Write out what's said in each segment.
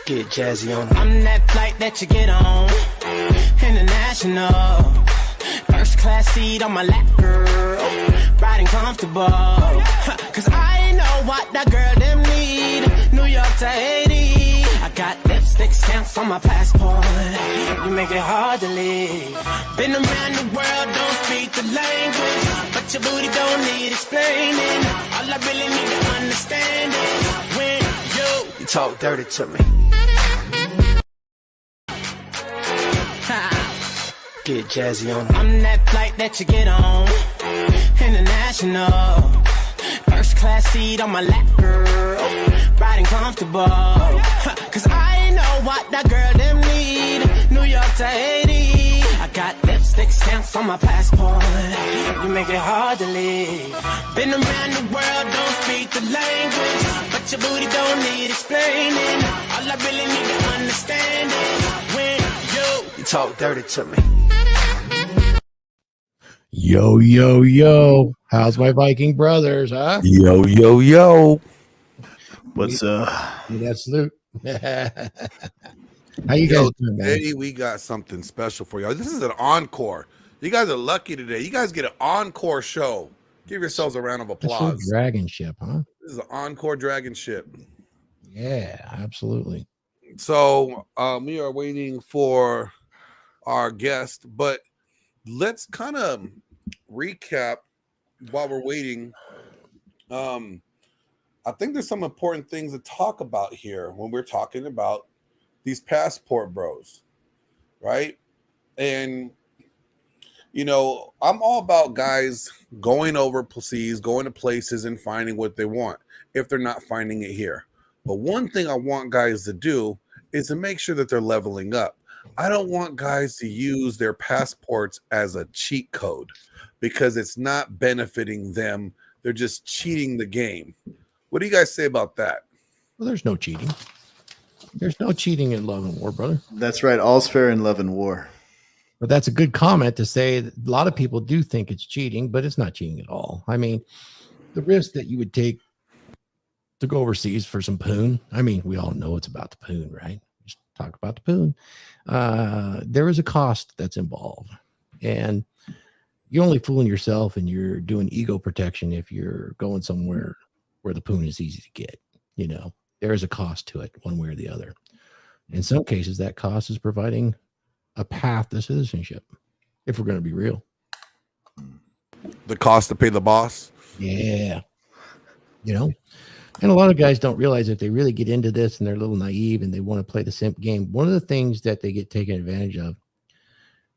Get jazzy on. I'm that flight that you get on. International. First class seat on my lap, girl. Riding comfortable. Cause I know what that girl them need. New York to Haiti. I got lipstick stamps on my passport. You make it hard to leave. Been around the world, don't speak the language. But your booty don't need explaining. All I really need to understand is when you talk dirty to me. Get jazzy on. I'm that flight that you get on. International. First class seat on my lap, girl. Riding comfortable. Cause I know what that girl them need. New York to Haiti. I got lipstick stamps on my passport. You make it hard to leave. Been around the world, don't speak the language. But your booty don't need explaining. All I really need to understand is when you talk dirty to me. Yo, yo, yo. How's my Viking brothers, huh? Yo, yo, yo. What's That's salute. How you guys doing, man? Today we got something special for y'all. This is an encore. You guys are lucky today. You guys get an encore show. Give yourselves a round of applause. DragonShip, huh? This is an encore DragonShip. Yeah, absolutely. So we are waiting for our guest, but let's kind of recap while we're waiting. I think there's some important things to talk about here when we're talking about these passport bros, right? And, you know, I'm all about guys going overseas, going to places and finding what they want if they're not finding it here. But one thing I want guys to do is to make sure that they're leveling up. I don't want guys to use their passports as a cheat code because it's not benefiting them. They're just cheating the game. What do you guys say about that? Well, there's no cheating. There's no cheating in love and war, brother. That's right. All's fair in love and war. But that's a good comment to say that a lot of people do think it's cheating, but it's not cheating at all. I mean, the risk that you would take to go overseas for some poon. I mean, we all know it's about the poon, right? Just talk about the poon. There is a cost that's involved, and you're only fooling yourself, and you're doing ego protection if you're going somewhere where the poon is easy to get. You know, there is a cost to it one way or the other. In some cases, that cost is providing a path to citizenship, if we're going to be real. The cost to pay the boss? Yeah. You know, and a lot of guys don't realize if they really get into this and they're a little naive and they want to play the simp game, one of the things that they get taken advantage of,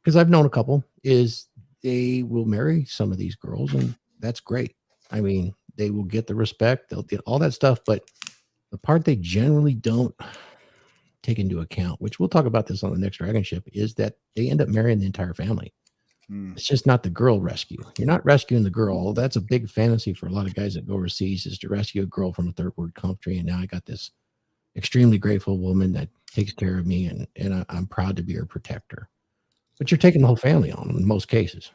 because I've known a couple, is they will marry some of these girls, and that's great. I mean, they will get the respect, they'll get all that stuff, but the part they generally don't take into account, which we'll talk about this on the next DragonShip, is that they end up marrying the entire family. It's just not the girl rescue. You're not rescuing the girl. That's a big fantasy for a lot of guys that go overseas, is to rescue a girl from a third world country. And now I got this extremely grateful woman that takes care of me, and I'm proud to be her protector. But you're taking the whole family on in most cases.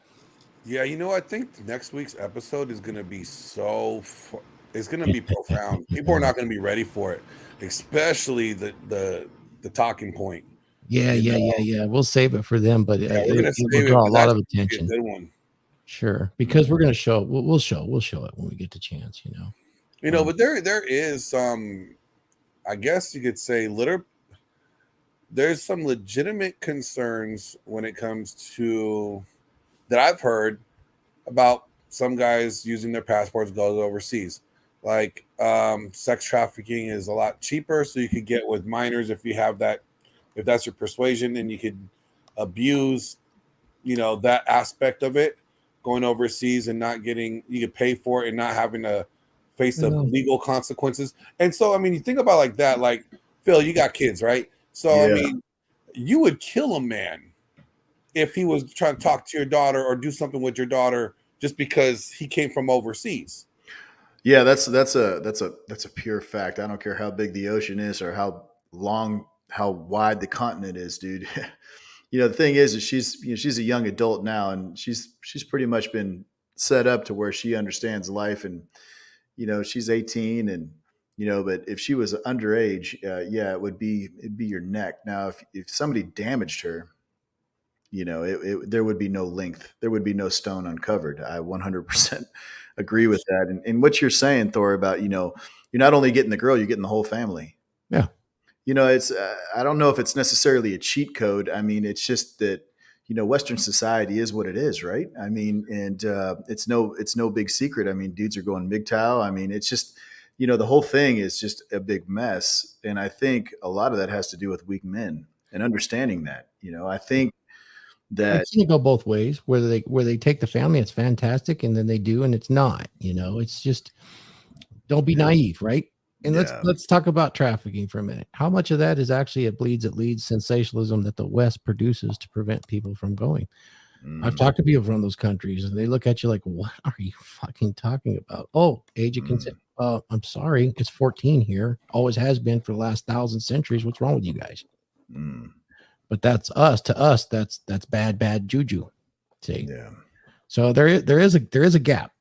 Yeah, you know, I think next week's episode is going to be it's going to be profound. People are not going to be ready for it, especially the talking point. Yeah. We'll save it for them, but we're it will draw a lot of attention. Good one. Sure, because we're going to show. We'll show it when we get the chance. You know. But there is some, I guess you could say, there's some legitimate concerns when it comes to that I've heard about some guys using their passports to go overseas. Like sex trafficking is a lot cheaper, so you could get with minors if you have that, if that's your persuasion, and you could abuse, that aspect of it, going overseas and not getting, you could pay for it and not having to face the legal consequences. And so, I mean, you think about like that, like Phil, you got kids, right? So, yeah. I mean, you would kill a man if he was trying to talk to your daughter or do something with your daughter just because he came from overseas. Yeah, that's a pure fact. I don't care how big the ocean is or how wide the continent is, dude. The thing is she's a young adult now, and she's pretty much been set up to where she understands life, and she's 18, and you know, but if she was underage, yeah, it'd be your neck. Now, if somebody damaged her, you know, there would be no length. There would be no stone uncovered. I 100% agree with that. And what you're saying, Thor, about, you know, you're not only getting the girl, you're getting the whole family. Yeah. You know, it's, I don't know if it's necessarily a cheat code. I mean, it's just that, you know, Western society is what it is, right? I mean, and it's no big secret. I mean, dudes are going MGTOW. I mean, it's just, you know, the whole thing is just a big mess. And I think a lot of that has to do with weak men and understanding that. You know, I think that I've seen it go both ways. Where they take the family, it's fantastic, and then they do, and it's not. You know, it's just don't be naive, right? And let's talk about trafficking for a minute. How much of that is actually it leads sensationalism that the West produces to prevent people from going? I've talked to people from those countries, and they look at you like, "What are you fucking talking about?" Oh, age of consent. I'm sorry, it's 14 here. Always has been for the last 1,000 centuries. What's wrong with you guys? But that's us. To us, that's bad juju. See, yeah. So there is a gap.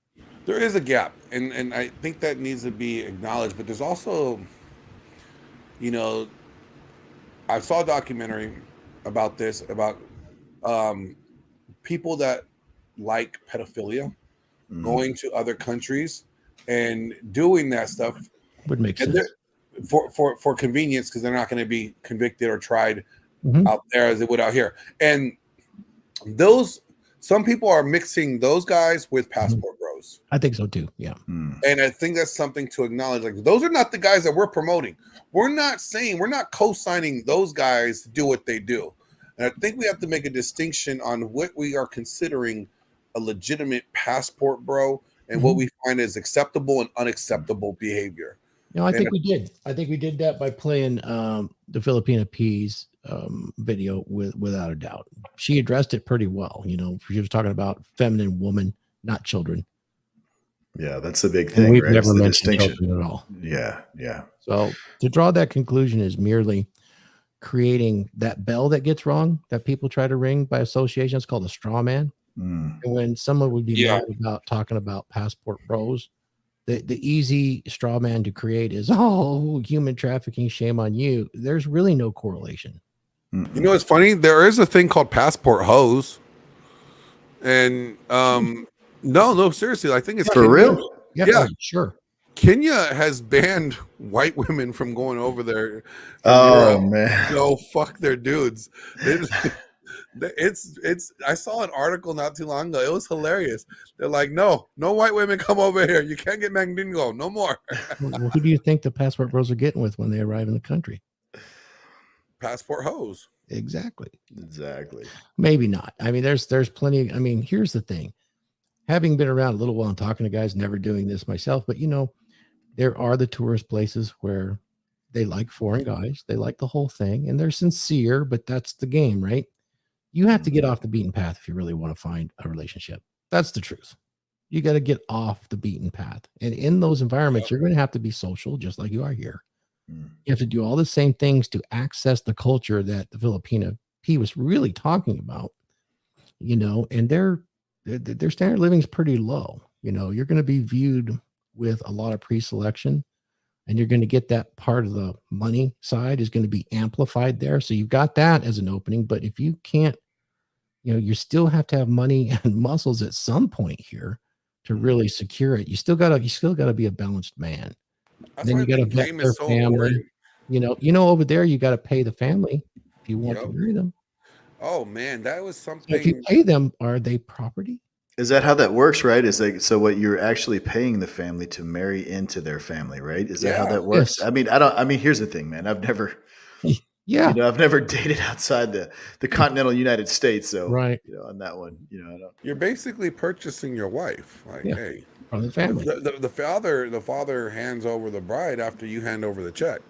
There is a gap, and I think that needs to be acknowledged. But there's also, you know, I saw a documentary about this, about people that like pedophilia going to other countries and doing that stuff Would make sense for convenience, because they're not going to be convicted or tried out there as they would out here. And some people are mixing those guys with passport bros. I think so too. Yeah. And I think that's something to acknowledge. Like, those are not the guys that we're promoting. We're not co-signing those guys to do what they do. And I think we have to make a distinction on what we are considering a legitimate passport bro and what we find as acceptable and unacceptable behavior. No, I think we did. I think we did that by playing the Filipina P's video without a doubt. She addressed it pretty well. You know, she was talking about feminine woman, not children. Yeah, that's the big thing. We've right? never It's the mentioned distinction children at all. Yeah. So to draw that conclusion is merely creating that bell that gets rung, that people try to ring by association. It's called a straw man. And when someone would be mad about talking about passport bros, the easy straw man to create is, oh, human trafficking, shame on you. There's really no correlation. You know, it's funny. There is a thing called passport hoes. And no, seriously, I think it's for real. Yeah, sure. Kenya has banned white women from going over there. Oh man, go fuck their dudes. It's. I saw an article not too long ago. It was hilarious. They're like, no white women come over here. You can't get Mandingo no more. Well, who do you think the passport bros are getting with when they arrive in the country? Passport hoes. Exactly. Maybe not. I mean, there's plenty. I mean, here's the thing. Having been around a little while and talking to guys, never doing this myself, but you know, there are the tourist places where they like foreign guys. They like the whole thing, and they're sincere, but that's the game, right? You have to get off the beaten path if you really want to find a relationship. That's the truth. You got to get off the beaten path. And in those environments, you're going to have to be social, just like you are here. You have to do all the same things to access the culture that the Filipina P was really talking about, you know, and their standard of living is pretty low. You know, you're going to be viewed with a lot of pre-selection, and you're going to get that part of the money side is going to be amplified there. So you've got that as an opening, but if you can't, you know, you still have to have money and muscles at some point here to really secure it. You still got to be a balanced man. That's then you got to vet their family. You know, over there, you got to pay the family if you want to marry them. Oh man, that was something. So if you pay them, are they property? Is that how that works, right? Is like, so what you're actually paying the family to marry into their family, right? Is that how that works? Yes. I mean, here's the thing, man. I've never I've never dated outside the continental United States. So right. You know, on that one, you know, I don't. You're basically purchasing your wife. Like, hey, from the family. The father hands over the bride after you hand over the check.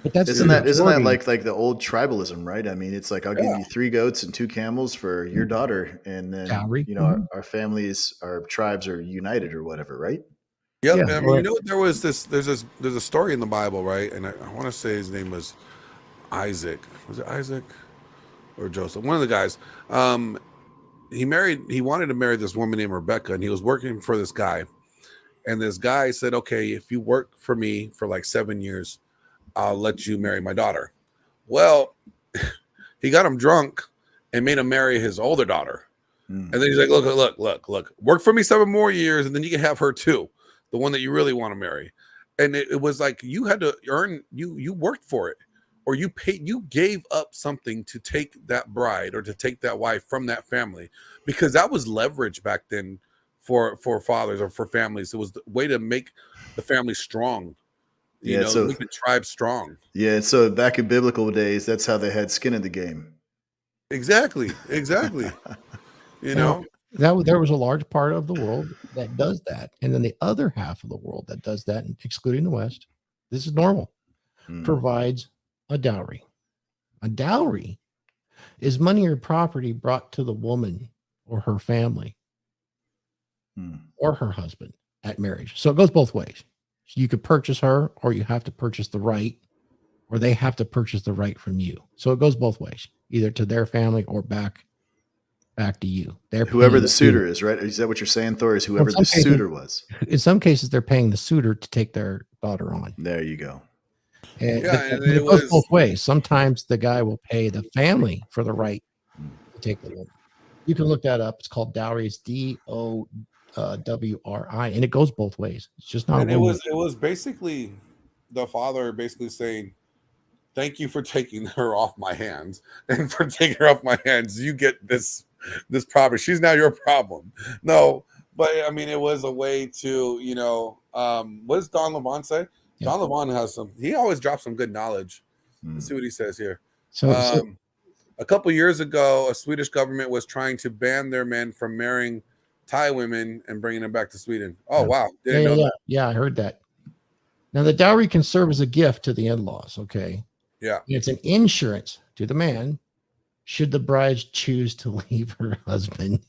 But that's isn't that like the old tribalism, right? I mean, it's like, I'll give you 3 goats and 2 camels for your daughter, and then you know, our families, our tribes are united or whatever, right? Yep. Yeah, I mean, you know, there's a story in the Bible, right? And I want to say his name was Isaac. Was it Isaac or Joseph? One of the guys. He wanted to marry this woman named Rebecca, and he was working for this guy. And this guy said, okay, if you work for me for like 7 years, I'll let you marry my daughter. Well, he got him drunk and made him marry his older daughter. And then he's like, look, work for me 7 more years, and then you can have her too, the one that you really want to marry. And it was like you had to earn, you worked for it, or you gave up something to take that bride or to take that wife from that family, because that was leverage back then for fathers or for families. It was the way to make the family strong. You know, so, make the tribe strong. Yeah, so back in biblical days, that's how they had skin in the game. Exactly. You know, there was a large part of the world that does that, and then the other half of the world that does that, excluding the West, this is normal, provides a dowry. A dowry is money or property brought to the woman or her family or her husband at marriage. So it goes both ways. You could purchase her, or you have to purchase the right, or they have to purchase the right from you. So it goes both ways, either to their family or back to you. Whoever the suitor is, right? Is that what you're saying, Thor? Is whoever the suitor was? In some cases, they're paying the suitor to take their daughter on. There you go. And it goes both ways. Sometimes the guy will pay the family for the right to take the woman. You can look that up. It's called dowry. It's DOWRI, and it goes both ways. It's just not. And it was basically the father basically saying, "Thank you for taking her off my hands, and for taking her off my hands, you get this property. She's now your problem." No, but I mean, it was a way to, you know, what does Don Levant say? Yeah. Don Levant has he always drops some good knowledge. Let's see what he says here. So a couple years ago, a Swedish government was trying to ban their men from marrying Thai women and bringing them back to Sweden. Oh, wow. Didn't know that. Yeah, I heard that. Now, the dowry can serve as a gift to the in-laws, okay? Yeah. It's an insurance to the man should the bride choose to leave her husband.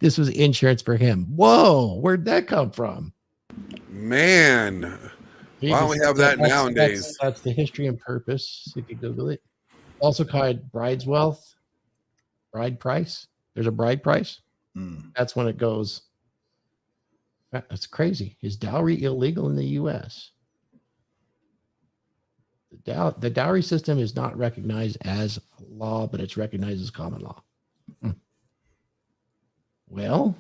This was insurance for him. Whoa, where'd that come from? Man, why don't we have that nowadays? That's the history and purpose. You could Google it. Also called bride's wealth, bride price. There's a bride price. That's when it goes. That's crazy. Is dowry illegal in the U.S.? The dowry system is not recognized as law, but it's recognized as common law. Well,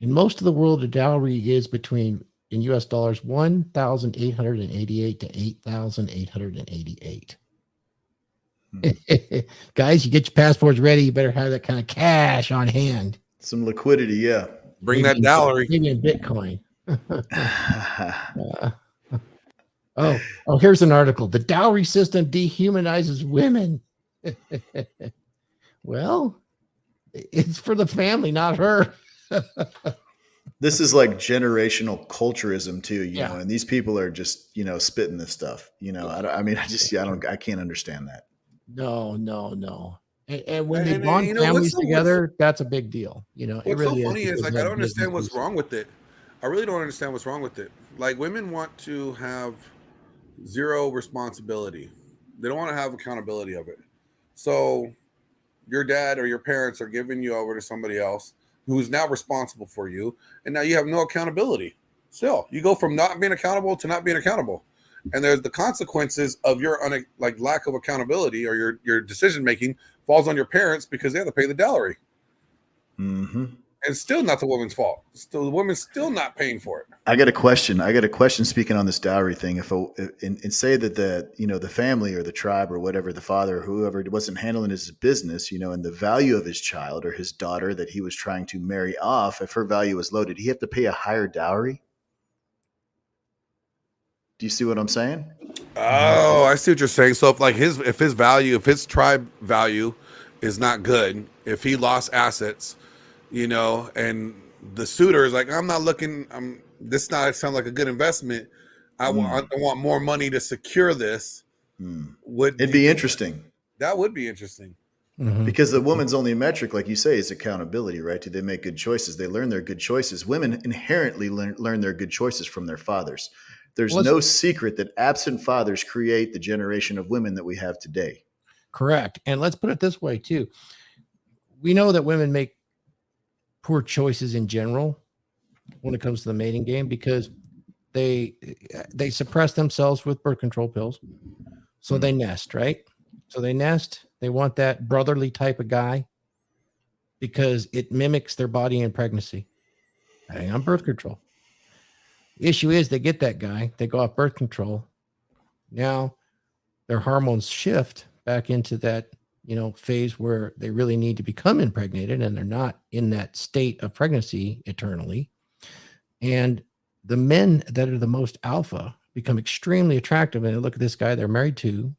in most of the world, the dowry is between, in U.S. dollars, $1,888 to $8,888. Guys, you get your passports ready. You better have that kind of cash on hand. Some liquidity, yeah. Bring that dowry. Maybe in Bitcoin. Oh, here's an article. The dowry system dehumanizes women. Well, it's for the family, not her. This is like generational culturism too, you know, and these people are just, you know, spitting this stuff, you know. I can't understand that. No. And when they bond families together, that's a big deal. You know, what's so funny is like, I don't understand what's wrong with it. I really don't understand what's wrong with it. Like, women want to have zero responsibility. They don't want to have accountability of it. So your dad or your parents are giving you over to somebody else who's now responsible for you, and now you have no accountability. Still, you go from not being accountable to not being accountable, and there's the consequences of your lack of accountability, or your decision making falls on your parents because they have to pay the dowry. And still not the woman's fault. Still, the woman's still not paying for it. I got a question. Speaking on this dowry thing, if say that the family or the tribe or whatever, the father or whoever wasn't handling his business, you know, and the value of his child or his daughter that he was trying to marry off, if her value was low, did he have to pay a higher dowry? Do you see what I'm saying? Oh, I see what you're saying. So if his tribe value is not good, if he lost assets, you know, and the suitor is like, I'm not looking, this sound like a good investment. I want more money to secure this. It'd be interesting. That would be interesting. Because the woman's only metric, like you say, is accountability, right? Do they make good choices? They learn their good choices. Women inherently learn their good choices from their fathers. There's no secret that absent fathers create the generation of women that we have today. Correct. And let's put it this way too. We know that women make poor choices in general, when it comes to the mating game because they suppress themselves with birth control pills. So they nest, right? So they nest. They want that brotherly type of guy because it mimics their body in pregnancy. Hang on birth control. The issue is they get that guy, they go off birth control. Now their hormones shift back into that, phase where they really need to become impregnated and they're not in that state of pregnancy eternally. And the men that are the most alpha become extremely attractive. And they look at this guy they're married to.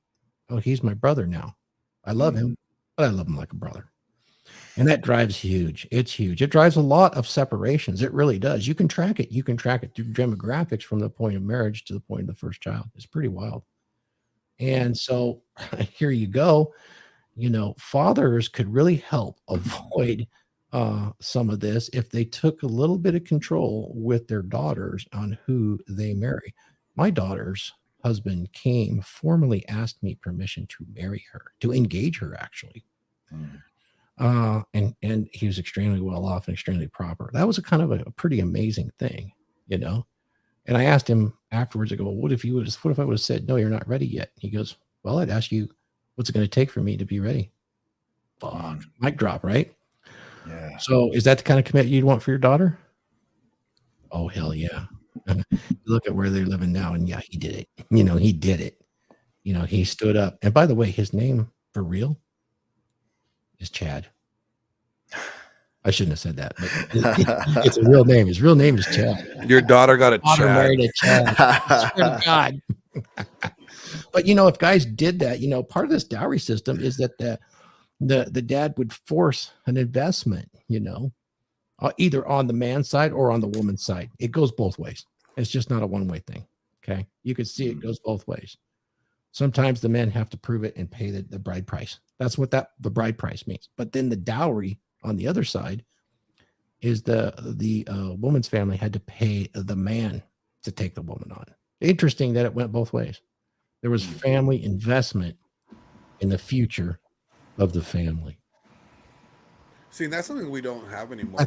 Oh, he's my brother now. I love him, but I love him like a brother. And that drives huge. It's huge. It drives a lot of separations. It really does. You can track it. You can track it through demographics from the point of marriage to the point of the first child. It's pretty wild. And so here you go. Fathers could really help avoid some of this if they took a little bit of control with their daughters on who they marry. My daughter's husband formally asked me permission to marry her, to engage her, actually. And he was extremely well off and extremely proper. That was a kind of a pretty amazing thing, And I asked him afterwards, I go, what if I would have said, no, you're not ready yet? He goes, well, I'd ask you, what's it going to take for me to be ready? Fuck, mic drop, right? Yeah. So is that the kind of commitment you'd want for your daughter? Oh, hell yeah. Look at where they're living now. And yeah, he did it. He did it. He stood up. And by the way, his name for real is Chad. I shouldn't have said that, but it's a real name. His real name is Chad. Your daughter got a Chad. Married a Chad. I swear to God. But if guys did that, part of this dowry system is that the dad would force an investment, either on the man's side or on the woman's side. It goes both ways. It's just not a one-way thing. Okay. You can see it goes both ways. Sometimes the men have to prove it and pay the bride price. That's what the bride price means. But then the dowry on the other side is the woman's family had to pay the man to take the woman on. Interesting that it went both ways. There was family investment in the future of the family. See, that's something we don't have anymore.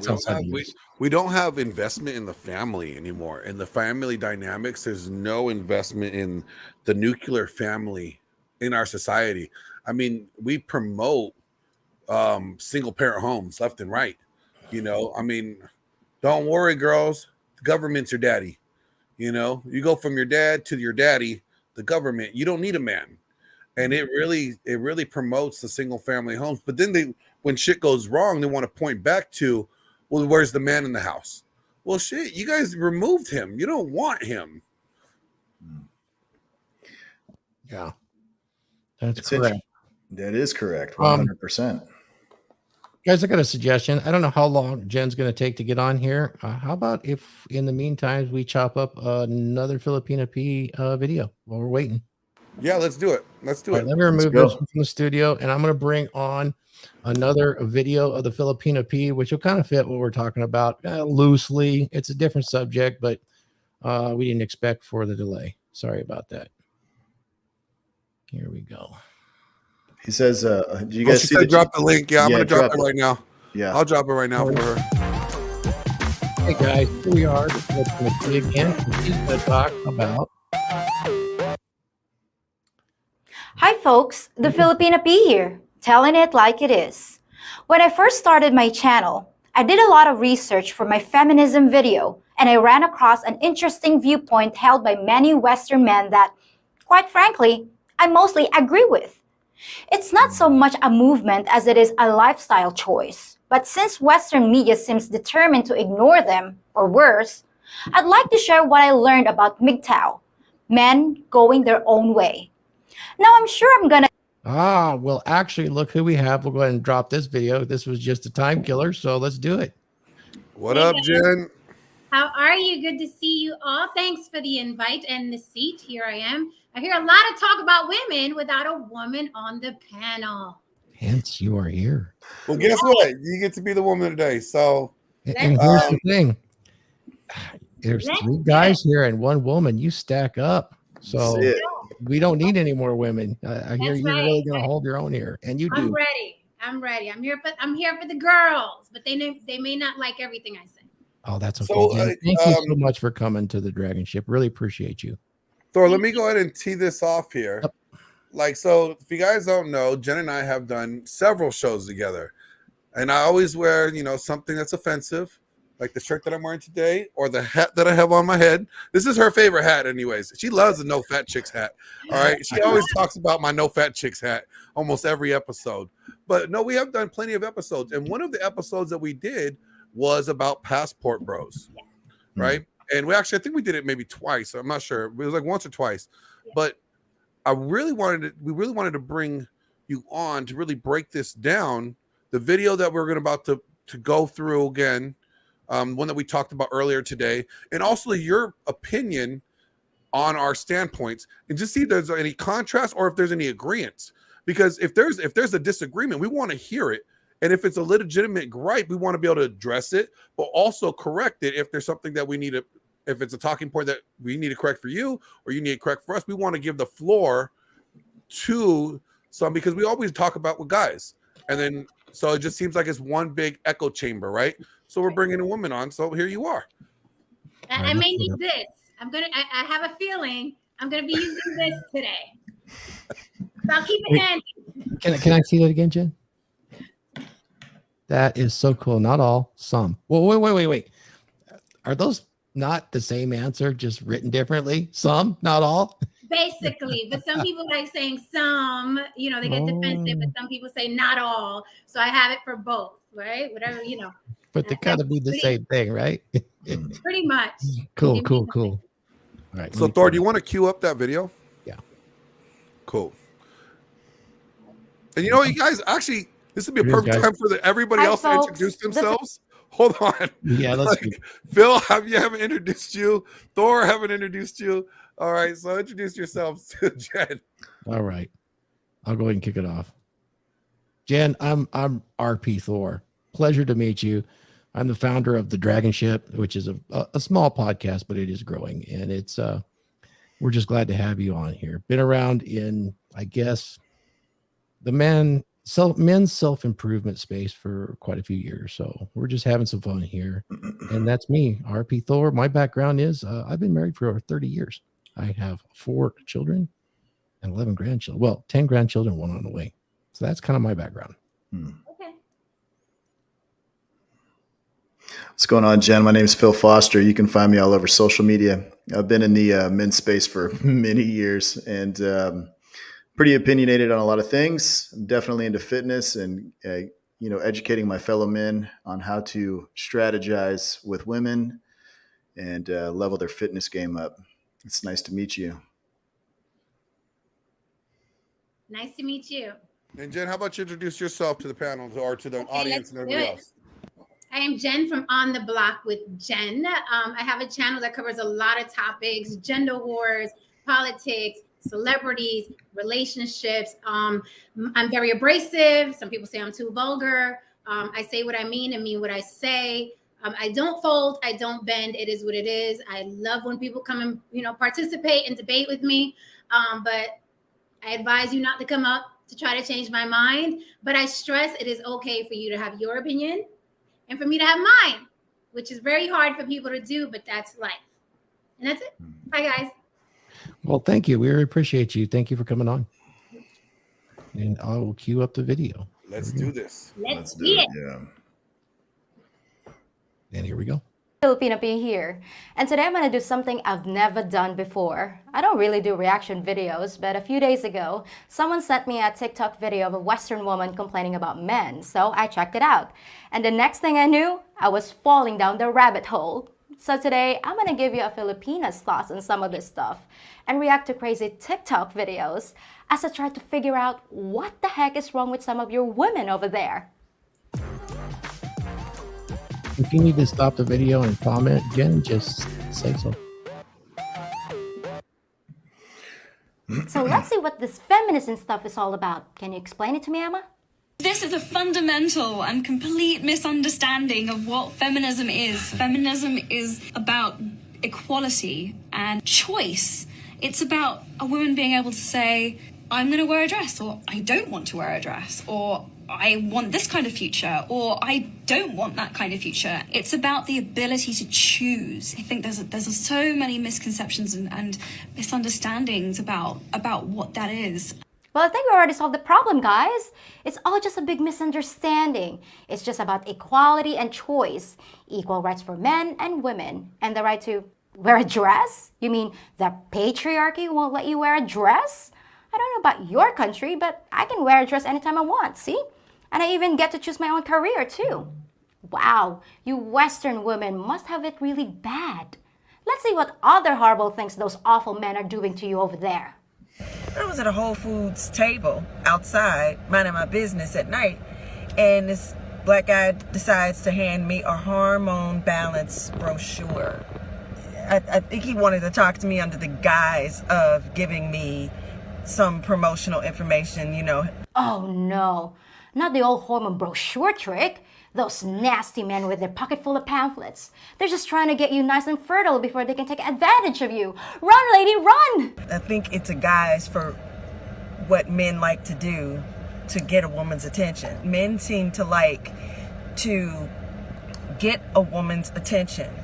We don't have investment in the family anymore. In the family dynamics, there's no investment in the nuclear family in our society. I mean, we promote single parent homes left and right. I mean, don't worry, girls. The government's your daddy. You go from your dad to your daddy, the government. You don't need a man. And it really promotes the single family homes. But then when shit goes wrong, they want to point back to, well, where's the man in the house? Well, shit, you guys removed him. You don't want him. Yeah, that's correct. That is correct. 100%. Guys, I got a suggestion. I don't know how long Jen's going to take to get on here. How about if in the meantime we chop up another Filipina P video while we're waiting? Yeah, let's do it. Let me remove this from the studio, and I'm going to bring on another video of the Filipina P, which will kind of fit what we're talking about loosely. It's a different subject, but we didn't expect for the delay. Sorry about that. Here we go. He says, do you guys see drop the link? Yeah, I'm going to drop it right now. Yeah. I'll drop it right now for her. Hey guys, here we are. Let's see again. He's going to talk about. Hi folks, the Filipina P here, telling it like it is. When I first started my channel, I did a lot of research for my feminism video, and I ran across an interesting viewpoint held by many Western men that, quite frankly, I mostly agree with. It's not so much a movement as it is a lifestyle choice. But since Western media seems determined to ignore them, or worse, I'd like to share what I learned about MGTOW, men going their own way. Now I'm sure I'm gonna... Well, actually, look who we have. We'll go ahead and drop this video. This was just a time killer, so let's do it. What up, Jen? How are you? Good to see you all. Thanks for the invite and the seat. Here I am. I hear a lot of talk about women without a woman on the panel. Hence, you are here. Well, guess what? You get to be the woman today. So, and here's the thing. There's 3 guys here and 1 woman. You stack up. So we don't need any more women. I hear you're really going to hold your own here, and you do. I'm ready. I'm here for the girls, but they may not like everything I say. Oh, that's okay. So, Jen. Thank you so much for coming to the DragonShip. Really appreciate you. Thor, let me go ahead and tee this off here. Yep. Like, so if you guys don't know, Jen and I have done several shows together. And I always wear, something that's offensive, like the shirt that I'm wearing today or the hat that I have on my head. This is her favorite hat anyways. She loves the No Fat Chicks hat. All right. She always talks about my No Fat Chicks hat almost every episode. But no, we have done plenty of episodes. And one of the episodes that we did was about passport bros, right? And I think we did it maybe twice. I'm not sure. It was like once or twice. But we really wanted to bring you on to really break this down. The video that we're about to go through again, one that we talked about earlier today, and also your opinion on our standpoints, and just see if there's any contrast or if there's any agreements. Because if there's a disagreement, we want to hear it. And if it's a legitimate gripe, we want to be able to address it, but also correct it if there's something that we need to, if it's a talking point that we need to correct for you or you need to correct for us. We want to give the floor to some, because we always talk about with guys. And then, so it just seems like it's one big echo chamber, right? So we're bringing a woman on. So here you are. I may need this. I have a feeling I'm going to be using this today. So I'll keep it handy. Can I see that again, Jen? That is so cool. Not all, some. Well, wait. Are those not the same answer, just written differently? Some, not all? Basically, but some people like saying some, they get defensive, but some people say not all. So I have it for both, right? Whatever, But they kind of be the same thing, right? Pretty much. Cool. All right. So Thor, do you want to cue up that video? Yeah. Cool. And you guys, actually, this would be a perfect time for everybody else to introduce themselves. Hold on. Yeah, let's Phil, haven't introduced you. Thor, haven't introduced you. All right, so introduce yourselves to Jen. All right. I'll go ahead and kick it off. Jen, I'm RP.THOR. Pleasure to meet you. I'm the founder of the DragonShip, which is a small podcast, but it is growing. And it's we're just glad to have you on here. Been around in, I guess, the men's self-improvement space for quite a few years. So we're just having some fun here. And that's me, RP.THOR. My background is I've been married for over 30 years. I have 4 children and 11 grandchildren. Well, 10 grandchildren, 1 on the way. So that's kind of my background. Okay. What's going on, Jen? My name is Phil Foster. You can find me all over social media. I've been in the men's space for many years and pretty opinionated on a lot of things. I'm definitely into fitness and, educating my fellow men on how to strategize with women and level their fitness game up. It's nice to meet you. Nice to meet you. And Jen, how about you introduce yourself to the panel or to the audience and everybody else? I am Jen from On the Block with Jen. I have a channel that covers a lot of topics: gender wars, politics, celebrities, relationships. I'm very abrasive. Some people say I'm too vulgar. I say what I mean and mean what I say. I don't fold. I don't bend. It is what it is. I love when people come and, participate and debate with me. But I advise you not to come up to try to change my mind. But I stress it is okay for you to have your opinion and for me to have mine, which is very hard for people to do, but that's life. And that's it. Bye, guys. Well, thank you. We really appreciate you. Thank you for coming on. And I will cue up the video. Let's do this. Let's do it. Yeah. And here we go. Filipina P here. And today I'm going to do something I've never done before. I don't really do reaction videos, but a few days ago, someone sent me a TikTok video of a Western woman complaining about men. So I checked it out. And the next thing I knew, I was falling down the rabbit hole. So today, I'm going to give you a Filipina's thoughts on some of this stuff and react to crazy TikTok videos as I try to figure out what the heck is wrong with some of your women over there. If you need to stop the video and comment, Jen, just say so. So let's see what this feminism stuff is all about. Can you explain it to me, Emma? This is a fundamental and complete misunderstanding of what feminism is. Feminism is about equality and choice. It's about a woman being able to say, I'm going to wear a dress, or I don't want to wear a dress, or I want this kind of future, or I don't want that kind of future. It's about the ability to choose. I think there's so many misconceptions and misunderstandings about what that is. Well, I think we already solved the problem, guys. It's all just a big misunderstanding. It's just about equality and choice, equal rights for men and women, and the right to wear a dress? You mean the patriarchy won't let you wear a dress? I don't know about your country, but I can wear a dress anytime I want, see? And I even get to choose my own career, too. Wow, you Western women must have it really bad. Let's see what other horrible things those awful men are doing to you over there. I was at a Whole Foods table outside, minding my business at night, and this black guy decides to hand me a hormone balance brochure. I think he wanted to talk to me under the guise of giving me some promotional information, you know. Oh no, not the old hormone brochure trick. Those nasty men with their pocket full of pamphlets. They're just trying to get you nice and fertile before they can take advantage of you. Run, lady, run! I think it's a guise for what men like to do to get a woman's attention. Men seem to like to get a woman's attention.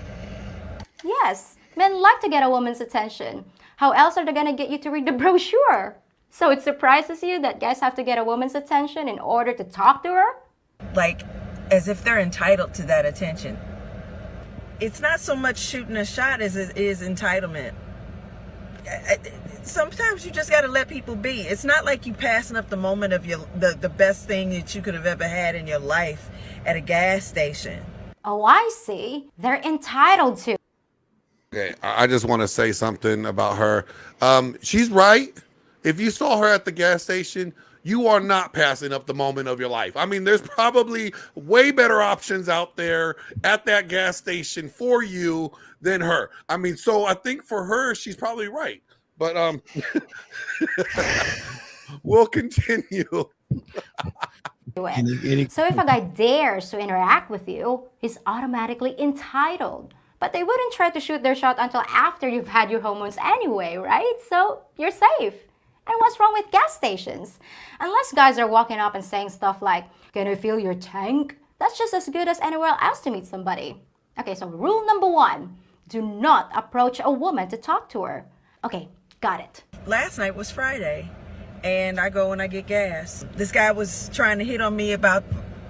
Yes, men like to get a woman's attention. How else are they gonna get you to read the brochure? So it surprises you that guys have to get a woman's attention in order to talk to her? Like, as if they're entitled to that attention. It's not so much shooting a shot as it is entitlement. Sometimes you just gotta let people be. It's not like you passing up the moment of the best thing that you could have ever had in your life at a gas station. Oh, I see. They're entitled to. Okay, I just want to say something about her. She's right. If you saw her at the gas station, you are not passing up the moment of your life. I mean, there's probably way better options out there at that gas station for you than her. I mean, so I think for her, she's probably right. But we'll continue. So if a guy dares to interact with you, he's automatically entitled. But they wouldn't try to shoot their shot until after you've had your hormones anyway, right? So you're safe. And what's wrong with gas stations? Unless guys are walking up and saying stuff like, "Can I feel your tank?" That's just as good as anywhere else to meet somebody. Okay, so rule number 1, do not approach a woman to talk to her. Okay, got it. Last night was Friday, and I go and I get gas. This guy was trying to hit on me about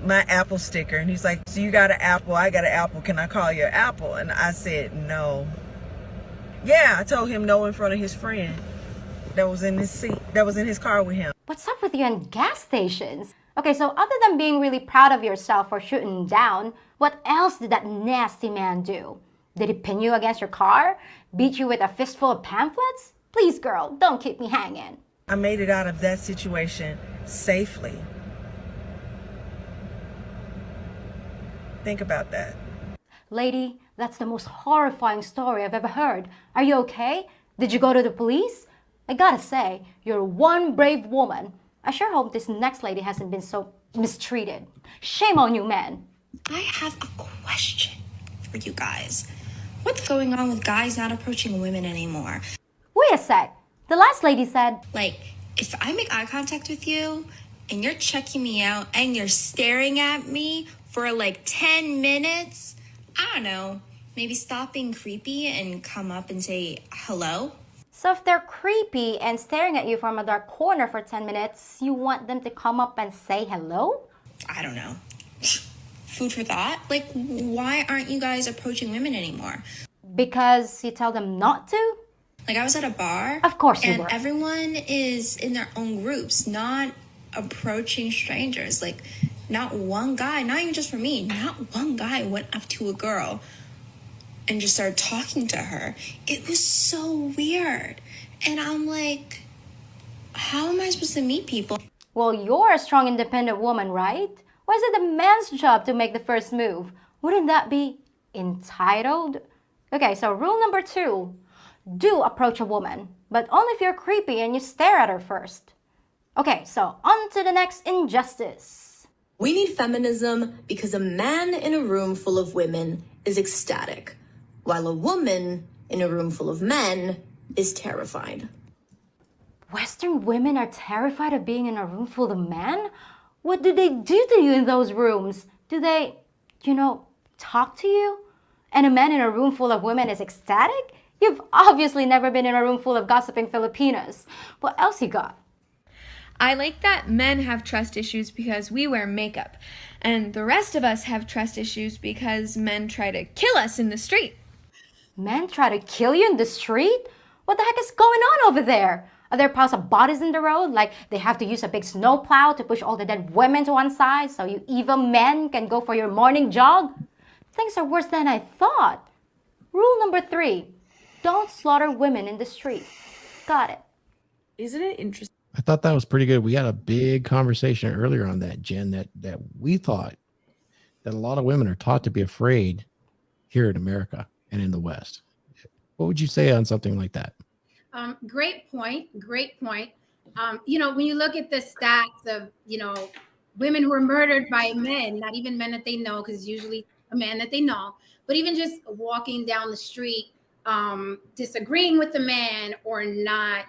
my Apple sticker, and he's like, "So you got an Apple, I got an Apple, can I call your Apple?" And I said no. Yeah, I told him no in front of his friend that was in his seat, that was in his car with him. What's up with you and gas stations? Okay, so other than being really proud of yourself for shooting down, what else did that nasty man do? Did he pin you against your car? Beat you with a fistful of pamphlets? Please, girl, don't keep me hanging. I made it out of that situation safely. Think about that. Lady, that's the most horrifying story I've ever heard. Are you okay? Did you go to the police? I gotta say, you're one brave woman. I sure hope this next lady hasn't been so mistreated. Shame on you, men. I have a question for you guys. What's going on with guys not approaching women anymore? Wait a sec. The last lady said, Like, if I make eye contact with you and you're checking me out and you're staring at me for like 10 minutes, I don't know, maybe stop being creepy and come up and say hello? so if they're creepy and staring at you from a dark corner for 10 minutes, you want them to come up and say hello? I don't know. Food for thought? Like, why aren't you guys approaching women anymore? Because you tell them not to? Like, I was at a bar. Of course you and were. everyone is in their own groups, not approaching strangers. Like, not one guy, not even just for me, not one guy went up to a girl and just started talking to her. It was so weird. And I'm like, how am I supposed to meet people? Well, you're a strong, independent woman, right? Why is it the man's job to make the first move? Wouldn't that be entitled? Okay, so rule number 2. Do approach a woman, but only if you're creepy and you stare at her first. Okay, so on to the next injustice. We need feminism because a man in a room full of women is ecstatic, while a woman in a room full of men is terrified. Western women are terrified of being in a room full of men? What do they do to you in those rooms? Do they, talk to you? And a man in a room full of women is ecstatic? You've obviously never been in a room full of gossiping Filipinos. What else you got? I like that men have trust issues because we wear makeup, and the rest of us have trust issues because men try to kill us in the street. Men try to kill you in the street? What the heck is going on over there? Are there piles of bodies in the road? Like they have to use a big snowplow to push all the dead women to one side so you evil men can go for your morning jog? Things are worse than I thought. Rule number 3, don't slaughter women in the street. Got it. Isn't it interesting? I thought that was pretty good. We had a big conversation earlier on that, Jen, that we thought that a lot of women are taught to be afraid here in America and in the West. What would you say on something like that? Great point. When you look at the stats of, women who are murdered by men, not even men that they know, because usually a man that they know, but even just walking down the street, disagreeing with the man or not,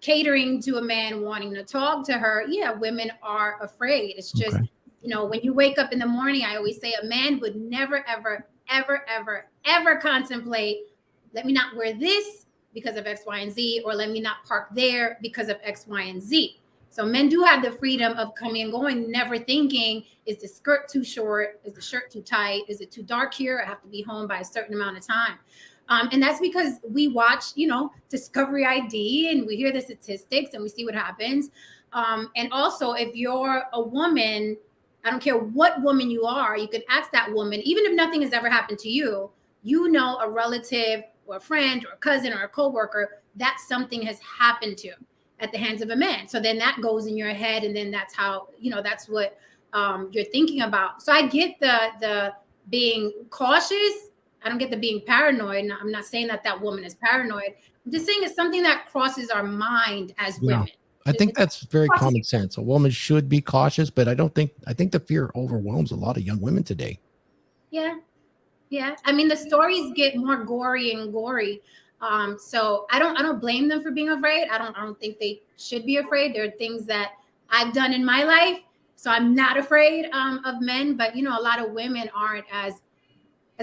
catering to a man wanting to talk to her. Yeah, women are afraid. It's just, when you wake up in the morning, I always say a man would never, ever, ever, ever, ever contemplate, let me not wear this because of X, Y, and Z, or let me not park there because of X, Y, and Z. So men do have the freedom of coming and going, never thinking, is the skirt too short? Is the shirt too tight? Is it too dark here? I have to be home by a certain amount of time. And that's because we watch, Discovery ID, and we hear the statistics and we see what happens. And also, if you're a woman, I don't care what woman you are, you can ask that woman, even if nothing has ever happened to you, a relative or a friend or a cousin or a coworker, that something has happened to at the hands of a man. So then that goes in your head, and then that's how, that's what you're thinking about. So I get the being cautious. I don't get the being paranoid. I'm not saying that woman is paranoid. I'm just saying it's something that crosses our mind as women. I think that's very common sense. A woman should be cautious, but I think the fear overwhelms a lot of young women today. Yeah. I mean, the stories get more gory and gory. So I don't blame them for being afraid. I don't think they should be afraid. There are things that I've done in my life, so I'm not afraid of men. But a lot of women aren't as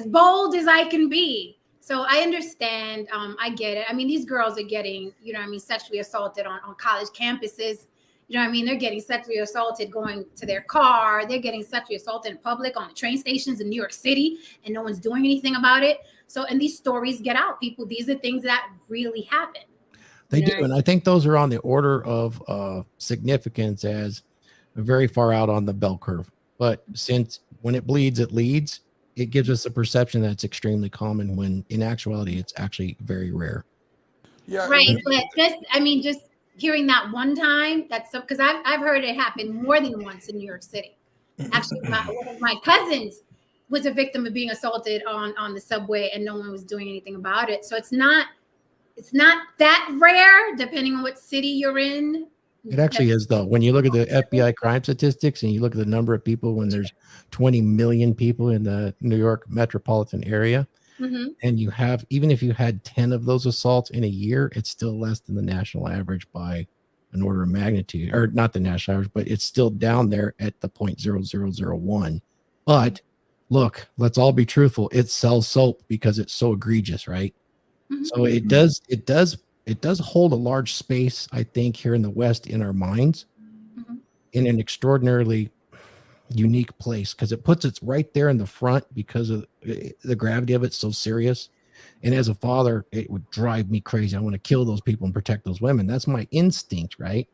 bold as I can be. So I understand. I get it. I mean, these girls are getting, sexually assaulted on college campuses. They're getting sexually assaulted going to their car. They're getting sexually assaulted in public on the train stations in New York City, and no one's doing anything about it. So, and these stories get out. These are things that really happen. They do. And I think those are on the order of significance as very far out on the bell curve. But since when it bleeds, it leads, it gives us a perception that it's extremely common when in actuality, it's actually very rare. Yeah. Right. But just hearing that one time, that's because I've heard it happen more than once in New York City. Actually, one of my cousins was a victim of being assaulted on the subway, and no one was doing anything about it. So it's not that rare, depending on what city you're in. It actually is, though. When you look at the FBI crime statistics and you look at the number of people, when there's 20 million people in the New York metropolitan area, and you have, even if you had 10 of those assaults in a year, it's still less than the national average by an order of magnitude, or not the national average, but it's still down there at the 0.0001. But look, let's all be truthful. It sells soap because it's so egregious, right? So it does hold a large space, I think, here in the West in our minds in an extraordinarily unique place, because it puts it right there in the front because of the gravity of it. So serious. And as a father, it would drive me crazy. I want to kill those people and protect those women. That's my instinct, right?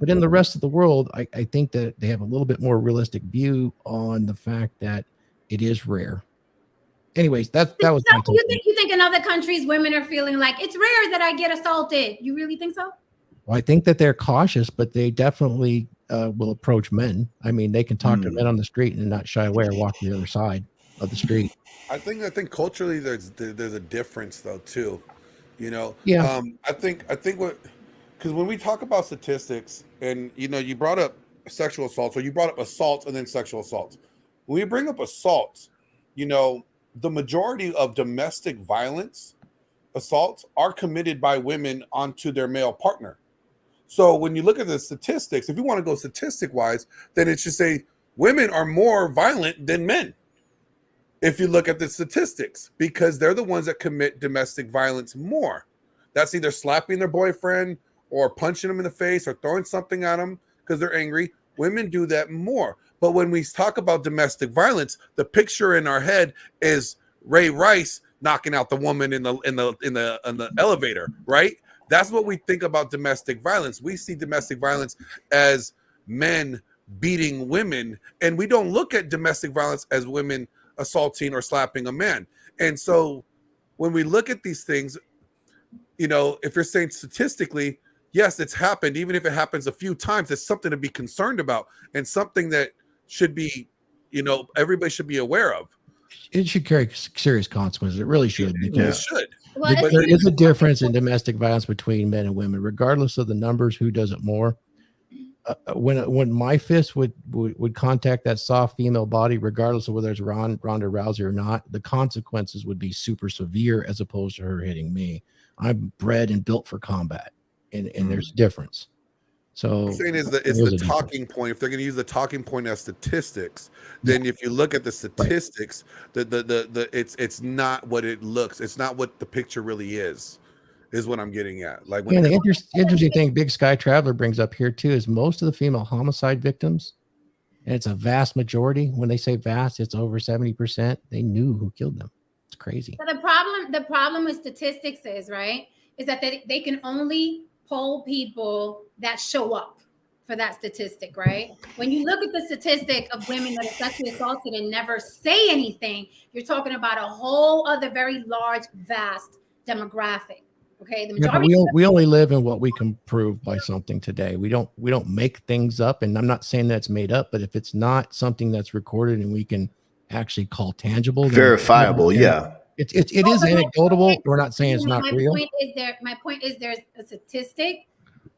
But in the rest of the world, I think that they have a little bit more realistic view on the fact that it is rare. Anyways, that was my take. You think in other countries women are feeling like it's rare that I get assaulted? You really think so? Well, I think that they're cautious, but they definitely will approach men. I mean, they can talk to men on the street and not shy away or walk to the other side of the street. I think culturally there's a difference though too. Yeah. I think what, because when we talk about statistics, and you brought up sexual assaults, or you brought up assaults and then sexual assaults. When we bring up assaults, the majority of domestic violence assaults are committed by women onto their male partner. So when you look at the statistics, if you want to go statistic wise, then it should say women are more violent than men. If you look at the statistics, because they're the ones that commit domestic violence more. That's either slapping their boyfriend or punching them in the face or throwing something at them because they're angry. Women do that more. But when we talk about domestic violence, the picture in our head is Ray Rice knocking out the woman in the elevator, right? That's what we think about domestic violence. We see domestic violence as men beating women, and we don't look at domestic violence as women assaulting or slapping a man. And so when we look at these things, you know, if you're saying statistically, yes, it's happened, even if it happens a few times, it's something to be concerned about and something that should be, you know, everybody should be aware of. It should carry serious consequences. It really should. It should. Well, There is a difference in domestic violence between men and women, regardless of the numbers, who does it more. When my fist would contact that soft female body, regardless of whether it's Ronda Rousey or not, the consequences would be super severe as opposed to her hitting me. I'm bred and built for combat, and there's a difference. So I'm saying is the talking point. If they're going to use the talking point as statistics, then if you look at the statistics, it's not what it looks. It's not what the picture really is what I'm getting at. Like when the interesting thing Big Sky Traveler brings up here too is most of the female homicide victims, and it's a vast majority. When they say vast, it's over 70%. They knew who killed them. It's crazy. So the problem with statistics is that they can only poll people that show up for that statistic, right? When you look at the statistic of women that are sexually assaulted and never say anything, you're talking about a whole other very large, vast demographic. Okay, the majority. We only live in what we can prove by something today. We don't make things up, and I'm not saying that's made up, but if it's not something that's recorded and we can actually call tangible, verifiable, yeah. It is anecdotal. We're not saying it's not real. My point is there's a statistic,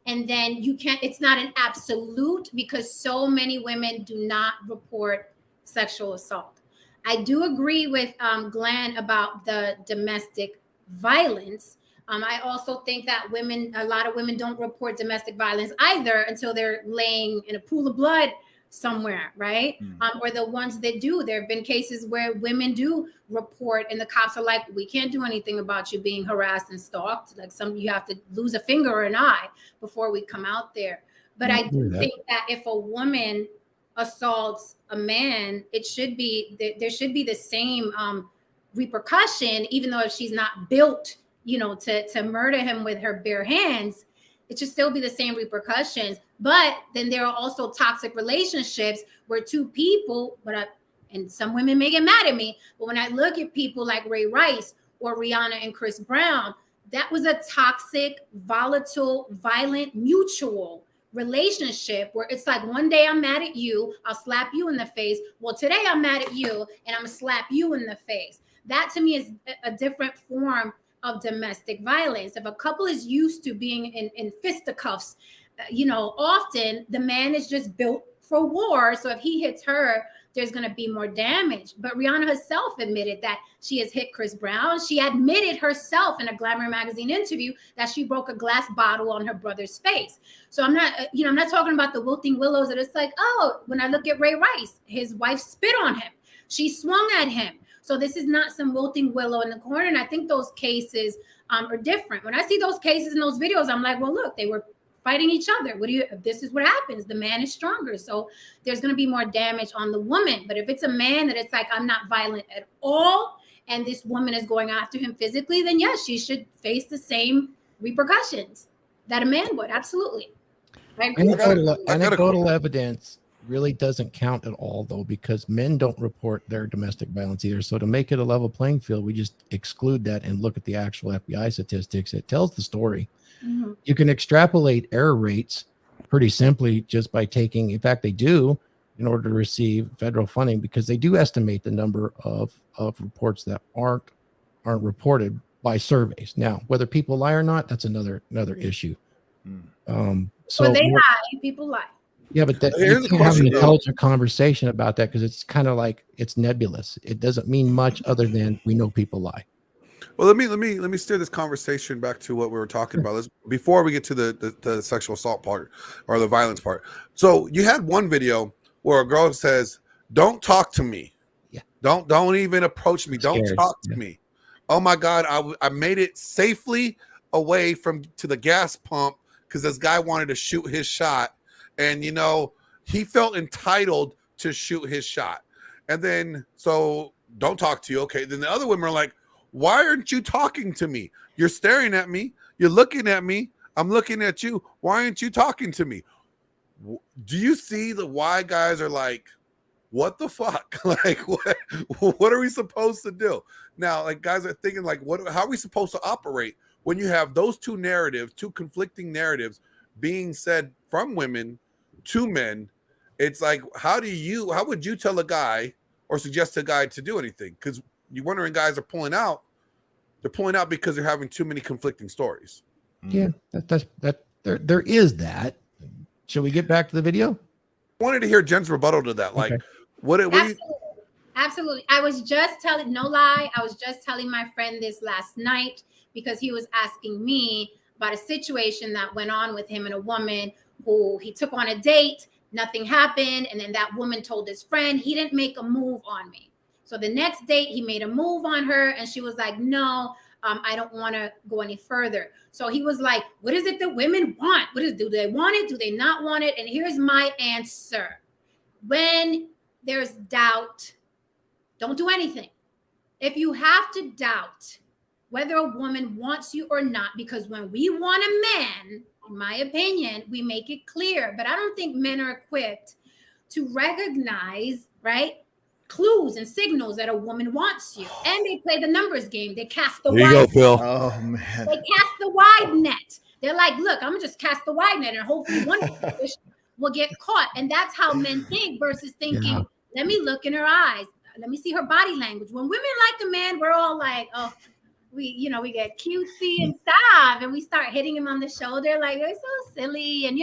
and then you can't. It's not an absolute because so many women do not report sexual assault. I do agree with Glenn about the domestic violence. I also think that a lot of women don't report domestic violence either until they're laying in a pool of blood somewhere, right? Or the ones that do. There have been cases where women do report and the cops are like, we can't do anything about you being harassed and stalked. Like you have to lose a finger or an eye before we come out there. But I do think that if a woman assaults a man, there should be the same repercussion, even though if she's not built, you know, to murder him with her bare hands, it should still be the same repercussions. But then there are also toxic relationships where two people, and some women may get mad at me, but when I look at people like Ray Rice or Rihanna and Chris Brown, that was a toxic, volatile, violent, mutual relationship where it's like one day I'm mad at you, I'll slap you in the face. Well, today I'm mad at you and I'm gonna slap you in the face. That to me is a different form of domestic violence. If a couple is used to being in fisticuffs, often the man is just built for war. So if he hits her, there's going to be more damage. But Rihanna herself admitted that she has hit Chris Brown. She admitted herself in a Glamour magazine interview that she broke a glass bottle on her brother's face. So I'm not talking about the wilting willows that it's like, oh, when I look at Ray Rice, his wife spit on him. She swung at him. So this is not some wilting willow in the corner. And I think those cases are different. When I see those cases in those videos, I'm like, well, look, they were fighting each other. This is what happens. The man is stronger. So there's going to be more damage on the woman. But if it's a man that it's like, I'm not violent at all, and this woman is going after him physically, then yes, she should face the same repercussions that a man would. Absolutely. Anecdotal evidence really doesn't count at all, though, because men don't report their domestic violence either. So to make it a level playing field, we just exclude that and look at the actual FBI statistics. It tells the story. Mm-hmm. You can extrapolate error rates pretty simply just by taking, in fact, they do, in order to receive federal funding, because they do estimate the number of reports that aren't reported by surveys. Now, whether people lie or not, that's another issue. So they lie, people lie. Yeah, but you can't have an intelligent conversation about that because it's kind of like it's nebulous. It doesn't mean much other than we know people lie. Well, let me steer this conversation back to what we were talking about. Let's, before we get to the sexual assault part or the violence part. So you had one video where a girl says, "Don't talk to me. Yeah. Don't even approach me. Don't Scared. talk to me." Oh my God, I made it safely away to the gas pump because this guy wanted to shoot his shot, and he felt entitled to shoot his shot. And then so don't talk to you. Okay. Then the other women are like, why aren't you talking to me? You're staring at me. You're looking at me. I'm looking at you. Why aren't you talking to me? Do you see why guys are like, what the fuck? Like, what are we supposed to do? Now, like, guys are thinking like, how are we supposed to operate when you have those two conflicting narratives being said from women to men? It's like, how would you tell a guy or suggest to a guy to do anything? Because you're wondering, guys are pulling out. They're pulling out because they're having too many conflicting stories. Yeah, there is that. Shall we get back to the video? I wanted to hear Jen's rebuttal to that. Like, okay. what Absolutely. I was just telling my friend this last night because he was asking me about a situation that went on with him and a woman who he took on a date. Nothing happened. And then that woman told his friend, he didn't make a move on me. So the next date, he made a move on her. And she was like, no, I don't want to go any further. So he was like, what is it that women want? Do they want it? Do they not want it? And here's my answer. When there's doubt, don't do anything. If you have to doubt whether a woman wants you or not, because when we want a man, in my opinion, we make it clear, but I don't think men are equipped to recognize, right, clues and signals that a woman wants you. And they play the numbers game. They cast the There you go, Phil. Oh man. They cast the wide net. They're like, look, I'm gonna just cast the wide net and hopefully one fish will get caught. And that's how men think versus thinking, let me look in her eyes. Let me see her body language. When women like a man, we're all like, oh, we get cutesy and stuff, and we start hitting him on the shoulder like, you're so silly. And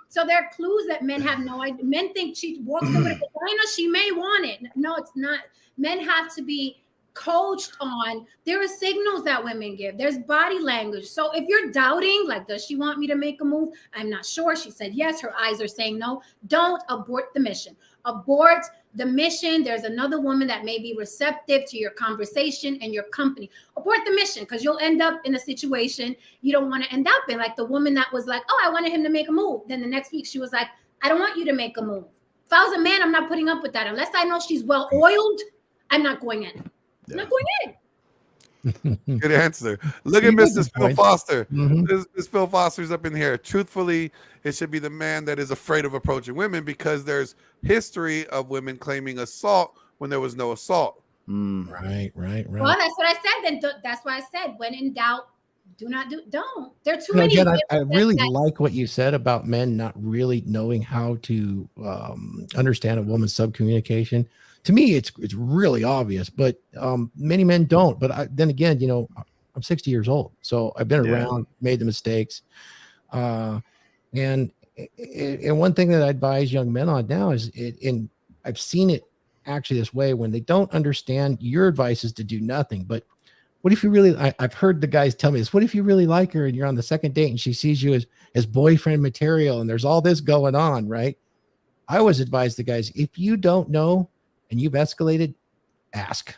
so there are clues that men have no idea. Men think she walks over the vagina, she may want it. No, it's not. Men have to be coached on. There are signals that women give. There's body language. So if you're doubting, like, does she want me to make a move? I'm not sure. She said yes. Her eyes are saying no. Don't abort the mission. Abort the mission. There's another woman that may be receptive to your conversation and your company. Abort the mission, because you'll end up in a situation you don't want to end up in. Like the woman that was like, oh, I wanted him to make a move. Then the next week she was like, I don't want you to make a move. If I was a man, I'm not putting up with that. Unless I know she's well oiled, I'm not going in. I'm not going in. Good answer. Look at Mrs. Phil Foster. Mm-hmm. This Phil Foster's up in here. Truthfully, it should be the man that is afraid of approaching women because there's history of women claiming assault when there was no assault. Right. Well, that's what I said. Then that's why I said, when in doubt, don't. There are too many. Again, I really like what you said about men not really knowing how to understand a woman's subcommunication. To me, it's really obvious, but many men don't. But then again, I'm 60 years old, so I've been around, made the mistakes, and one thing that I advise young men on now is, and I've seen it actually this way, when they don't understand, your advice is to do nothing. But what if you really? I've heard the guys tell me this. What if you really like her and you're on the second date and she sees you as boyfriend material and there's all this going on, right? I always advise the guys, if you don't know and you've escalated, ask.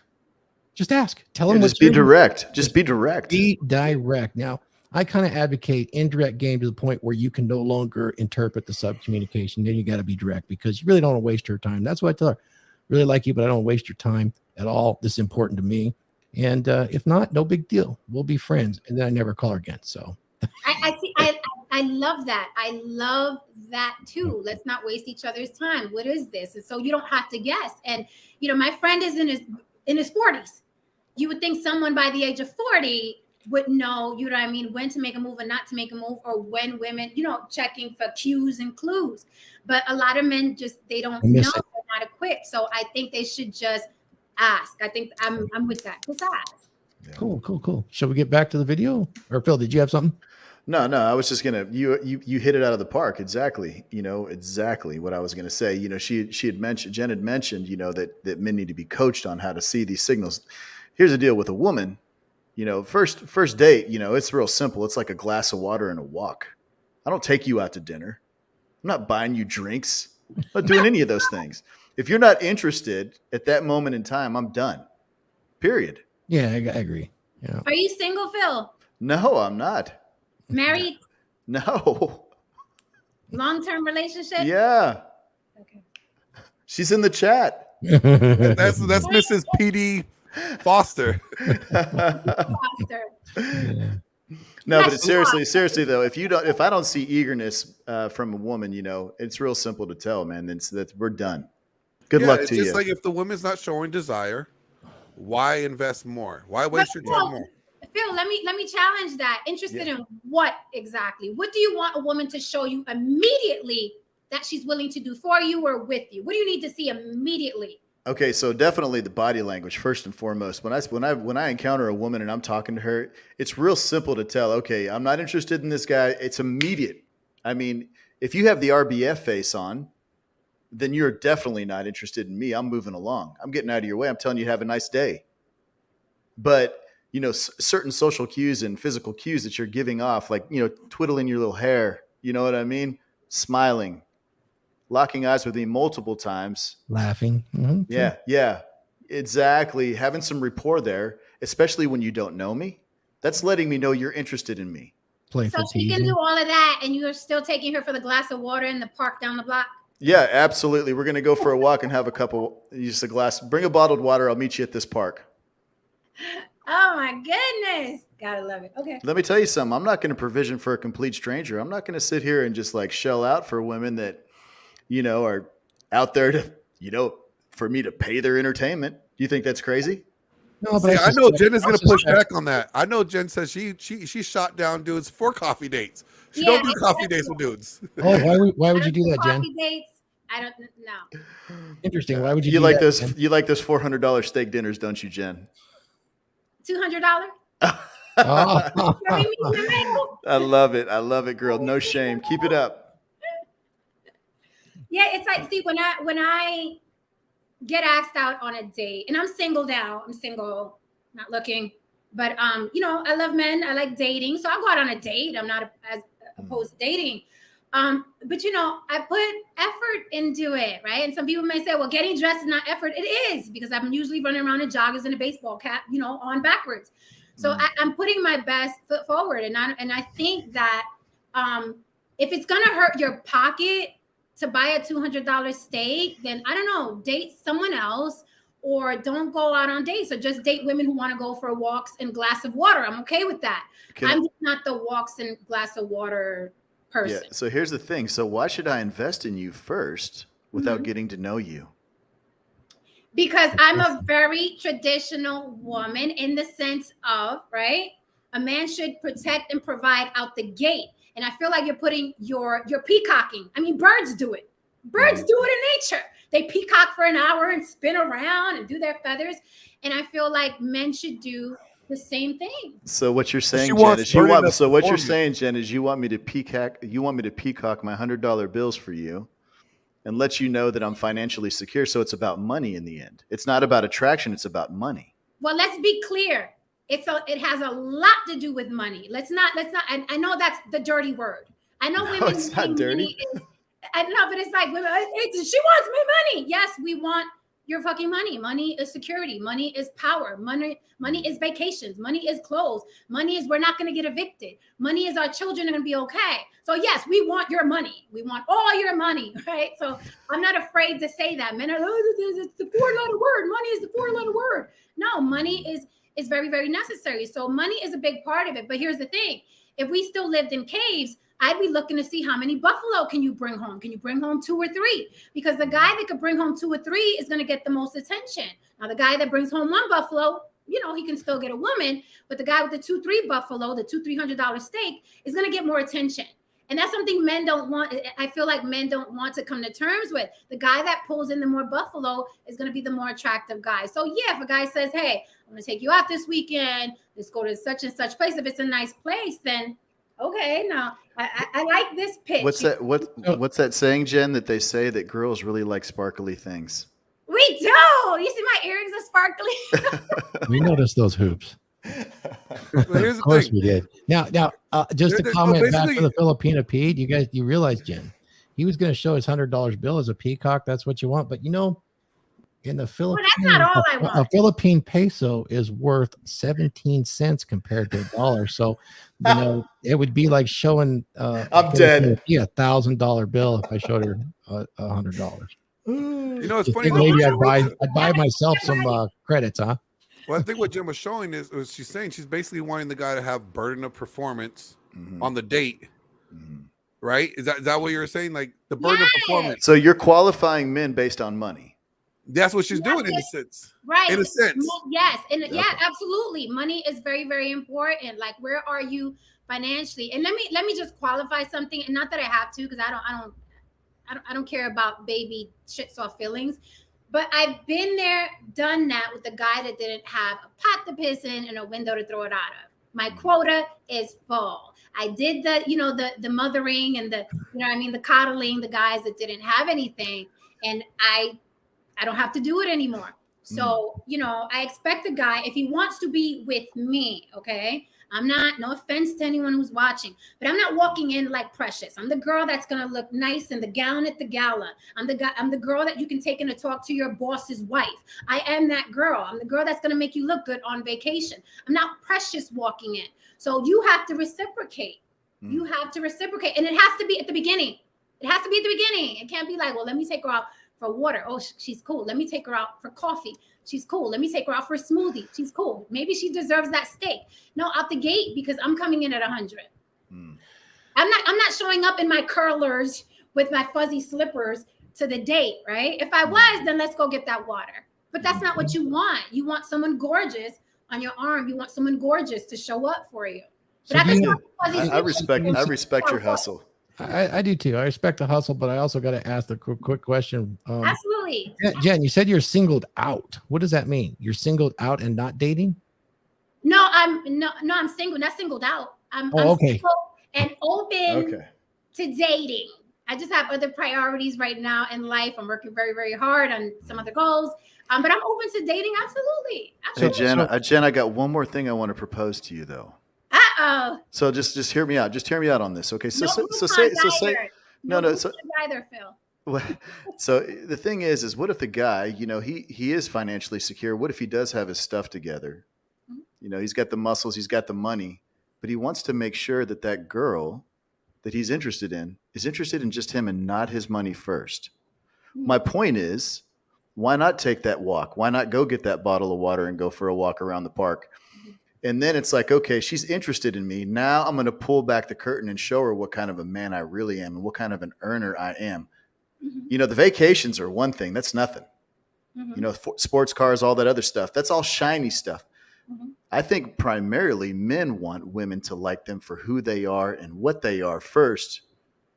Just ask. Tell them. Just be direct. Just be direct. Be direct. Now, I kind of advocate indirect game to the point where you can no longer interpret the subcommunication. Then you got to be direct, because you really don't want to waste her time. That's what I tell her. Really like you, but I don't waste your time at all. This is important to me. And if not, no big deal. We'll be friends. And then I never call her again. So I see. I love that. I love that too. Let's not waste each other's time. What is this? And so you don't have to guess. And my friend is in his 40s. You would think someone by the age of 40 would know, when to make a move and not to make a move, or when women, checking for cues and clues. But a lot of men they don't know. They're not equipped. So I think they should just ask. I think I'm with that. Just ask. Yeah. Cool. Shall we get back to the video? Or Phil, did you have something? No, I was just gonna you hit it out of the park. Exactly. Exactly what I was gonna say. Jen had mentioned, that men need to be coached on how to see these signals. Here's the deal with a woman. You know, first date, you know, it's real simple. It's like a glass of water and a walk. I don't take you out to dinner. I'm not buying you drinks. I'm not doing any of those things. If you're not interested at that moment in time, I'm done. Period. Yeah, I agree. Yeah. Are you single, Phil? No, I'm not. Married? No. Long-term relationship? Yeah. Okay. She's in the chat. That's Mrs. PD Foster. Foster. No, but seriously though, if I don't see eagerness from a woman, you know, it's real simple to tell, man. That's we're done. Good luck to you. It's just like if the woman's not showing desire, why invest more? Why waste your time more? Phil, let me challenge that. Interested in what exactly? What do you want a woman to show you immediately that she's willing to do for you or with you? What do you need to see immediately? Okay, so definitely the body language first and foremost. When I encounter a woman and I'm talking to her, it's real simple to tell. Okay, I'm not interested in this guy. It's immediate. I mean, if you have the RBF face on, then you're definitely not interested in me. I'm moving along. I'm getting out of your way. I'm telling you, have a nice day. But you know, certain social cues and physical cues that you're giving off, like, you know, twiddling your little hair, you know what I mean? Smiling, locking eyes with me multiple times. Laughing. Mm-hmm. Yeah, exactly. Having some rapport there, especially when you don't know me, that's letting me know you're interested in me. So she can do all of that and you're still taking her for the glass of water in the park down the block? Yeah, absolutely. We're going to go for a walk and have just a glass. Bring a bottled water. I'll meet you at this park. Oh my goodness. Gotta love it. Okay. Let me tell you something. I'm not going to provision for a complete stranger. I'm not going to sit here and just like shell out for women that, you know, are out there to, you know, for me to pay their entertainment. Do you think that's crazy? No, but I know Jen is going to push back on that. I know Jen says she shot down dudes for coffee dates. She don't do coffee dates with dudes. Oh, why would you do that, Jen? Coffee dates? I don't know. Interesting. Why would you? You do like that, those? Jen? You like those $400 steak dinners, don't you, Jen? $200? I love it. I love it, girl. No shame. Keep it up. Yeah, it's like, see, when I get asked out on a date, and I'm single now. I'm single, not looking, but you know, I love men. I like dating, so I'll go out on a date. I'm not as opposed to dating. But you know, I put effort into it, right? And some people may say, well, getting dressed is not effort. It is, because I'm usually running around in joggers and a baseball cap, you know, on backwards. So I'm putting my best foot forward. And I think that if it's going to hurt your pocket to buy a $200 steak, then I don't know, date someone else or don't go out on dates, or just date women who want to go for walks and glass of water. I'm okay with that. I'm just not the walks and glass of water person. Yeah. So here's the thing. So why should I invest in you first without getting to know you? Because I'm a very traditional woman in the sense of, right? A man should protect and provide out the gate. And I feel like you're putting your peacocking. I mean, birds do it. Birds do it in nature. They peacock for an hour and spin around and do their feathers. And I feel like men should do the same thing. So what you're saying, Jen, is you want me to peacock. You want me to peacock my $100 bills for you, and let you know that I'm financially secure. So it's about money in the end. It's not about attraction. It's about money. Well, let's be clear. It has a lot to do with money. Let's not. I know that's the dirty word. I know women. It's not dirty. I know, but it's like women. She wants my money. Yes, we want your fucking money. Money is security. Money is power. Money is vacations. Money is clothes. Money is we're not going to get evicted. Money is our children are going to be okay. So yes, we want your money. We want all your money, right? So I'm not afraid to say that. Men are, it's the 4-letter word. Money is the 4-letter word. No, money is very, very necessary. So money is a big part of it. But here's the thing. If we still lived in caves, I'd be looking to see how many buffalo can you bring home? Can you bring home 2 or 3? Because the guy that could bring home 2 or 3 is going to get the most attention. Now, the guy that brings home 1 buffalo, you know, he can still get a woman, but the guy with the 2-3 buffalo, the $200-$300 steak is going to get more attention. And that's something men don't want. I feel like men don't want to come to terms with. The guy that pulls in the more buffalo is going to be the more attractive guy. So yeah, if a guy says, hey, I'm going to take you out this weekend, let's go to such and such place. If it's a nice place, then okay, now I like this pitch. What's that saying, Jen, that they say that girls really like sparkly things? We do. You see my earrings are sparkly. We noticed those hoops. But here's Of the course thing. we did. Now, just to So comment back basically- to the Filipino Pete, you realize, Jen, he was going to show his $100 bill as a peacock. That's what you want. But in the Philippines, that's not all I want. a Philippine peso is worth 17 cents compared to $1. So, it would be like showing I'm dead. $1,000 bill if I showed her $100. It's You funny. think maybe I'd buy myself some credits, huh? Well, I think what Jen was showing is she's saying she's basically wanting the guy to have burden of performance on the date, right? Is that what you were saying? Like the burden of performance. So you're qualifying men based on money. That's what she's doing in a sense. Right. In a sense. Yes. And yeah, absolutely. Money is very, very important. Like, where are you financially? And let me just qualify something. And not that I have to, because I don't care about baby shit soft feelings. But I've been there, done that with a guy that didn't have a pot to piss in and a window to throw it out of. My quota is full. I did the mothering and the coddling, the guys that didn't have anything. And I don't have to do it anymore. So, I expect the guy, if he wants to be with me, okay? I'm not, no offense to anyone who's watching, but I'm not walking in like Precious. I'm the girl that's going to look nice in the gown at the gala. I'm the girl that you can take in to talk to your boss's wife. I am that girl. I'm the girl that's going to make you look good on vacation. I'm not Precious walking in. So you have to reciprocate. You have to reciprocate. And it has to be at the beginning. It has to be at the beginning. It can't be like, well, let me take her out for water. Oh, she's cool. Let me take her out for coffee. She's cool. Let me take her out for a smoothie. She's cool. Maybe she deserves that steak. No, out the gate, because I'm coming in at 100. I'm not showing up in my curlers with my fuzzy slippers to the date, right? If I was, then let's go get that water. But that's not what you want. You want someone gorgeous on your arm. You want someone gorgeous to show up for you. But I respect your hustle. I do too. I respect the hustle, but I also got to ask the quick question. Absolutely. Jen, you said you're singled out. What does that mean? You're singled out and not dating? No, I'm single, not singled out. I'm okay. single and open to dating. I just have other priorities right now in life. I'm working very, very hard on some other goals. But I'm open to dating. Absolutely. Hey, Jen, I got one more thing I want to propose to you though. Uh-oh. So just hear me out. Just hear me out on this. Okay. So say either, Phil. So the thing is what if the guy, he is financially secure? What if he does have his stuff together? He's got the muscles, he's got the money, but he wants to make sure that that girl that he's interested in is interested in just him and not his money first. My point is, why not take that walk? Why not go get that bottle of water and go for a walk around the park? And then it's like, okay, she's interested in me. Now I'm going to pull back the curtain and show her what kind of a man I really am and what kind of an earner I am. The vacations are one thing. That's nothing. Sports cars, all that other stuff. That's all shiny stuff. I think primarily men want women to like them for who they are and what they are first,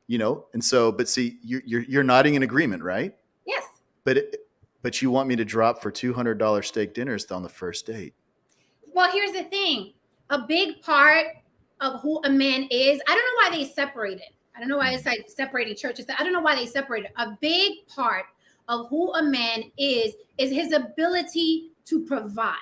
and so, but see, you're nodding in agreement, right? Yes. But you want me to drop for $200 steak dinners on the first date. Well, here's the thing. A big part of who a man is, I don't know why they separated. I don't know why it's like separating churches. I don't know why they separated. A big part of who a man is his ability to provide.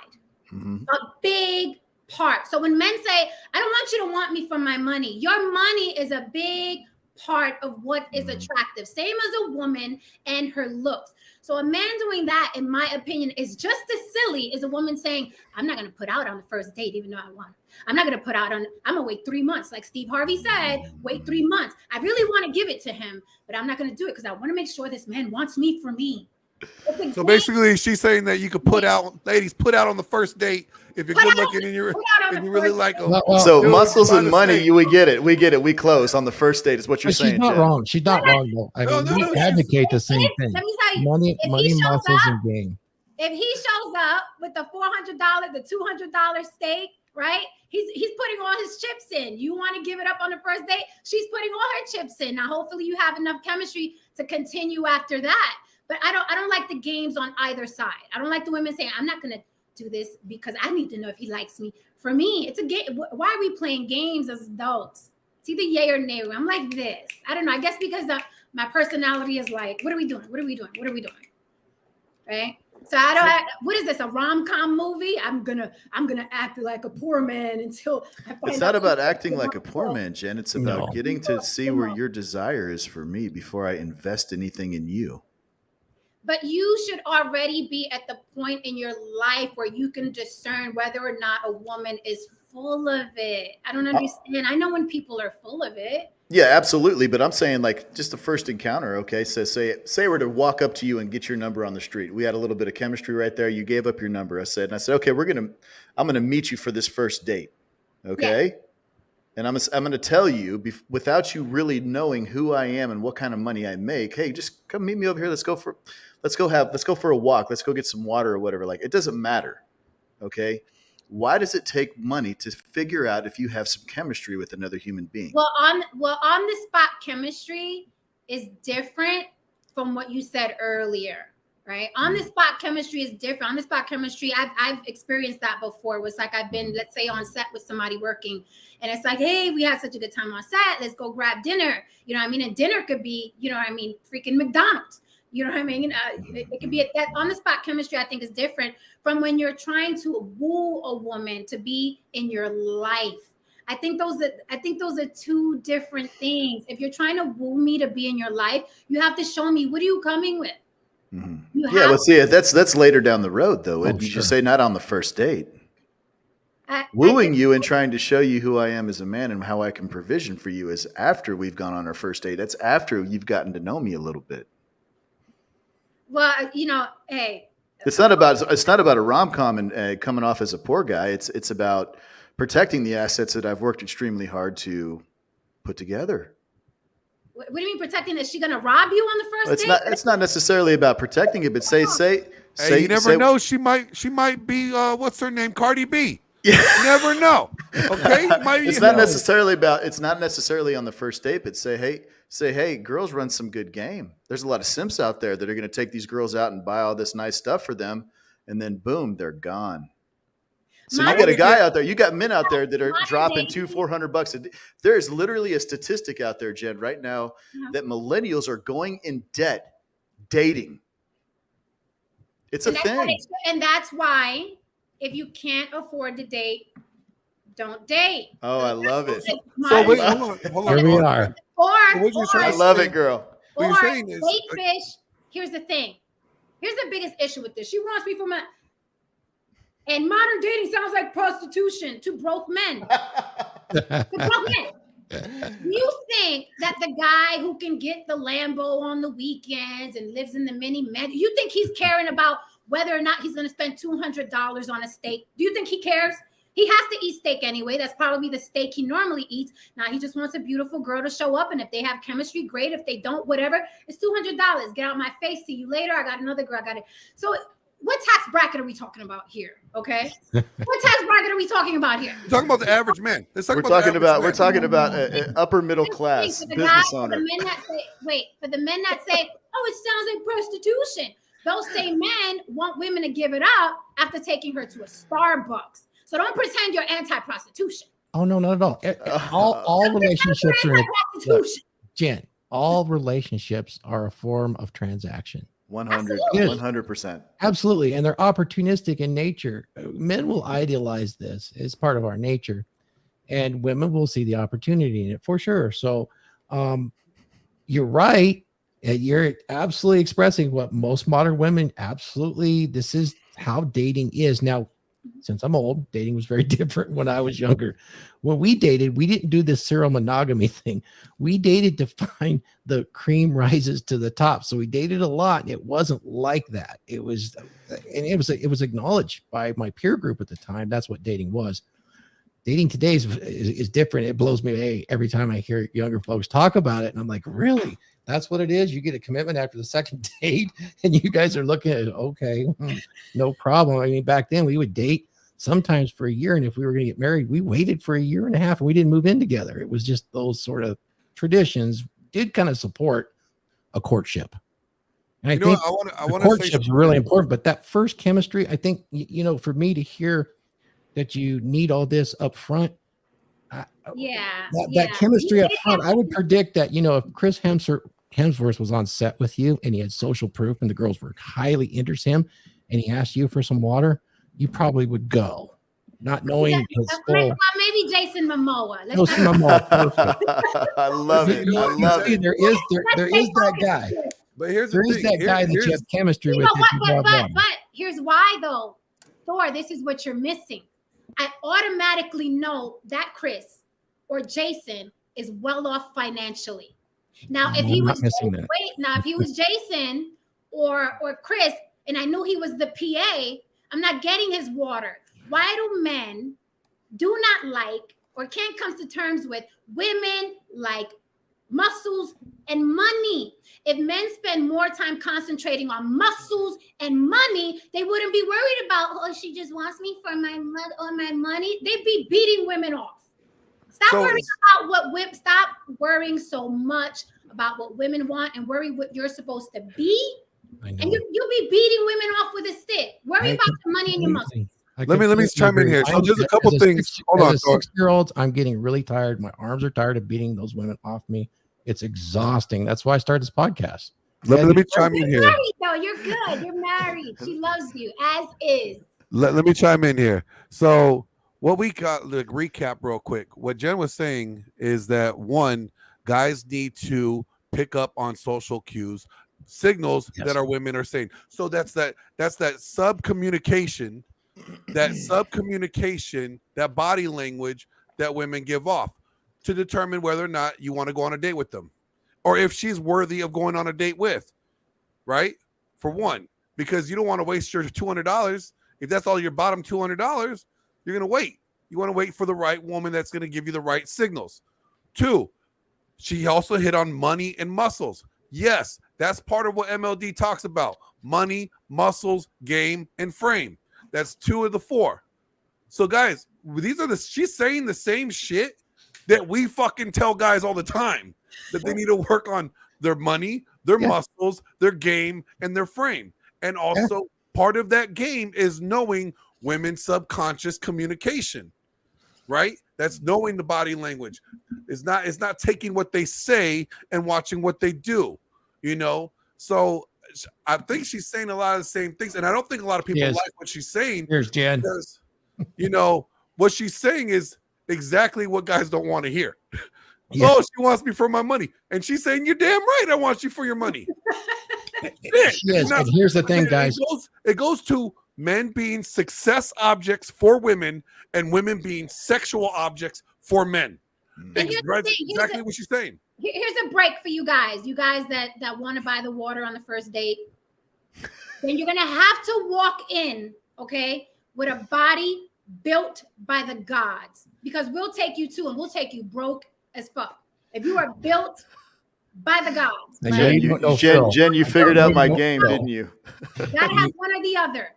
A big part. So when men say, I don't want you to want me for my money, your money is a big part of what is attractive. Same as a woman and her looks. So a man doing that, in my opinion, is just as silly as a woman saying, I'm not going to put out on the first date, even though I want. I'm not going to put out on, I'm going to wait 3 months. Like Steve Harvey said, wait 3 months. I really want to give it to him, but I'm not going to do it because I want to make sure this man wants me for me. So basically, she's saying that you could put out on the first date if you're good looking and you really like them. So muscles and money, we get it. We close on the first date is what you're saying. She's not wrong. She's not wrong though. I mean, we advocate the same thing. Let me tell you, money, muscles, and game. If he shows up with the $400, the $200 steak, right? He's putting all his chips in. You want to give it up on the first date? She's putting all her chips in. Now, hopefully, you have enough chemistry to continue after that. But I don't like the games on either side. I don't like the women saying, I'm not going to do this because I need to know if he likes me. For me, it's a game. Why are we playing games as adults? It's either yay or nay. I'm like this. I don't know. I guess because my personality is like, what are we doing? What are we doing? What are we doing? Right? So what is this, a rom-com movie? I'm gonna act like a poor man until I find It's out not about acting like a poor man, Jen. It's about No. getting to see where your desire is for me before I invest anything in you. But you should already be at the point in your life where you can discern whether or not a woman is full of it. I don't understand. I know when people are full of it. Yeah, absolutely. But I'm saying like just the first encounter. Okay. So say we're to walk up to you and get your number on the street. We had a little bit of chemistry right there. You gave up your number. I said, okay, I'm going to meet you for this first date. Okay. Yeah. And I'm going to tell you without you really knowing who I am and what kind of money I make. Hey, just come meet me over here. Let's go for a walk. Let's go get some water or whatever. Like, it doesn't matter. Okay. Why does it take money to figure out if you have some chemistry with another human being? Well, on the spot chemistry is different from what you said earlier, right? On the spot chemistry is different. On the spot chemistry, I've experienced that before. It was like I've been, let's say, on set with somebody working, and it's like, hey, we had such a good time on set. Let's go grab dinner. You know what I mean? And dinner could be, you know what I mean, freaking McDonald's. You know what I mean? It could be that on the spot chemistry. I think is different from when you're trying to woo a woman to be in your life. I think those are two different things. If you're trying to woo me to be in your life, you have to show me, what are you coming with? Mm-hmm. Yeah, let's see. That's later down the road, though. Wouldn't you say not on the first date? Wooing you and trying to show you who I am as a man and how I can provision for you is after we've gone on our first date. That's after you've gotten to know me a little bit. Well, hey, it's not about a rom-com and coming off as a poor guy. It's about protecting the assets that I've worked extremely hard to put together. What do you mean protecting? Is she going to rob you on the first date? It's not necessarily about protecting it, but say, you never know. She might be what's her name, Cardi B. Yeah. You never know. Okay, it's not necessarily on the first date, but say, hey, girls run some good game. There's a lot of simps out there that are going to take these girls out and buy all this nice stuff for them, and then boom, they're gone. So you got a guy out there, you got men out there that are dropping $400 a day. There is literally a statistic out there, Jen, right now that millennials are going in debt dating. It's a thing. And that's why if you can't afford to date, don't date. Oh, I love it. So wait, hold on. Here we are. I love it, girl. Or date fish. Here's the thing. Here's the biggest issue with this. She wants me for my... And modern dating sounds like prostitution to broke men. To broke men. You think that the guy who can get the Lambo on the weekends and lives in the mini man, you think he's caring about whether or not he's going to spend $200 on a steak? Do you think he cares? He has to eat steak anyway. That's probably the steak he normally eats. Now he just wants a beautiful girl to show up. And if they have chemistry, great. If they don't, whatever. It's $200. Get out my face. See you later. I got another girl. I got it. So what tax bracket are we talking about here? Okay. What tax bracket are we talking about here? We're talking about the average man. We're talking about an upper middle class business owner. For the men that say, oh, it sounds like prostitution. Those same men want women to give it up after taking her to a Starbucks. So don't pretend you're anti-prostitution. Oh, no, not at all. All relationships are prostitution. Jen, all relationships are a form of transaction. 100%. Absolutely. And they're opportunistic in nature. Men will idealize this. It's part of our nature. And women will see the opportunity in it for sure. So you're right. You're absolutely expressing what most modern women absolutely, this is how dating is. Now, since I'm old, dating was very different when I was younger. When we dated, we didn't do this serial monogamy thing. We dated to find the cream rises to the top. So we dated a lot. And it wasn't like that. It was acknowledged by my peer group at the time. That's what dating was. Dating today is different. It blows me away every time I hear younger folks talk about it. And I'm like, really? That's what it is? You get a commitment after the second date and you guys are looking at it, okay, no problem. I mean, back then we would date sometimes for a year. And if we were going to get married, we waited for a year and a half and we didn't move in together. It was just those sort of traditions did kind of support a courtship. And I think courtship is really important, but that first chemistry, I think, for me to hear that you need all this up front, that chemistry up front, I would predict that, if Chris Hemsworth was on set with you and he had social proof and the girls were highly into him, and he asked you for some water, you probably would go, not knowing his full. Maybe Jason Momoa. Jason Momoa, perfect. I love it. I love it. There is that guy. But here's there the is thing. that guy that you have chemistry with. But here's why though, Thor. This is what you're missing. I automatically know that Chris or Jason is well off financially. Now, if he was if he was Jason or Chris, and I knew he was the PA, I'm not getting his water. Why do men do not like or can't come to terms with women like muscles and money? If men spend more time concentrating on muscles and money, they wouldn't be worried about, oh, she just wants me for my money. They'd be beating women off. Stop worrying so much about what women want and worry what you're supposed to be. And you'll be beating women off with a stick. Worry about your money and your muscles. Let me chime in here. So there's a couple things. Hold on, 6-year-old, I'm getting really tired. My arms are tired of beating those women off me. It's exhausting. That's why I started this podcast. Let me chime in here. You're married, though. You're good. You're married. She loves you as is. Let me chime in here. So what we got, like, recap real quick. What Jen was saying is that, one, guys need to pick up on social cues, signals that our women are saying. So that's that sub communication, that body language that women give off to determine whether or not you want to go on a date with them, or if she's worthy of going on a date with, right? For one, because you don't want to waste your $200. If that's all your bottom $200, you're going to wait. You want to wait for the right woman that's going to give you the right signals. Two, she also hit on money and muscles. Yes, that's part of what MLD talks about. Money, muscles, game, and frame. That's 2 of the 4. So guys, she's saying the same shit that we fucking tell guys all the time, that they need to work on their money, their muscles, their game, and their frame. And also part of that game is knowing women's subconscious communication, right? That's knowing the body language. It's not taking what they say and watching what they do, you know? So I think she's saying a lot of the same things. And I don't think a lot of people like what she's saying. Here's Jen. Because, you know, what she's saying is exactly what guys don't want to hear. Oh, she wants me for my money. And she's saying, you're damn right, I want you for your money. Yes, and here's the thing, guys. It goes to men being success objects for women and women being sexual objects for men. Exactly what she's saying. Here's a break for you guys that want to buy the water on the first date. Then you're going to have to walk in, okay, with a body built by the gods, because we'll take you to, and we'll take you broke as fuck if you are built by the gods. Right? Jen, you figured out my game, didn't you? You gotta have one or the other.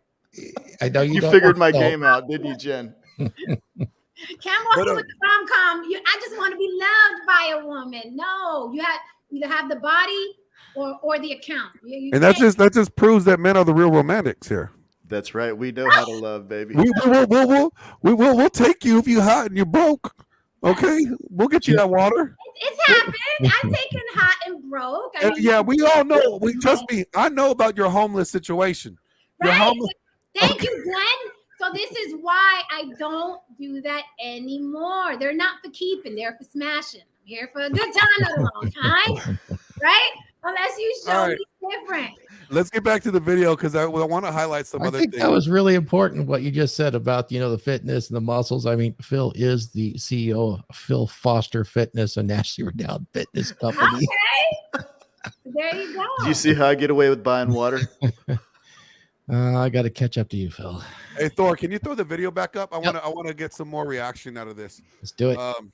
I know you figured my game out, didn't you, Jen? Can't walk in with the rom-com. I just want to be loved by a woman. No, you have either have the body or the account. And that just proves that men are the real romantics here. That's right. We know how to love, baby. We'll take you if you're hot and you're broke. Okay, we'll get you that water. It's happened. I've taken hot and broke. We all know. Trust me. I know about your homeless situation. Right? Thank you, Glenn. So this is why I don't do that anymore. They're not for keeping. They're for smashing. I'm here for a good time, not a long time. Right? Unless you show me different. Let's get back to the video, because I want to highlight some other things. That was really important what you just said about, the fitness and the muscles. I mean, Phil is the CEO of Phil Foster Fitness, a nationally renowned fitness company. Okay. There you go. Do you see how I get away with buying water? I got to catch up to you, Phil. Hey, Thor, can you throw the video back up? I want to get some more reaction out of this. Let's do it. All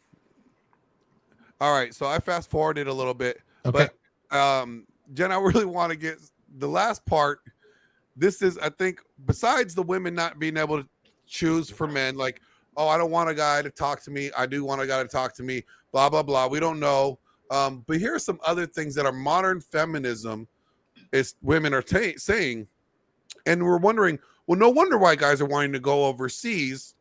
right, so I fast forwarded a little bit, okay. But Jen, I really want to get the last part. This is, I think, besides the women not being able to choose for men, like, oh, I don't want a guy to talk to me. I do want a guy to talk to me, blah, blah, blah. We don't know. But here are some other things that are modern feminism is women are saying. And we're wondering, well, no wonder why guys are wanting to go overseas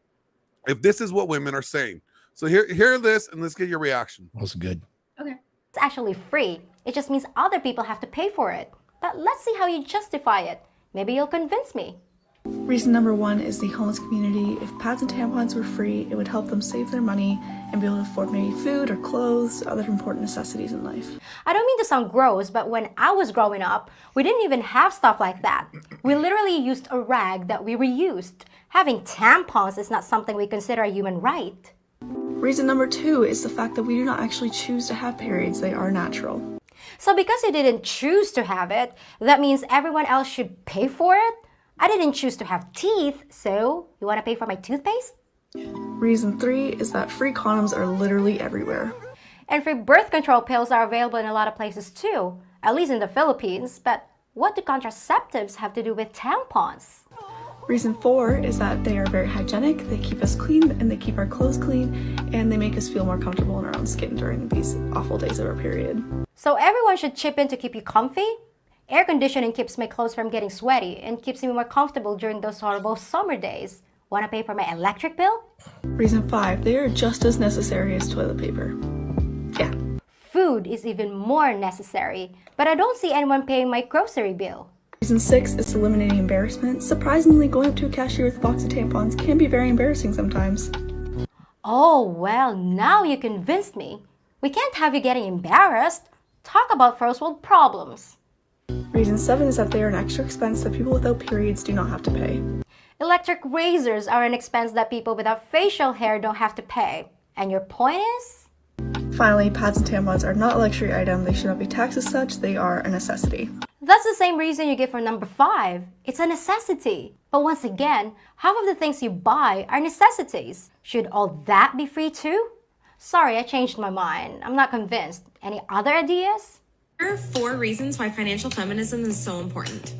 if this is what women are saying. So hear this, and let's get your reaction. That's good. Okay. It's actually free. It just means other people have to pay for it. But let's see how you justify it. Maybe you'll convince me. Reason number 1 is the homeless community. If pads and tampons were free, it would help them save their money and be able to afford maybe food or clothes, other important necessities in life. I don't mean to sound gross, but when I was growing up, we didn't even have stuff like that. We literally used a rag that we reused. Having tampons is not something we consider a human right. Reason number 2 is the fact that we do not actually choose to have periods. They are natural. So because you didn't choose to have it, that means everyone else should pay for it? I didn't choose to have teeth, so you want to pay for my toothpaste? Reason 3 is that free condoms are literally everywhere. And free birth control pills are available in a lot of places too, at least in the Philippines. But what do contraceptives have to do with tampons? Reason 4 is that they are very hygienic, they keep us clean, and they keep our clothes clean, and they make us feel more comfortable in our own skin during these awful days of our period. So everyone should chip in to keep you comfy? Air conditioning keeps my clothes from getting sweaty and keeps me more comfortable during those horrible summer days. Want to pay for my electric bill? Reason 5, they are just as necessary as toilet paper. Yeah. Food is even more necessary, but I don't see anyone paying my grocery bill. Reason 6 is eliminating embarrassment. Surprisingly, going up to a cashier with a box of tampons can be very embarrassing sometimes. Oh, well, now you convinced me. We can't have you getting embarrassed. Talk about first world problems. Reason 7 is that they are an extra expense that people without periods do not have to pay. Electric razors are an expense that people without facial hair don't have to pay. And your point is? Finally, pads and tampons are not a luxury item. They should not be taxed as such. They are a necessity. That's the same reason you give for number 5. It's a necessity. But once again, half of the things you buy are necessities. Should all that be free too? Sorry, I changed my mind. I'm not convinced. Any other ideas? There are 4 reasons why financial feminism is so important.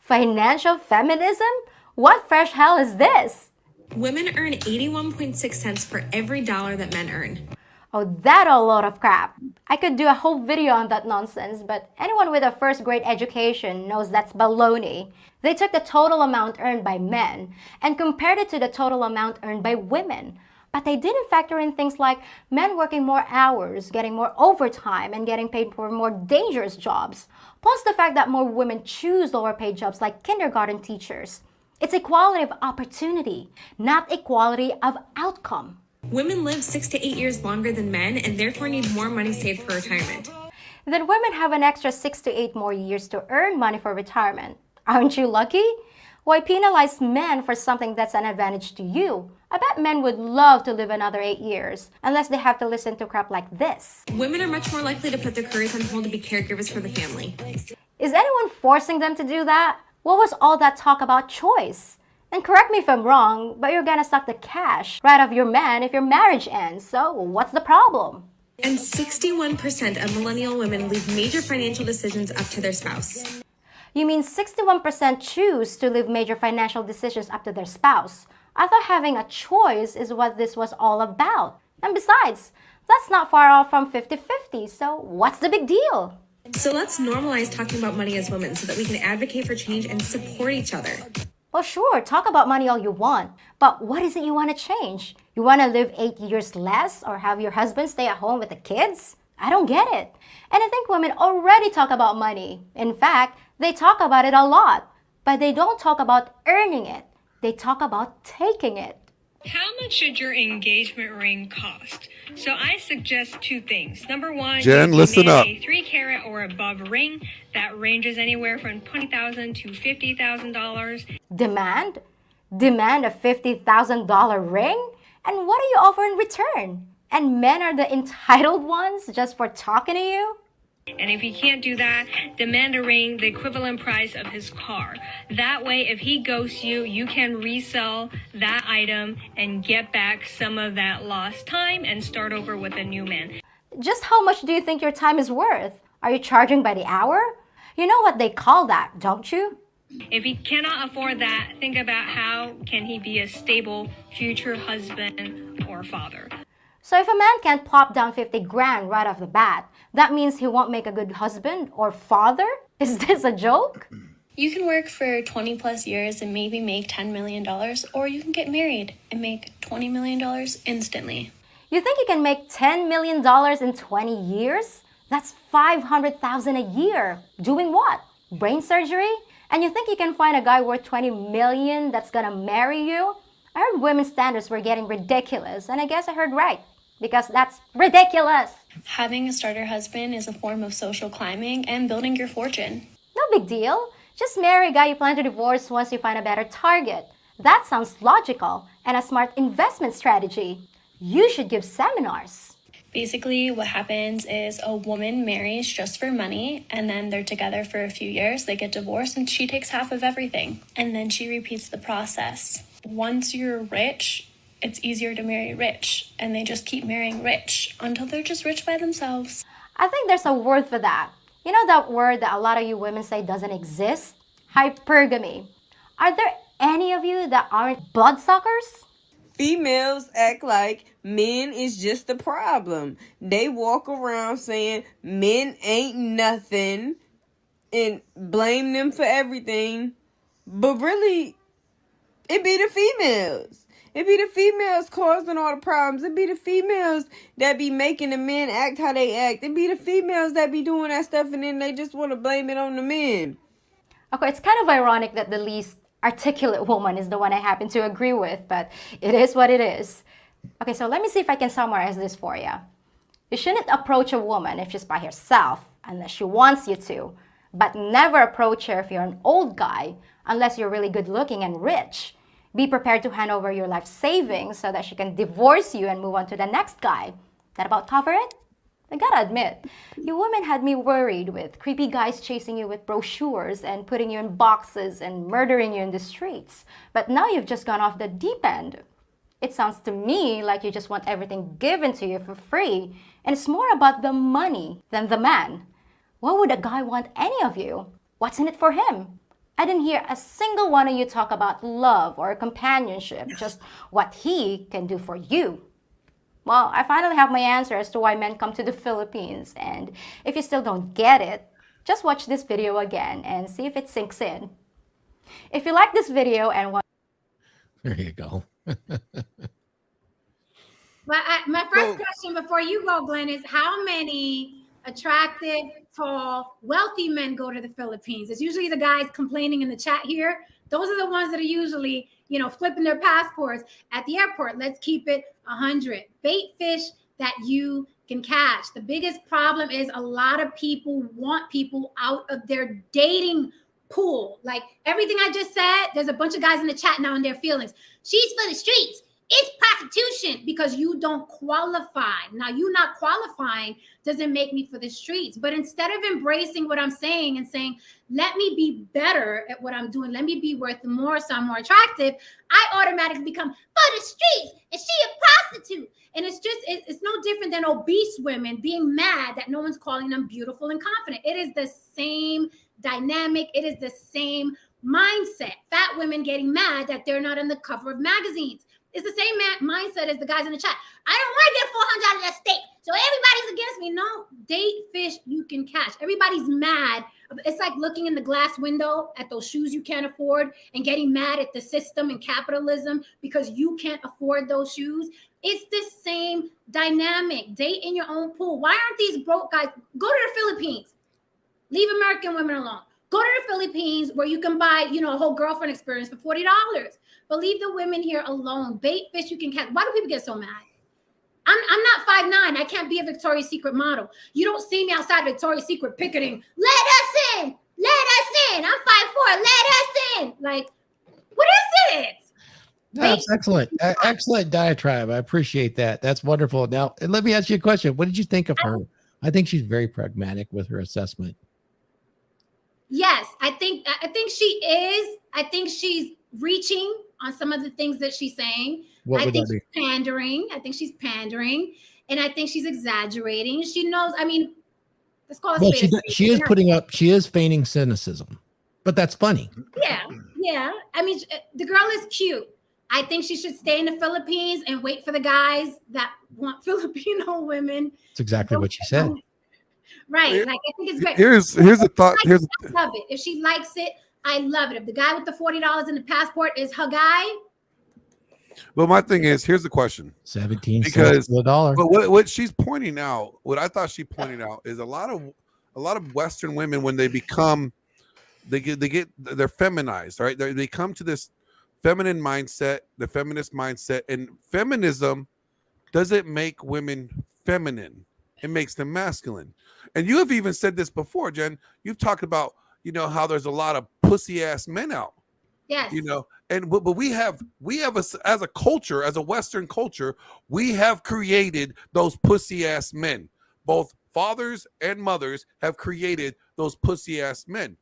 Financial feminism? What fresh hell is this? Women earn 81.6 cents for every dollar that men earn. Oh, that a load of crap. I could do a whole video on that nonsense, but anyone with a first grade education knows that's baloney. They took the total amount earned by men and compared it to the total amount earned by women. But they didn't factor in things like men working more hours, getting more overtime, and getting paid for more dangerous jobs. Plus the fact that more women choose lower paid jobs like kindergarten teachers. It's equality of opportunity, not equality of outcome. Women live 6 to 8 years longer than men and therefore need more money saved for retirement. Then women have an extra 6 to 8 more years to earn money for retirement. Aren't you lucky? Why penalize men for something that's an advantage to you? I bet men would love to live another 8 years, unless they have to listen to crap like this. Women are much more likely to put their careers on hold to be caregivers for the family. Is anyone forcing them to do that? What was all that talk about choice? And correct me if I'm wrong, but you're gonna suck the cash right off your man if your marriage ends, so what's the problem? And 61% of millennial women leave major financial decisions up to their spouse. You mean 61% choose to leave major financial decisions up to their spouse? I thought having a choice is what this was all about. And besides, that's not far off from 50-50, so what's the big deal? So let's normalize talking about money as women so that we can advocate for change and support each other. Well, sure, talk about money all you want, but what is it you want to change? You want to live 8 years less or have your husband stay at home with the kids? I don't get it. And I think women already talk about money. In fact, they talk about it a lot, but they don't talk about earning it. They talk about taking it. How much should your engagement ring cost? So I suggest 2 things. Number 1, Jen, you listen demand up. a 3-carat or above ring that ranges anywhere from $20,000 to $50,000. Demand? Demand a $50,000 ring? And what do you offer in return? And men are the entitled ones just for talking to you? And if he can't do that, demand a ring the equivalent price of his car. That way, if he ghosts you, you can resell that item and get back some of that lost time and start over with a new man. Just how much do you think your time is worth? Are you charging by the hour? You know what they call that, don't you? If he cannot afford that, think about how can he be a stable future husband or father. So if a man can't plop down 50 grand right off the bat, that means he won't make a good husband or father? Is this a joke? You can work for 20 plus years and maybe make $10 million, or you can get married and make $20 million instantly. You think you can make $10 million in 20 years? That's $500,000 a year. Doing what? Brain surgery? And you think you can find a guy worth 20 million that's gonna marry you? I heard women's standards were getting ridiculous, and I guess I heard right, because that's ridiculous. Having a starter husband is a form of social climbing and building your fortune. No big deal. Just marry a guy you plan to divorce once you find a better target. That sounds logical and a smart investment strategy. You should give seminars. Basically, what happens is a woman marries just for money, and then they're together for a few years, they get divorced, and she takes half of everything. And then she repeats the process. Once you're rich, it's easier to marry rich, and they just keep marrying rich until they're just rich by themselves. I think there's a word for that. You know that word that a lot of you women say doesn't exist? Hypergamy. Are there any of you that aren't bloodsuckers? Females act like men is just the problem. They walk around saying men ain't nothing and blame them for everything. But really, it be the females. It be the females causing all the problems. It be the females that be making the men act how they act. It be the females that be doing that stuff, and then they just want to blame it on the men. Okay, it's kind of ironic that the least articulate woman is the one I happen to agree with, but it is what it is. Okay, so let me see if I can summarize this for you. You shouldn't approach a woman if she's by herself unless she wants you to, but never approach her if you're an old guy unless you're really good looking and rich. Be prepared to hand over your life savings so that she can divorce you and move on to the next guy. That about cover it? I gotta admit, you women had me worried with creepy guys chasing you with brochures and putting you in boxes and murdering you in the streets. But now you've just gone off the deep end. It sounds to me like you just want everything given to you for free, and it's more about the money than the man. Why would a guy want any of you? What's in it for him? I didn't hear a single one of you talk about love or companionship, just what he can do for you. Well, I finally have my answer as to why men come to the Philippines, and if you still don't get it, just watch this video again and see if it sinks in. If you like this video and want... There you go. My first question before you go, Glenn, is how many attractive, tall, wealthy men go to the Philippines? It's usually the guys complaining in the chat here. Those are the ones that are usually, flipping their passports at the airport. Let's keep it 100. Bait fish that you can catch. The biggest problem is a lot of people want people out of their dating pool. Like everything I just said, there's a bunch of guys in the chat now in their feelings. She's for the streets. It's prostitution because you don't qualify. Now, you not qualifying doesn't make me for the streets. But instead of embracing what I'm saying and saying, let me be better at what I'm doing, let me be worth more so I'm more attractive, I automatically become for the streets. Is she a prostitute? And it's no different than obese women being mad that no one's calling them beautiful and confident. It is the same dynamic. It is the same mindset. Fat women getting mad that they're not on the cover of magazines. It's the same mindset as the guys in the chat. I don't want to get $400 out of that steak, so everybody's against me. No, date fish you can catch. Everybody's mad. It's like looking in the glass window at those shoes you can't afford and getting mad at the system and capitalism because you can't afford those shoes. It's the same dynamic. Date in your own pool. Why aren't these broke guys? Go to the Philippines. Leave American women alone. Go to the Philippines where you can buy, a whole girlfriend experience for $40. But leave the women here alone. Bait fish you can catch. Why do people get so mad? I'm not 5'9". I can't be a Victoria's Secret model. You don't see me outside Victoria's Secret picketing. Let us in. Let us in. I'm 5'4". Let us in. Like, what is it? That's excellent. Excellent diatribe. I appreciate that. That's wonderful. Now, let me ask you a question. What did you think of her? I think she's very pragmatic with her assessment. Yes, I think she is. I think she's reaching on some of the things that she's saying. I think she's pandering. And I think she's exaggerating. She knows, let's call it. Well, she is feigning cynicism, but that's funny. Yeah. The girl is cute. I think she should stay in the Philippines and wait for the guys that want Filipino women. That's exactly what she said. Right. Like, I think it's great. Here's a thought. I love it. If she likes it, I love it. If the guy with the $40 in the passport is her guy. Well, my thing is, here's the question. 17 cents to the dollar. But what she's pointing out, what I thought she pointed out is a lot of Western women, when they become they're feminized, right? They come to this feminine mindset, the feminist mindset, and feminism doesn't make women feminine. It makes them masculine. And you have even said this before, Jen. You've talked about, how there's a lot of pussy ass men out. Yes. But we have as a culture, as a Western culture, we have created those pussy ass men. Both fathers and mothers have created those pussy ass men.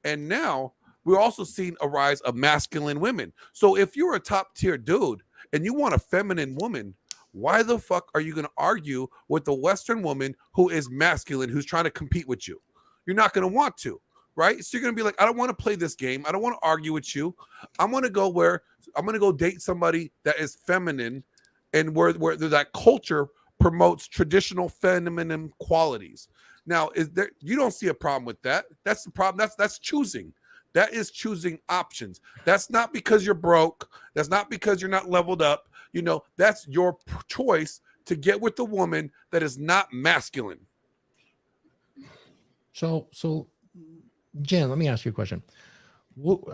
And now we're also seeing a rise of masculine women. So if you're a top tier dude and you want a feminine woman, why the fuck are you going to argue with the Western woman who is masculine, who's trying to compete with you? You're not going to want to, right? So you're going to be like, I don't want to play this game. I don't want to argue with you. I'm going to go date somebody that is feminine, and where that culture promotes traditional feminine qualities. Now, you don't see a problem with that. That's the problem. That's choosing. That is choosing options. That's not because you're broke. That's not because you're not leveled up. That's your choice to get with the woman that is not masculine. So Jen, let me ask you a question.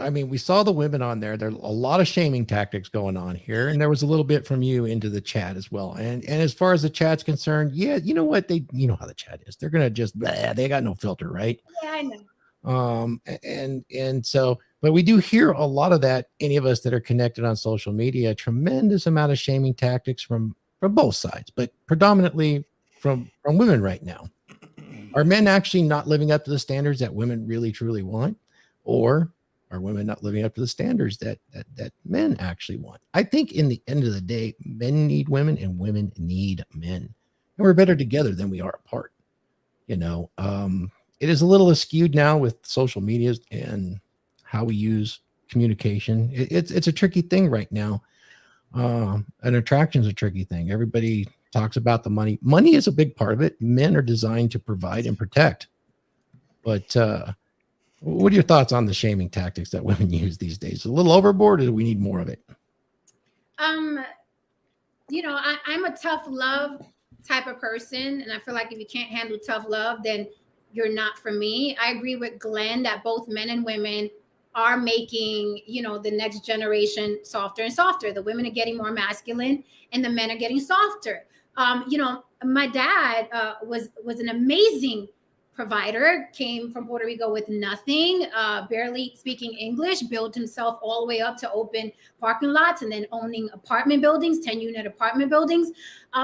I mean, we saw the women on there. There's a lot of shaming tactics going on here, and there was a little bit from you into the chat as well. And as far as the chat's concerned, yeah, you know what? You know how the chat is. They're gonna just they got no filter, right? Yeah, I know. And so, but we do hear a lot of that. Any of us that are connected on social media, a tremendous amount of shaming tactics from both sides, but predominantly from women right now. Are men actually not living up to the standards that women really truly want, or are women not living up to the standards that men actually want? I think in the end of the day, men need women and women need men, and we're better together than we are apart. It is a little skewed now with social media and how we use communication. It's a tricky thing right now. An attraction is a tricky thing. Everybody talks about the money. Money is a big part of it. Men are designed to provide and protect. But what are your thoughts on the shaming tactics that women use these days? A little overboard, or do we need more of it? I'm a tough love type of person, and I feel like if you can't handle tough love, then you're not for me. I agree with Glenn that both men and women are making, the next generation softer and softer. The women are getting more masculine and the men are getting softer. My dad was an amazing provider, came from Puerto Rico with nothing, barely speaking English, built himself all the way up to open parking lots and then owning apartment buildings, 10-unit apartment buildings.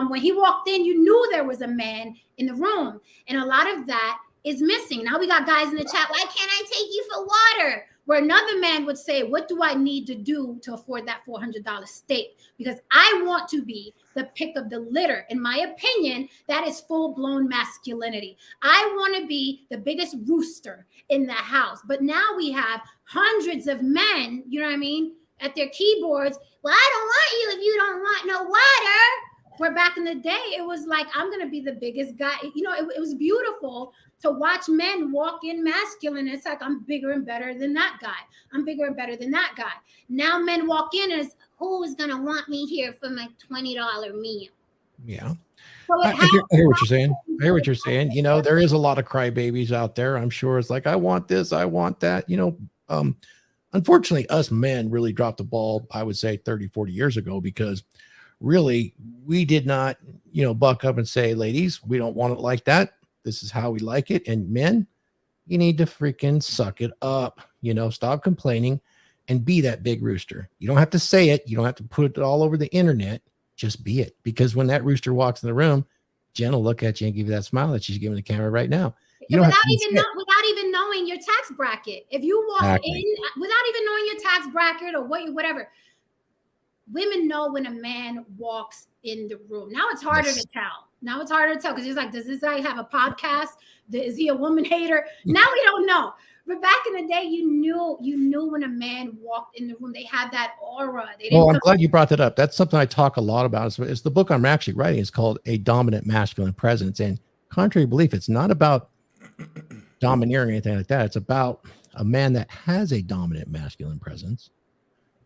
When he walked in, you knew there was a man in the room. And a lot of that is missing. Now we got guys in the chat, why can't I take you for water? Where another man would say, what do I need to do to afford that $400 steak? Because I want to be the pick of the litter. In my opinion, that is full-blown masculinity. I want to be the biggest rooster in the house. But now we have hundreds of men, at their keyboards. Well, I don't want you if you don't want no water. Where back in the day, it was like, I'm going to be the biggest guy. It was beautiful to watch men walk in masculine. It's like, I'm bigger and better than that guy. I'm bigger and better than that guy. Now men walk in as, who is going to want me here for my $20 meal? Yeah. So I hear what you're saying. I hear what you're saying. There is a lot of crybabies out there. I'm sure it's like, I want this, I want that. Unfortunately, us men really dropped the ball, I would say 30, 40 years ago, because really we did not, buck up and say, ladies, we don't want it like that. This is how we like it. And men, you need to freaking suck it up. Stop complaining and be that big rooster. You don't have to say it. You don't have to put it all over the internet. Just be it. Because when that rooster walks in the room, Jen will look at you and give you that smile that she's giving the camera right now. Without even knowing your tax bracket. If you walk in without even knowing your tax bracket or whatever, women know when a man walks in the room. Now it's harder to tell. Because it's like, does this guy have a podcast? Is he a woman hater? Now we don't know. But back in the day, you knew when a man walked in the room. They had that aura. I'm glad you brought that up. That's something I talk a lot about. It's the book I'm actually writing. It's called A Dominant Masculine Presence. And contrary to belief, it's not about domineering or anything like that. It's about a man that has a dominant masculine presence.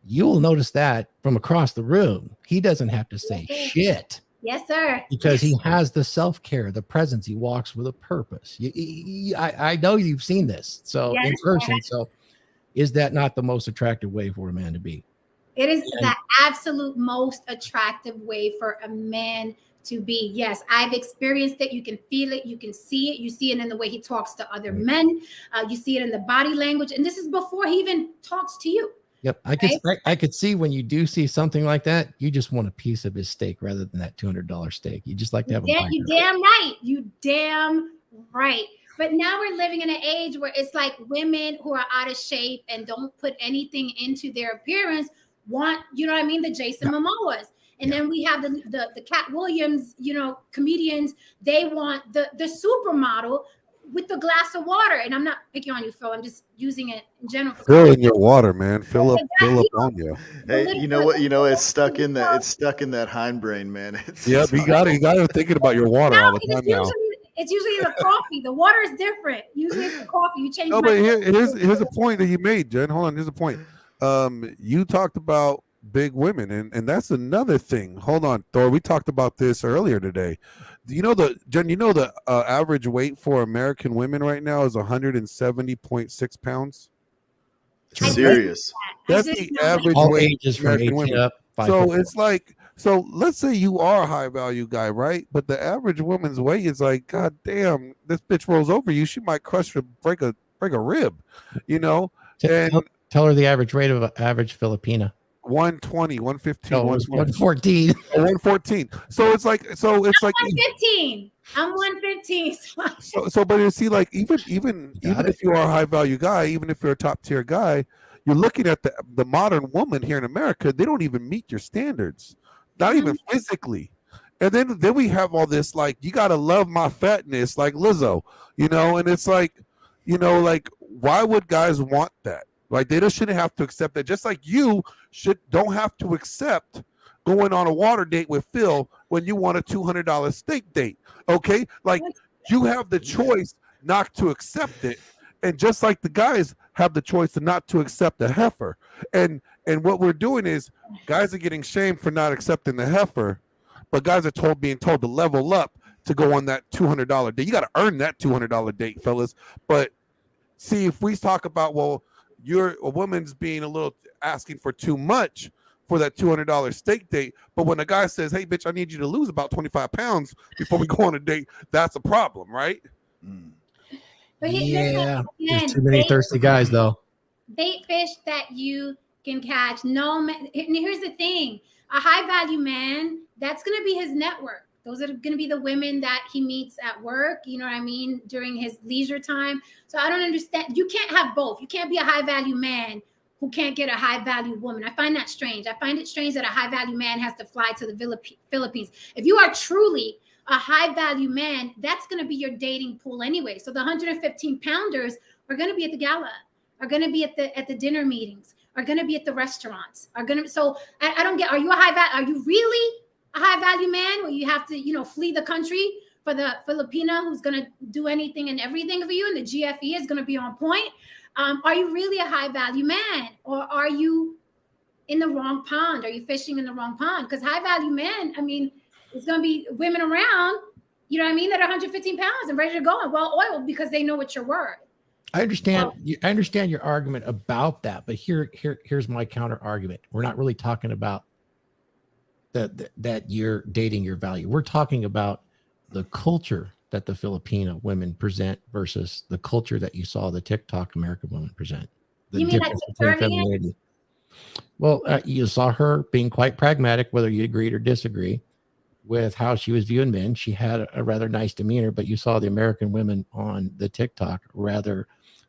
You'll notice that from across the room. He doesn't have to say shit. Yes, sir. Because he has the self-care, the presence. He walks with a purpose. I know you've seen this in person. So is that not the most attractive way for a man to be? It is the absolute most attractive way for a man to be. Yes, I've experienced it. You can feel it. You can see it. You see it in the way he talks to other men. You see it in the body language. And this is before he even talks to you. Yep. I could see when you do see something like that, you just want a piece of his steak rather than that $200 steak. You just like to have a bite. You damn right. You damn right. But now we're living in an age where it's like women who are out of shape and don't put anything into their appearance want, you know what I mean, the Jason Momoas. And then we have the Cat Williams, you know, comedians. They want the supermodel with the glass of water. And I'm not picking on you, Phil. I'm just using it in general. Fill in your water, man. Fill up on you. Hey, you know what? You know, it's stuck in that hindbrain, man. Yep, you got to thinking about your water all the time now. It's usually the coffee. The water is different. Usually it's the coffee. You change. No, but here's a point that you made, Jen. Hold on, here's a point. You talked about big women, and that's another thing. Hold on, Thor. We talked about this earlier today. You know Jen, the average weight for American women right now is 170.6 pounds. Serious. That's the average weight for American women. Up, so it's like, so let's say you are a high value guy, right? But the average woman's weight is like, God damn, this bitch rolls over you, she might crush or break a rib, you know. Tell her the average rate of an average Filipina. 120, 115, 114. 114. So it's like 115. I'm 115. But you see, like even if you are a high value guy, even if you're a top tier guy, you're looking at the modern woman here in America. They don't even meet your standards, not even physically. And then we have all this like, you gotta love my fatness, like Lizzo, you know. And it's like, you know, like, why would guys want that? Like, they just shouldn't have to accept that. Just like you don't have to accept going on a water date with Phil when you want a $200 steak date. Okay, like, you have the choice not to accept it, and just like the guys have the choice to not to accept the heifer. And what we're doing is, guys are getting shamed for not accepting the heifer, but guys are being told to level up to go on that $200 date. You got to earn that $200 date, fellas. But see, if we talk about, well, a woman's being a little asking for too much for that $200 steak date, but when a guy says, "Hey, bitch, I need you to lose about 25 pounds before we go on a date," that's a problem, right? But there's too many thirsty guys, though. Bait fish that you can catch. No man. And here's the thing: a high value man, that's going to be his network. Those are going to be the women that he meets at work, you know what I mean, during his leisure time. So I don't understand. You can't have both. You can't be a high value man who can't get a high value woman. I find that strange. I find it strange that a high value man has to fly to the Philippines. If you are truly a high value man, that's going to be your dating pool anyway. So the 115 pounders are going to be at the gala, are going to be at the dinner meetings, are going to be at the restaurants, so I don't get, are you a high value? Are you really a high value man where you have to, you know, flee the country for the Filipina who's going to do anything and everything for you, and the GFE is going to be on point? Are you really a high value man, or are you in the wrong pond? Are you fishing in the wrong pond? Because high value men, I mean, it's going to be women around, you know what I mean, that are 115 pounds and ready to go and well oiled because they know what you're worth. I understand. I understand your argument about that, but here's my counter argument. We're not really talking about that you're dating your value. We're talking about the culture that the Filipina women present versus the culture that you saw the TikTok American women present. The you mean like femininity? Well, you saw her being quite pragmatic, whether you agreed or disagree with how she was viewing men. She had a rather nice demeanor, but you saw the American women on the TikTok rather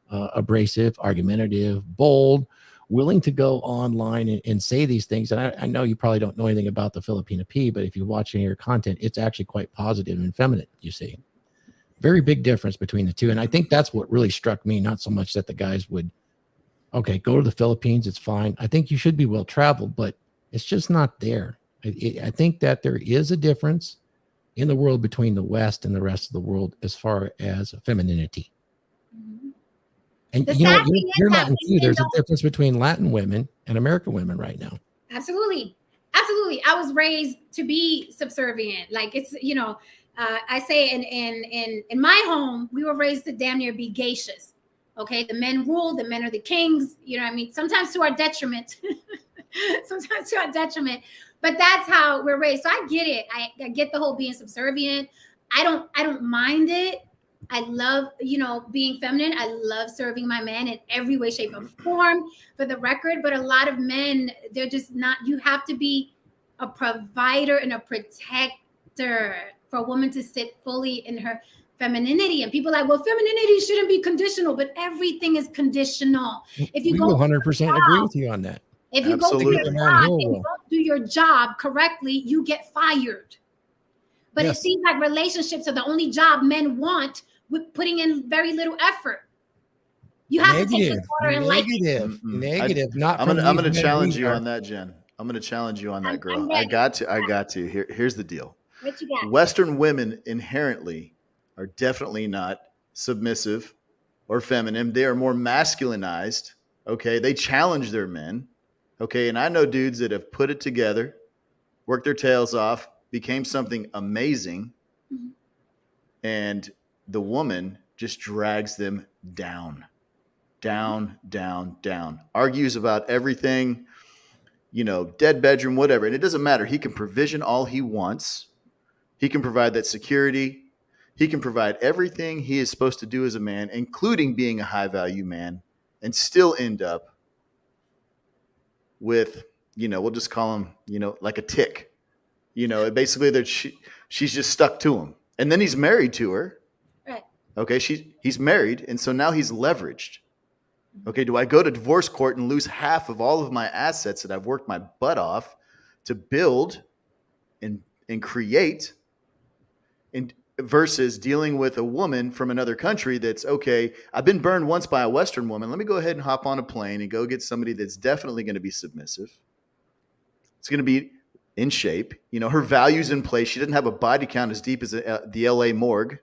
abrasive, argumentative, bold, willing to go online and say these things. And I know you probably don't know anything about the Filipina P, but if you watch any of your content, it's actually quite positive and feminine, you see. Very big difference between the two. And I think that's what really struck me, not so much that the guys would, okay, go to the Philippines, it's fine. I think you should be well-traveled, but it's just not there. I think that there is a difference in the world between the West and the rest of the world as far as femininity. Mm-hmm. And you know, you're Latin too. There's a difference between Latin women and American women right now. Absolutely. Absolutely. I was raised to be subservient. Like it's, you know, I say in my home, we were raised to damn near be geishas. Okay. The men rule, the men are the kings, you know what I mean? Sometimes to our detriment, but that's how we're raised. So I get it. I get the whole being subservient. I don't mind it. I love, you know, being feminine. I love serving my man in every way, shape, or form, for the record. But a lot of men, they're just not. You have to be a provider and a protector for a woman to sit fully in her femininity. And people are like, well, femininity shouldn't be conditional, but everything is conditional. If you We go will to your 100% job- agree with you on that. If you go to Absolutely. your Man, job Hill and will. don't do your job correctly, you get fired. But Yes. it seems like relationships are the only job men want, with putting in very little effort. You have to take Negative, the water and like it. negative, negative. Not I'm from gonna these men challenge you either. on that, Jen. I'm gonna challenge you on that, I'm girl. ready. I got to. Here's the deal. What you got? Western women inherently are definitely not submissive or feminine. They are more masculinized. Okay. They challenge their men. Okay. And I know dudes that have put it together, worked their tails off, became something amazing. Mhm. And the woman just drags them down, down, down, down. Argues about everything, you know, dead bedroom, whatever. And it doesn't matter. He can provision all he wants. He can provide that security. He can provide everything he is supposed to do as a man, including being a high value man, and still end up with, you know, we'll just call him, you know, like a tick. You know, basically she's just stuck to him. And then he's married to her. Right. Okay, he's married, and so now he's leveraged. Okay, do I go to divorce court and lose half of all of my assets that I've worked my butt off to build and create, and versus dealing with a woman from another country that's, okay, I've been burned once by a Western woman. Let me go ahead and hop on a plane and go get somebody that's definitely going to be submissive. It's going to be in shape. You know, her values in place. She doesn't have a body count as deep as the LA morgue.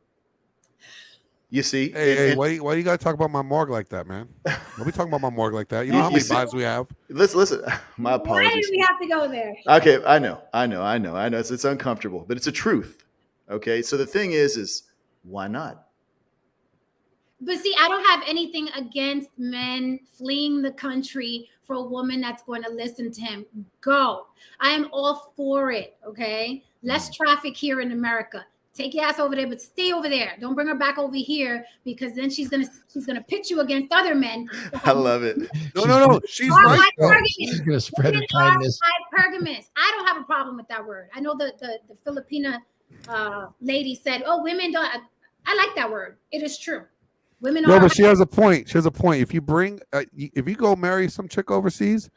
You see? Hey, why you got to talk about my morgue like that, man? Don't be talking about my morgue like that. You know how many lives we have? Listen. My apologies. Why did we have to go there? Okay, I know. It's uncomfortable, but it's a truth. Okay, so the thing is why not? But see, I don't have anything against men fleeing the country for a woman that's going to listen to him. Go. I am all for it, okay? Less traffic here in America. Take your ass over there, but stay over there. Don't bring her back over here, because then she's gonna pit you against other men. I love it. No. She's right. She's gonna spread her kindness. Hypergamous. I don't have a problem with that word. I know the Filipina lady said, "Oh, women don't." I like that word. It is true. Women No, are. but she has a point. She has a point. If you go marry some chick overseas,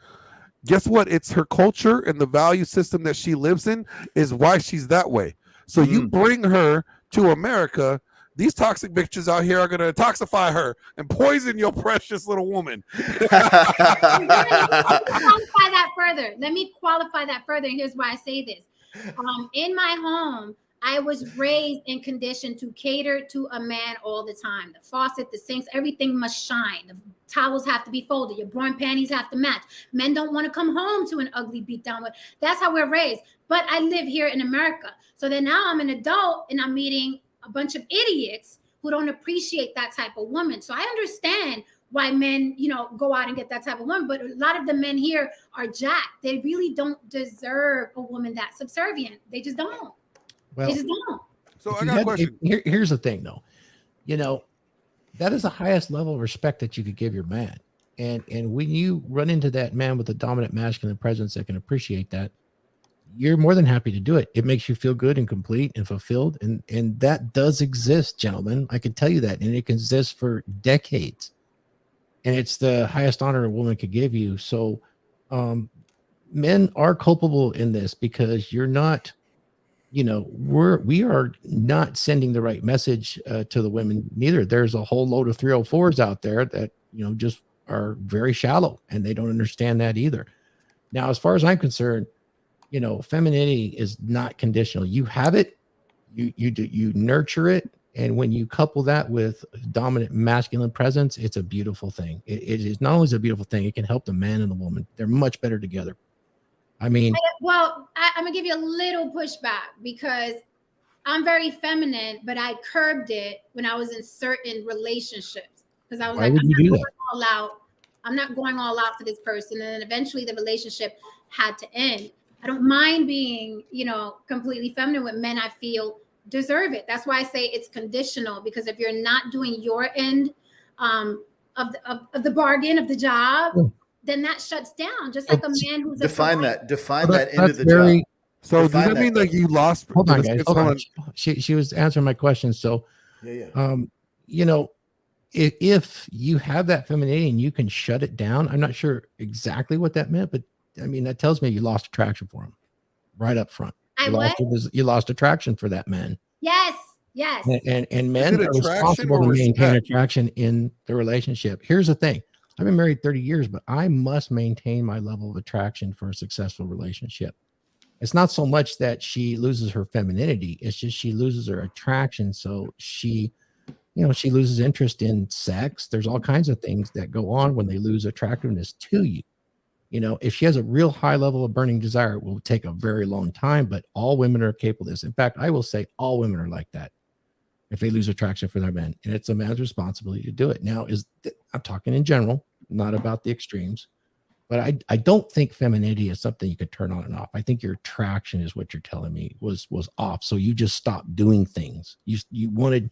guess what? It's her culture and the value system that she lives in is why she's that way. So you bring her to America, these toxic bitches out here are going to toxify her and poison your precious little woman. Let me qualify that further. And here's why I say this. In my home, I was raised and conditioned to cater to a man all the time. The faucet, the sinks, everything must shine. The towels have to be folded. Your bra and panties have to match. Men don't want to come home to an ugly beatdown. That's how we're raised. But I live here in America. So then now I'm an adult and I'm meeting a bunch of idiots who don't appreciate that type of woman. So I understand why men, you know, go out and get that type of woman. But a lot of the men here are jacked. They really don't deserve a woman that's subservient. They just don't. Well, They just don't. So I got a question. Here's the thing, though. You know, that is the highest level of respect that you could give your man. And when you run into that man with a dominant masculine presence that can appreciate that, you're more than happy to do it. It makes you feel good and complete and fulfilled. And that does exist, gentlemen. I can tell you that. And it can exist for decades. And it's the highest honor a woman could give you. So men are culpable in this, because you're not, you know, we are not sending the right message to the women neither. There's a whole load of 304s out there that, you know, just are very shallow, and they don't understand that either. Now, as far as I'm concerned, you know, femininity is not conditional. You have it, you nurture it, and when you couple that with dominant masculine presence, it's a beautiful thing. It is not only a beautiful thing, it can help the man and the woman. They're much better together. I mean, I'm gonna give you a little pushback because I'm very feminine, but I curbed it when I was in certain relationships because I was why like, would you do that? all out. I'm not going all out for this person. And then eventually the relationship had to end. I don't mind being, completely feminine with men I feel deserve it. That's why I say it's conditional, because if you're not doing your end of the bargain of the job, then that shuts down. Just like a man who's define a that end of the job. So does that mean that you lost? Hold on, guys. Hold on. She was answering my question. So, if you have that femininity and you can shut it down, I'm not sure exactly what that meant, but I mean, that tells me you lost attraction for him right up front. You lost attraction for that man. Yes. And men are responsible to maintain attraction in the relationship. Here's the thing. I've been married 30 years, but I must maintain my level of attraction for a successful relationship. It's not so much that she loses her femininity. It's just she loses her attraction. So she loses interest in sex. There's all kinds of things that go on when they lose attractiveness to you. If she has a real high level of burning desire, it will take a very long time, but all women are capable of this. In fact, I will say all women are like that if they lose attraction for their men, and it's a man's responsibility to do it. Now, I'm talking in general, not about the extremes, but I don't think femininity is something you could turn on and off. I think your attraction is what you're telling me was off. So you just stopped doing things. You wanted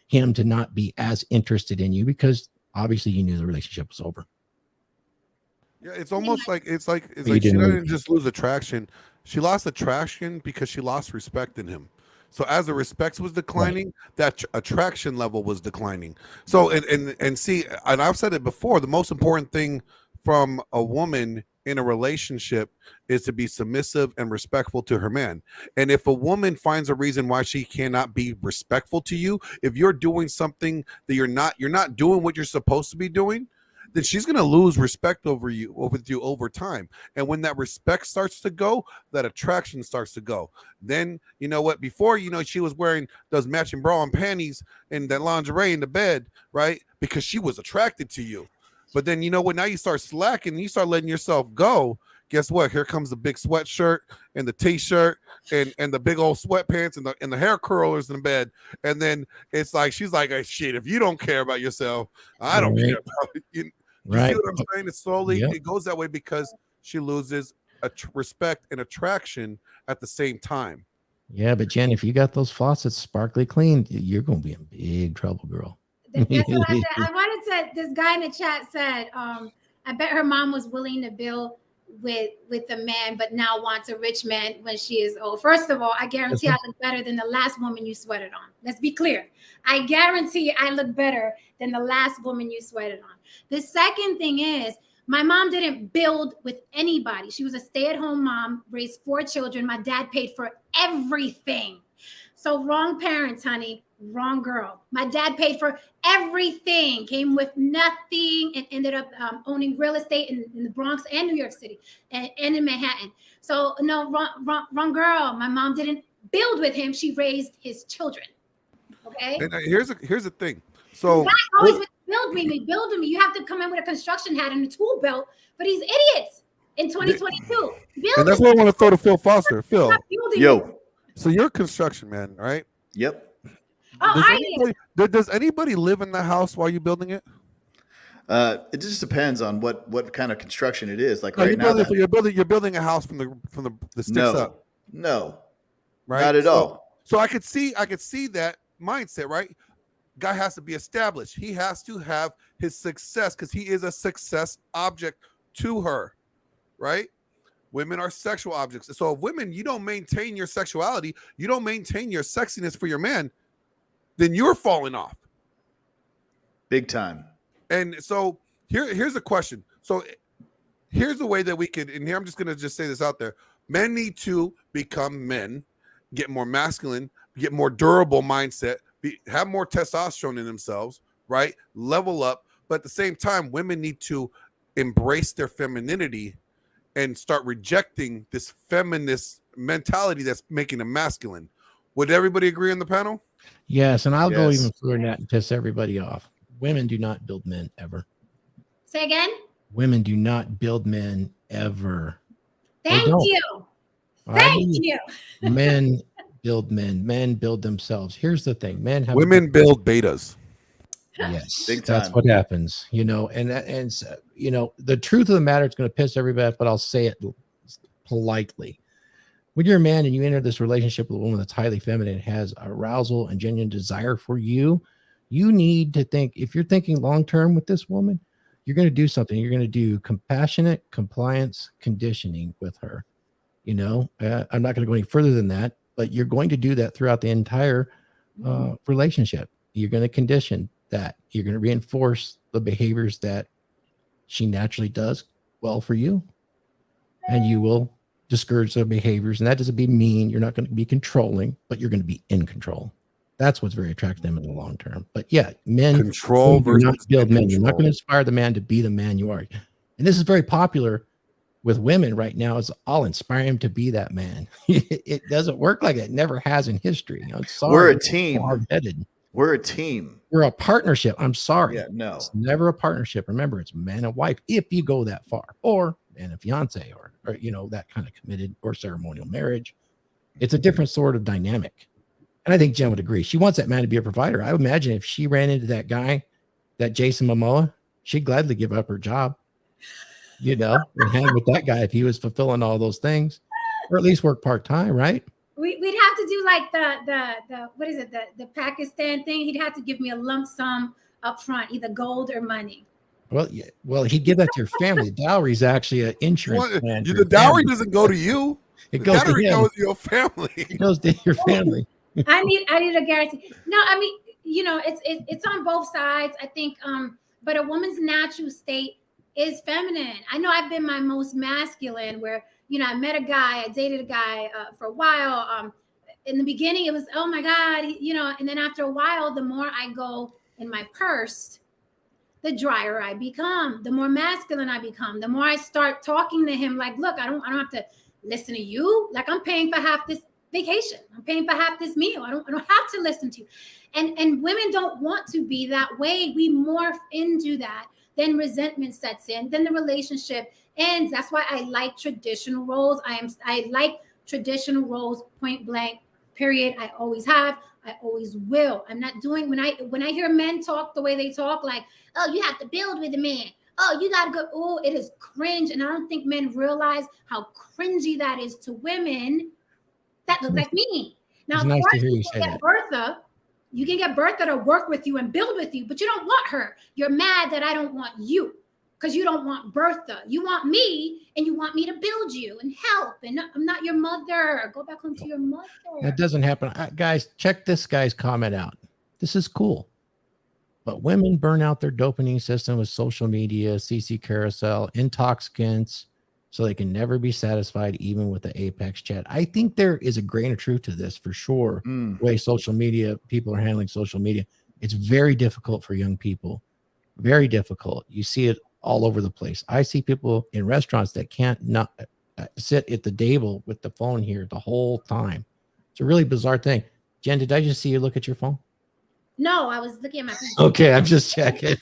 him to not be as interested in you because obviously you knew the relationship was over. Yeah, it's almost like she didn't just lose attraction. She lost attraction because she lost respect in him. So as the respect was declining, that attraction level was declining. So and see, and I've said it before, the most important thing from a woman in a relationship is to be submissive and respectful to her man. And if a woman finds a reason why she cannot be respectful to you, if you're doing something that you're not doing what you're supposed to be doing, then she's going to lose respect over you over time. And when that respect starts to go, that attraction starts to go. Then, you know what, before, she was wearing those matching bra and panties and that lingerie in the bed, right? Because she was attracted to you. But then, you know what, now you start slacking and you start letting yourself go. Guess what? Here comes the big sweatshirt and the t-shirt and the big old sweatpants and the hair curlers in the bed. And then it's like, she's like, hey, shit, if you don't care about yourself, I don't care about it. You see what I'm saying? It's slowly, it goes that way because she loses respect and attraction at the same time. Yeah, but Jen, if you got those faucets sparkly clean, you're going to be in big trouble, girl. That's what I said. This guy in the chat said, I bet her mom was willing to build with a man, but now wants a rich man when she is old. First of all, I guarantee I look better than the last woman you sweated on. Let's be clear. I guarantee I look better than the last woman you sweated on. The second thing is, my mom didn't build with anybody. She was a stay-at-home mom, raised 4 children. My dad paid for everything. So wrong parents, honey, wrong girl. My dad paid for everything, came with nothing, and ended up owning real estate in the Bronx and New York City and in Manhattan. So no, wrong girl. My mom didn't build with him. She raised his children. Okay. And here's the thing. So God always build me. You have to come in with a construction hat and a tool belt for these idiots in 2022. And that's what I want to throw to Phil Foster. Phil, yo. So you're a construction man, right? Yep. Does anybody live in the house while you're building it? It just depends on what kind of construction it is. Like right now, you're building a house from the sticks up. No, right? Not at all. So I could see that mindset, right? Guy has to be established. He has to have his success because he is a success object to her, right? Women are sexual objects. So if women, you don't maintain your sexuality, you don't maintain your sexiness for your man, then you're falling off. Big time. And so here's a question. So here's the way that we could, and here I'm just going to just say this out there. Men need to become men, get more masculine, get more durable mindset, have more testosterone in themselves, right? Level up. But at the same time, women need to embrace their femininity and start rejecting this feminist mentality that's making them masculine. Would everybody agree on the panel? Yes, and I'll go even further than that and piss everybody off. Women do not build men ever. Say again? Women do not build men ever. Thank you. Thank you. Men build men build themselves. Here's the thing, men have Women build betas. Yes, Big that's time. what happens, you know, and you know, the truth of the matter, it's going to piss everybody off, but I'll say it politely. When you're a man and you enter this relationship with a woman that's highly feminine, has arousal and genuine desire for you, you need to think, if you're thinking long-term with this woman, you're going to do something. You're going to do compassionate compliance conditioning with her. You know, I'm not going to go any further than that, but you're going to do that throughout the entire relationship. You're going to condition that. You're going to reinforce the behaviors that she naturally does well for you. And you will discourage the behaviors. And that doesn't be mean. You're not going to be controlling, but you're going to be in control. That's what's very attractive to them in the long term. But yeah, men control versus not build men. You're not control. going to inspire the man to be the man you are. And this is very popular with women right now. Is I'll inspire him to be that man. It doesn't work like that. It never has in history. I'm sorry. We're a team. Hard-headed. We're a team. We're a partnership. I'm sorry. Yeah, no. It's never a partnership. Remember, it's man and wife if you go that far, or man and fiance, or you know, that kind of committed or ceremonial marriage. It's a different sort of dynamic. And I think Jen would agree. She wants that man to be a provider. I would imagine if she ran into that guy, that Jason Momoa, she'd gladly give up her job, you know, and hang with that guy if he was fulfilling all those things, or at least work part-time, right? We'd have to do like the what is it, the Pakistan thing. He'd have to give me a lump sum up front, either gold or money. Well, yeah, well, he'd give that to your family. Dowry is actually an insurance plan. The dowry doesn't go to you. It The goes to dowry him. goes to your family. It goes to your family. I need a guarantee. No, I mean, you know, it's on both sides. I think, but a woman's natural state is feminine. I know I've been my most masculine, where, you know, I met a guy, I dated a guy for a while. In the beginning, it was, oh my God, you know, and then after a while, the more I go in my purse, the drier I become, the more masculine I become, the more I start talking to him like, look, I don't have to listen to you. Like, I'm paying for half this vacation. I'm paying for half this meal. I don't have to listen to you. And women don't want to be that way. We morph into that. Then resentment sets in. Then the relationship ends. That's why I like traditional roles. I like traditional roles, point blank, period. I always have. I always will. I'm not doing, when I hear men talk the way they talk, like, oh, you have to build with a man. Oh, you got to go. Oh, it is cringe. And I don't think men realize how cringy that is to women that look like me. Now, It's of nice to course, hear you you say can get Bertha. You can get Bertha to work with you and build with you, but you don't want her. You're mad that I don't want you because you don't want Bertha. You want me, and you want me to build you and help. And I'm not your mother. Go back home to your mother. That doesn't happen. Guys, check this guy's comment out. This is cool. But women burn out their dopamine system with social media, CC carousel, intoxicants, so they can never be satisfied, even with the Apex chat. I think there is a grain of truth to this for sure. The way social media, people are handling social media. It's very difficult for young people. Very difficult. You see it all over the place. I see people in restaurants that can't not sit at the table with the phone here the whole time. It's a really bizarre thing. Jen, did I just see you look at your phone? No, I was looking at my phone. Okay, I'm just checking.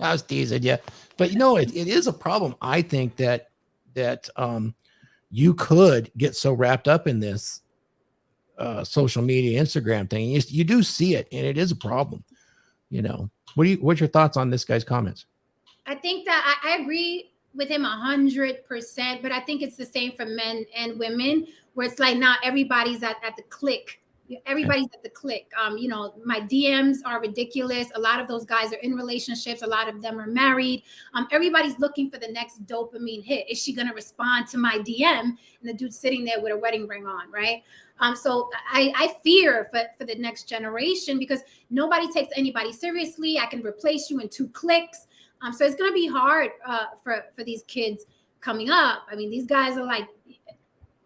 I was teasing you. But you know, it is a problem. I think that you could get so wrapped up in this social media, Instagram thing. You do see it, and it is a problem. You know, what's your thoughts on this guy's comments? I think that I agree with him 100%, but I think it's the same for men and women, where it's like not everybody's at the click. Everybody's at the click. You know, my DMs are ridiculous. A lot of those guys are in relationships. A lot of them are married. Everybody's looking for the next dopamine hit. Is she going to respond to my DM? And the dude's sitting there with a wedding ring on, right? So I fear for the next generation, because nobody takes anybody seriously. I can replace you in 2 clicks. So it's going to be hard for these kids coming up. I mean, these guys are like,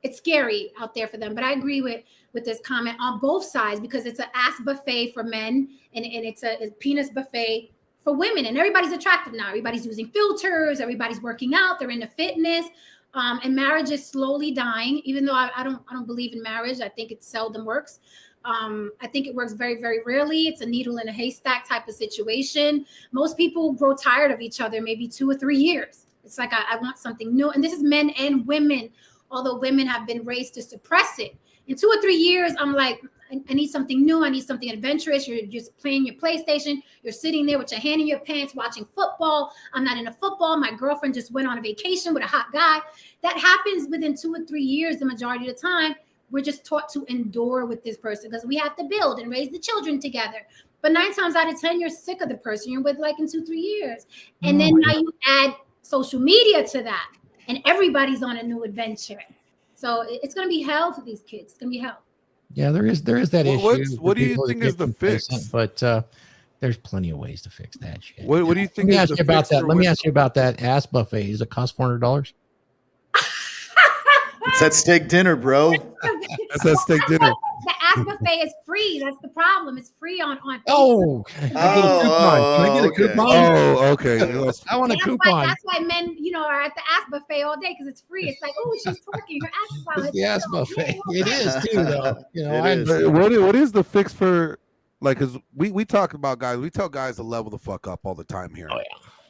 it's scary out there for them. But I agree with this comment on both sides, because it's an ass buffet for men, and it's a penis buffet for women. And everybody's attractive now. Everybody's using filters. Everybody's working out. They're into fitness. And marriage is slowly dying. Even though I don't believe in marriage, I think it seldom works. I think it works very, very rarely. It's a needle in a haystack type of situation. Most people grow tired of each other maybe 2 or 3 years. It's like, I want something new. And this is men and women although women have been raised to suppress it. In 2 or 3 years, I'm like, I need something new. I need something adventurous. You're just playing your PlayStation. You're sitting there with your hand in your pants watching football. I'm not into football. My girlfriend just went on a vacation with a hot guy. That happens within 2 or 3 years. The majority of the time, we're just taught to endure with this person because we have to build and raise the children together. But 9 times out of 10, you're sick of the person you're with like in 2, 3 years. And then now you add social media to that, and everybody's on a new adventure. So it's going to be hell for these kids. It's going to be hell. Yeah, there is that issue. What do you think is the fix? But there's plenty of ways to fix that shit. What do you think? Let me ask you about that. Let me ask you about that ass buffet. Does it cost $400? It's that steak dinner, bro. That's that steak dinner. The ass buffet is free. That's the problem. It's free on. Oh, can I get a coupon? Oh, okay. I want a coupon. That's why men, are at the ass buffet all day because it's free. It's like, oh, she's twerking. Her ass is out. It's the ass buffet. It is too, though. What is the fix for? Like, because we talk about guys. We tell guys to level the fuck up all the time here. Oh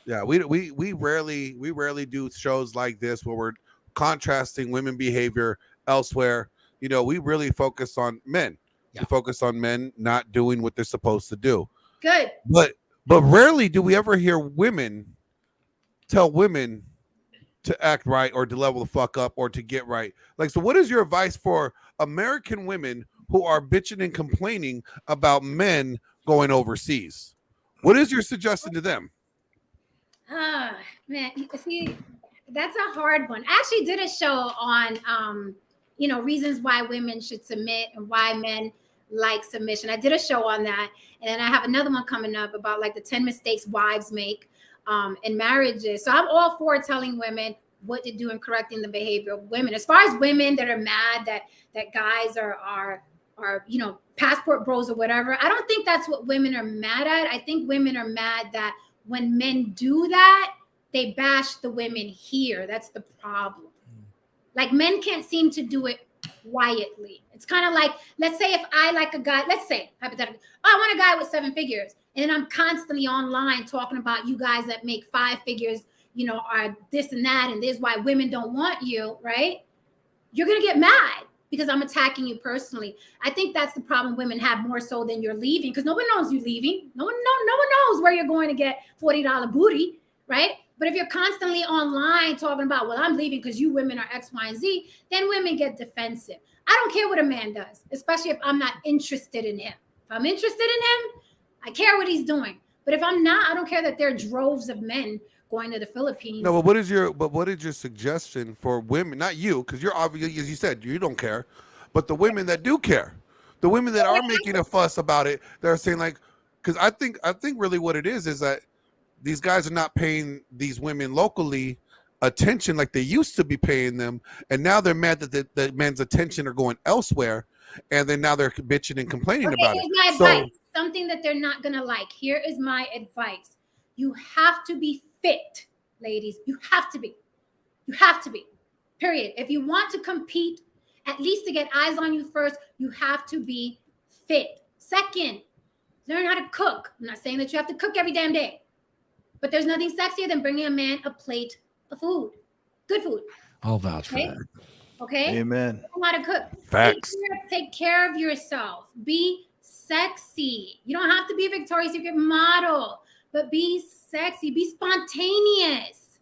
yeah. Yeah. We rarely do shows like this where we're contrasting women behavior elsewhere. We really focus on men. Yeah. We focus on men not doing what they're supposed to do. Good. But rarely do we ever hear women tell women to act right or to level the fuck up or to get right. Like, so what is your advice for American women who are bitching and complaining about men going overseas? What is your suggestion to them? Man, see, that's a hard one. I actually did a show on reasons why women should submit and why men like submission. I did a show on that. And then I have another one coming up about like the 10 mistakes wives make in marriages. So I'm all for telling women what to do and correcting the behavior of women. As far as women that are mad that guys are passport bros or whatever, I don't think that's what women are mad at. I think women are mad that when men do that, they bash the women here. That's the problem. Like, men can't seem to do it quietly. It's kind of like, let's say if I like a guy, let's say hypothetically, I want a guy with 7 figures, and I'm constantly online talking about you guys that make 5 figures, are this and that, and this is why women don't want you, right? You're gonna get mad because I'm attacking you personally. I think that's the problem women have more so than you're leaving, because no one knows you're leaving. No one knows where you're going to get $40 booty, right? But if you're constantly online talking about, well, I'm leaving because you women are X, Y, and Z, then women get defensive. I don't care what a man does, especially if I'm not interested in him. If I'm interested in him, I care what he's doing. But if I'm not, I don't care that there are droves of men going to the Philippines. No, but what is your suggestion for women? Not you, because you're obviously, as you said, you don't care, but the women that do care, the women that are making a fuss about it, they're saying like, because I think really what it is that these guys are not paying these women locally attention like they used to be paying them, and now they're mad that the men's attention are going elsewhere, and then now they're bitching and complaining about it. My advice, something that they're not gonna like. Here is my advice: you have to be fit, ladies. You have to be. You have to be. Period. If you want to compete, at least to get eyes on you first, you have to be fit. Second, learn how to cook. I'm not saying that you have to cook every damn day. But there's nothing sexier than bringing a man a plate of food. Good food. I'll vouch for that. Okay? Amen. Learn how to cook. Facts. Take care of yourself. Be sexy. You don't have to be a Victoria's Secret model, but be sexy. Be spontaneous.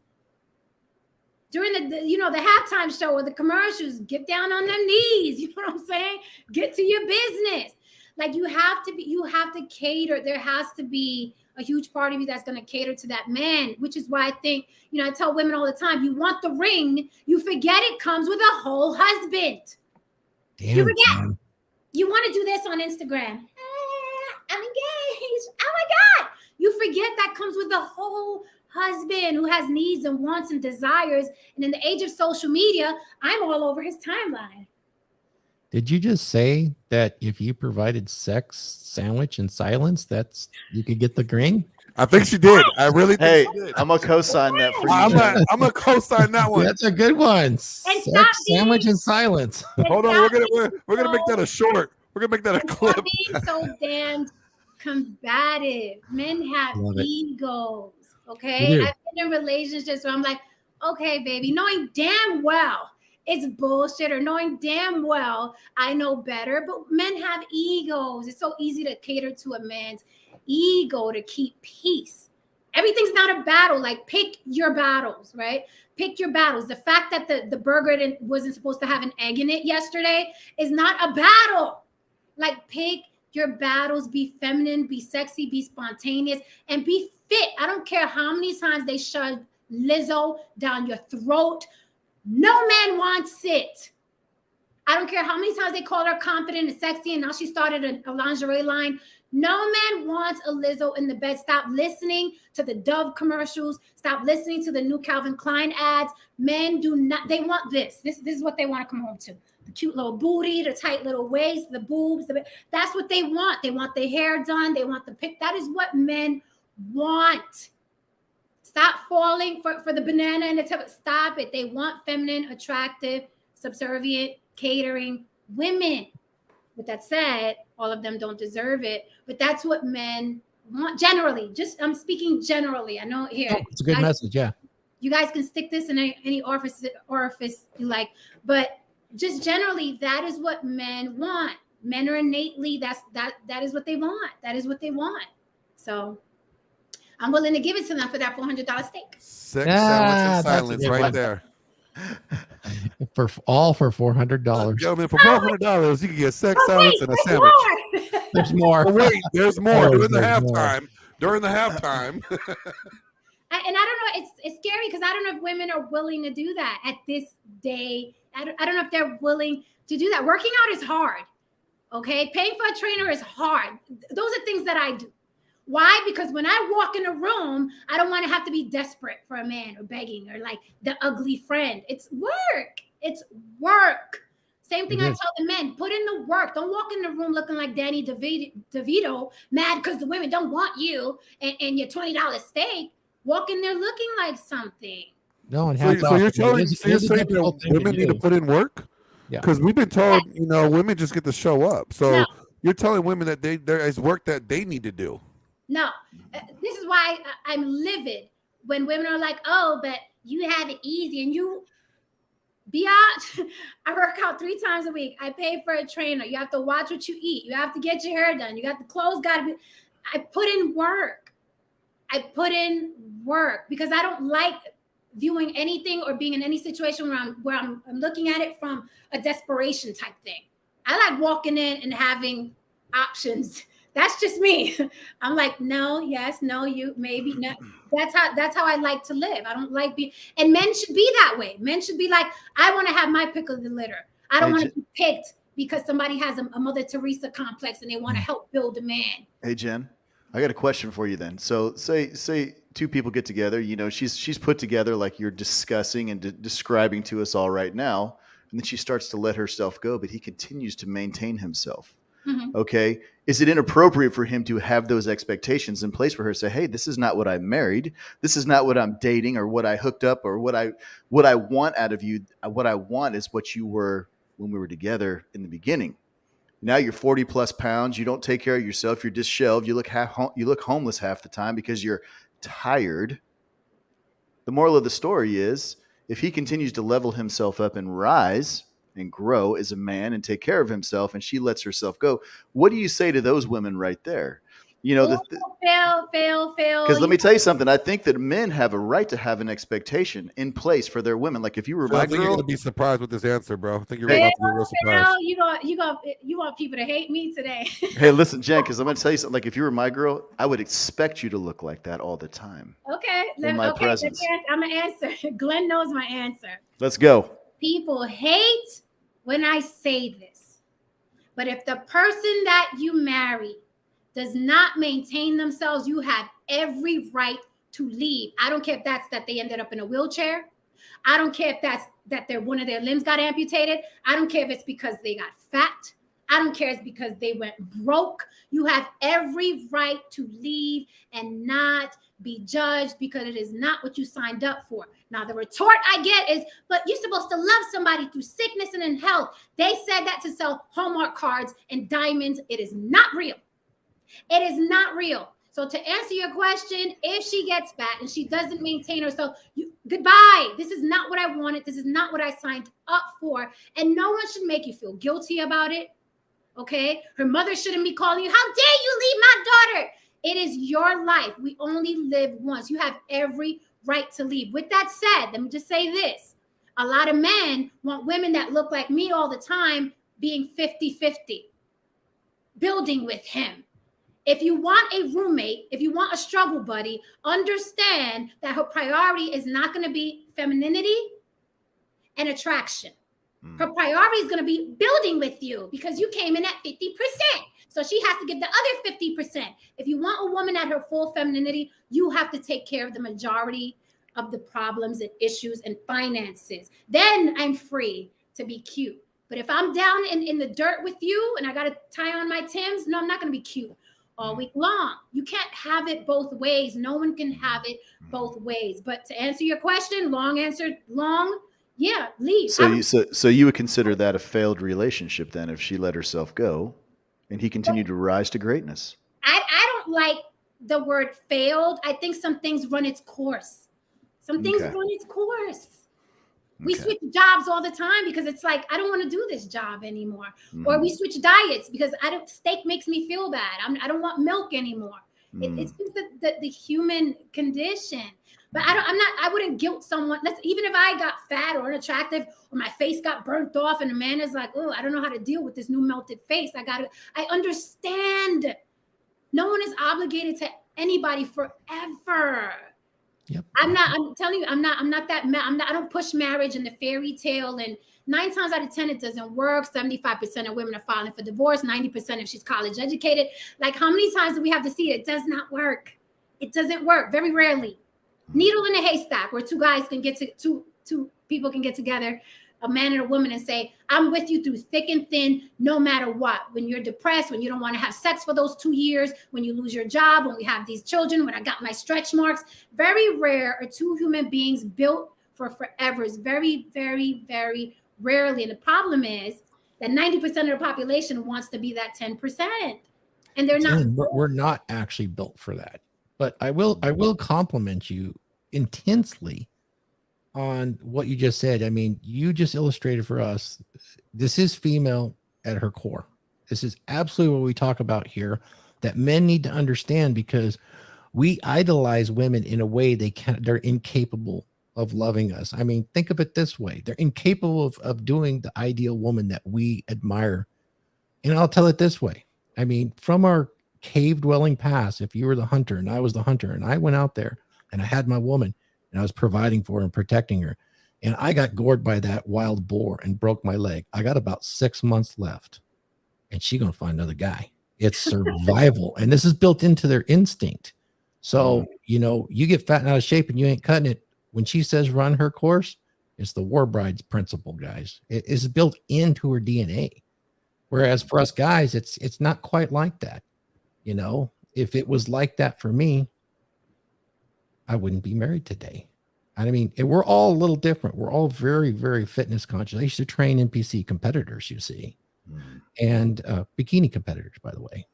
During the halftime show or the commercials, get down on their knees. You know what I'm saying? Get to your business. Like, you have to cater. There has to be a huge part of you that's going to cater to that man, which is why I think, I tell women all the time, you want the ring, you forget it comes with a whole husband. Damn, you forget. man. You want to do this on Instagram. I'm engaged. Oh my God. You forget that comes with a whole husband who has needs and wants and desires. And in the age of social media, I'm all over his timeline. Did you just say that if you provided sex, sandwich, and silence, you could get the ring? I think she did. I really think she did. I'm gonna co-sign that for you. I'm gonna co-sign that one. That's a good one. Sex, sandwich, and silence. Hold on, we're gonna make that a short. We're gonna make that a clip. Stop being so damned combative. Men have egos. Okay, I've been in relationships where I'm like, okay, baby, knowing damn well it's bullshit, or knowing damn well I know better. But men have egos. It's so easy to cater to a man's ego to keep peace. Everything's not a battle. Like, pick your battles, right? Pick your battles. The fact that the burger wasn't supposed to have an egg in it yesterday is not a battle. Like, pick your battles. Be feminine, be sexy, be spontaneous, and be fit. I don't care how many times they shove Lizzo down your throat. No man wants it. I don't care how many times they call her confident and sexy, and now she started a lingerie line. No man wants a Lizzo in the bed. Stop listening to the Dove commercials. Stop listening to the new Calvin Klein ads. Men do not, they want this. This is what they want to come home to. The cute little booty, the tight little waist, the boobs. That's what they want. They want their hair done. They want the pick. That is what men want. Stop falling for the banana and the tip. Stop it. They want feminine, attractive, subservient, catering women. With that said, all of them don't deserve it, but that's what men want generally. Just, I'm speaking generally. I know here. Oh, it's a good message. Yeah. You guys can stick this in any orifice you like, but just generally, that is what men want. Men are innately, that is what they want. That is what they want. So I'm willing to give it to them for that $400 steak. Sex, silence, and silence right there. For $400. Gentlemen, for $400, you can get sex, silence, and a sandwich. There's more. Oh, wait, there's more Oh, during the there's halftime. During the halftime. And I don't know, it's scary because I don't know if women are willing to do that at this day. I don't know if they're willing to do that. Working out is hard, okay? Paying for a trainer is hard. Those are things that I do. Why? Because when I walk in a room, I don't want to have to be desperate for a man or begging or like the ugly friend. It's work. It's work. Same thing I tell the men, put in the work. Don't walk in the room looking like Danny DeVito, mad because the women don't want you and your $20 steak. Walk in there looking like something. No, and so you're saying that women need to put in work? Yeah. Because we've been told, women just get to show up. So you're telling women that there is work that they need to do. No, this is why I'm livid when women are like, oh, but you have it easy. And you, biatch, I work out 3 times a week. I pay for a trainer. You have to watch what you eat. You have to get your hair done. You got the clothes got to be. I put in work. I put in work because I don't like viewing anything or being in any situation where I'm looking at it from a desperation type thing. I like walking in and having options. That's just me. I'm like, no, yes, no, you, maybe, no. That's how I like to live. I don't like being, and men should be that way. Men should be like, I want to have my pick of the litter. I don't want to be picked because somebody has a Mother Teresa complex and they want to help build a man. Hey, Jen, I got a question for you then. So say 2 people get together, she's put together like you're discussing and describing to us all right now. And then she starts to let herself go, but he continues to maintain himself. Mm-hmm. Okay. Is it inappropriate for him to have those expectations in place for her? Say, hey, this is not what I married. This is not what I'm dating or what I hooked up or what I want out of you. What I want is what you were when we were together in the beginning. Now you're 40 plus pounds. You don't take care of yourself. You're disheveled. You look homeless half the time because you're tired. The moral of the story is if he continues to level himself up and rise and grow as a man and take care of himself and she lets herself go, what do you say to those women right there? Fail. Because let me tell you something. I think that men have a right to have an expectation in place for their women. Like if you were my girl, you're going to be surprised with this answer, bro. I think you're about to be real surprised. You want people to hate me today. Hey, listen, Jen, because I'm going to tell you something. Like if you were my girl, I would expect you to look like that all the time. Okay. In my presence. I'm going to answer. Glenn knows my answer. Let's go. People hate when I say this, but if the person that you marry does not maintain themselves, you have every right to leave. I don't care if that's that they ended up in a wheelchair. I don't care if that's that one of their limbs got amputated. I don't care if it's because they got fat. I don't care if it's because they went broke. You have every right to leave and not be judged because it is not what you signed up for. Now, the retort I get is, but you're supposed to love somebody through sickness and in health. They said that to sell Hallmark cards and diamonds. It is not real. It is not real. So to answer your question, if she gets fat and she doesn't maintain herself, Goodbye. This is not what I wanted. This is not what I signed up for. And no one should make you feel guilty about it. Okay? Her mother shouldn't be calling you, how dare you leave my daughter? It is your life. We only live once. You have every right to leave. With that said, let me just say this. A lot of men want women that look like me all the time being 50-50, building with him. If you want a roommate, if you want a struggle buddy, understand that her priority is not going to be femininity and attraction. Her priority is going to be building with you because you came in at 50%. So she has to give the other 50%. If you want a woman at her full femininity, you have to take care of the majority of the problems and issues and finances. Then I'm free to be cute. But if I'm down in the dirt with you and I got to tie on my Timbs, no, I'm not going to be cute all week long. You can't have it both ways. No one can have it both ways. But to answer your question, long answer, yeah, leave. So you would consider that a failed relationship then if she let herself go and he continued to rise to greatness? I don't like the word failed. I think some things run its course. Some things run its course. We switch jobs all the time because it's like, I don't want to do this job anymore. Or we switch diets because steak makes me feel bad. I don't want milk anymore. It's just the human condition. But I wouldn't guilt someone. Even if I got fat or unattractive or my face got burnt off and the man is like, oh, I don't know how to deal with this new melted face. I understand. No one is obligated to anybody forever. Yep. I'm telling you, I'm not that, I don't push marriage and the fairy tale, and 9 times out of 10, it doesn't work. 75% of women are filing for divorce, 90% if she's college educated. Like, how many times do we have to see it? It does not work. It doesn't work. Very rarely. Needle in a haystack where two people can get together, a man and a woman, and say, I'm with you through thick and thin, no matter what. When you're depressed, when you don't want to have sex for those 2 years, when you lose your job, when we have these children, when I got my stretch marks. Very rare are two human beings built for forever. It's very, very, very rarely. And the problem is that 90% of the population wants to be that 10%. And they're not. We're not actually built for that. But I will compliment you intensely on what you just said. I mean, you just illustrated for us, this is female at her core. This is absolutely what we talk about here, that men need to understand, because we idolize women in a way they're incapable of loving us. I mean, think of it this way. They're incapable of doing the ideal woman that we admire. And I'll tell it this way. I mean, from our cave dwelling past, if you were the hunter and I was the hunter and I went out there and I had my woman and I was providing for her and protecting her, and I got gored by that wild boar and broke my leg, I got about 6 months left, and she's going to find another guy. It's survival. And this is built into their instinct. So, you get fat and out of shape and you ain't cutting it. When she says run her course, it's the war bride's principle, guys. It is built into her DNA. Whereas for us guys, it's not quite like that. If it was like that for me, I wouldn't be married today. I mean, we're all a little different. We're all very, very fitness conscious. I used to train NPC competitors, you see, and bikini competitors, by the way.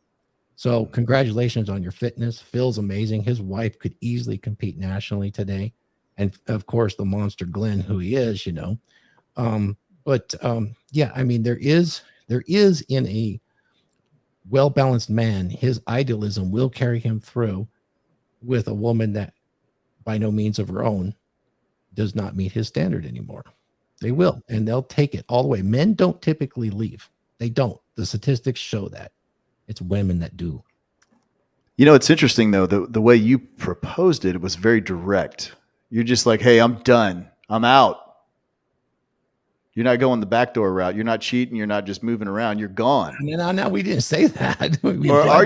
So congratulations on your fitness. Phil's amazing. His wife could easily compete nationally today. And of course, the monster Glenn, who he is, yeah, I mean, there is in a well-balanced man, his idealism will carry him through with a woman that by no means of her own does not meet his standard anymore. They will, and they'll take it all the way. Men don't typically leave. They don't. The statistics show that. It's women that do. It's interesting though, the way you proposed it was very direct. You're just like, hey, I'm done. I'm out. You're not going the backdoor route. You're not cheating. You're not just moving around. You're gone. No, we didn't say that. Or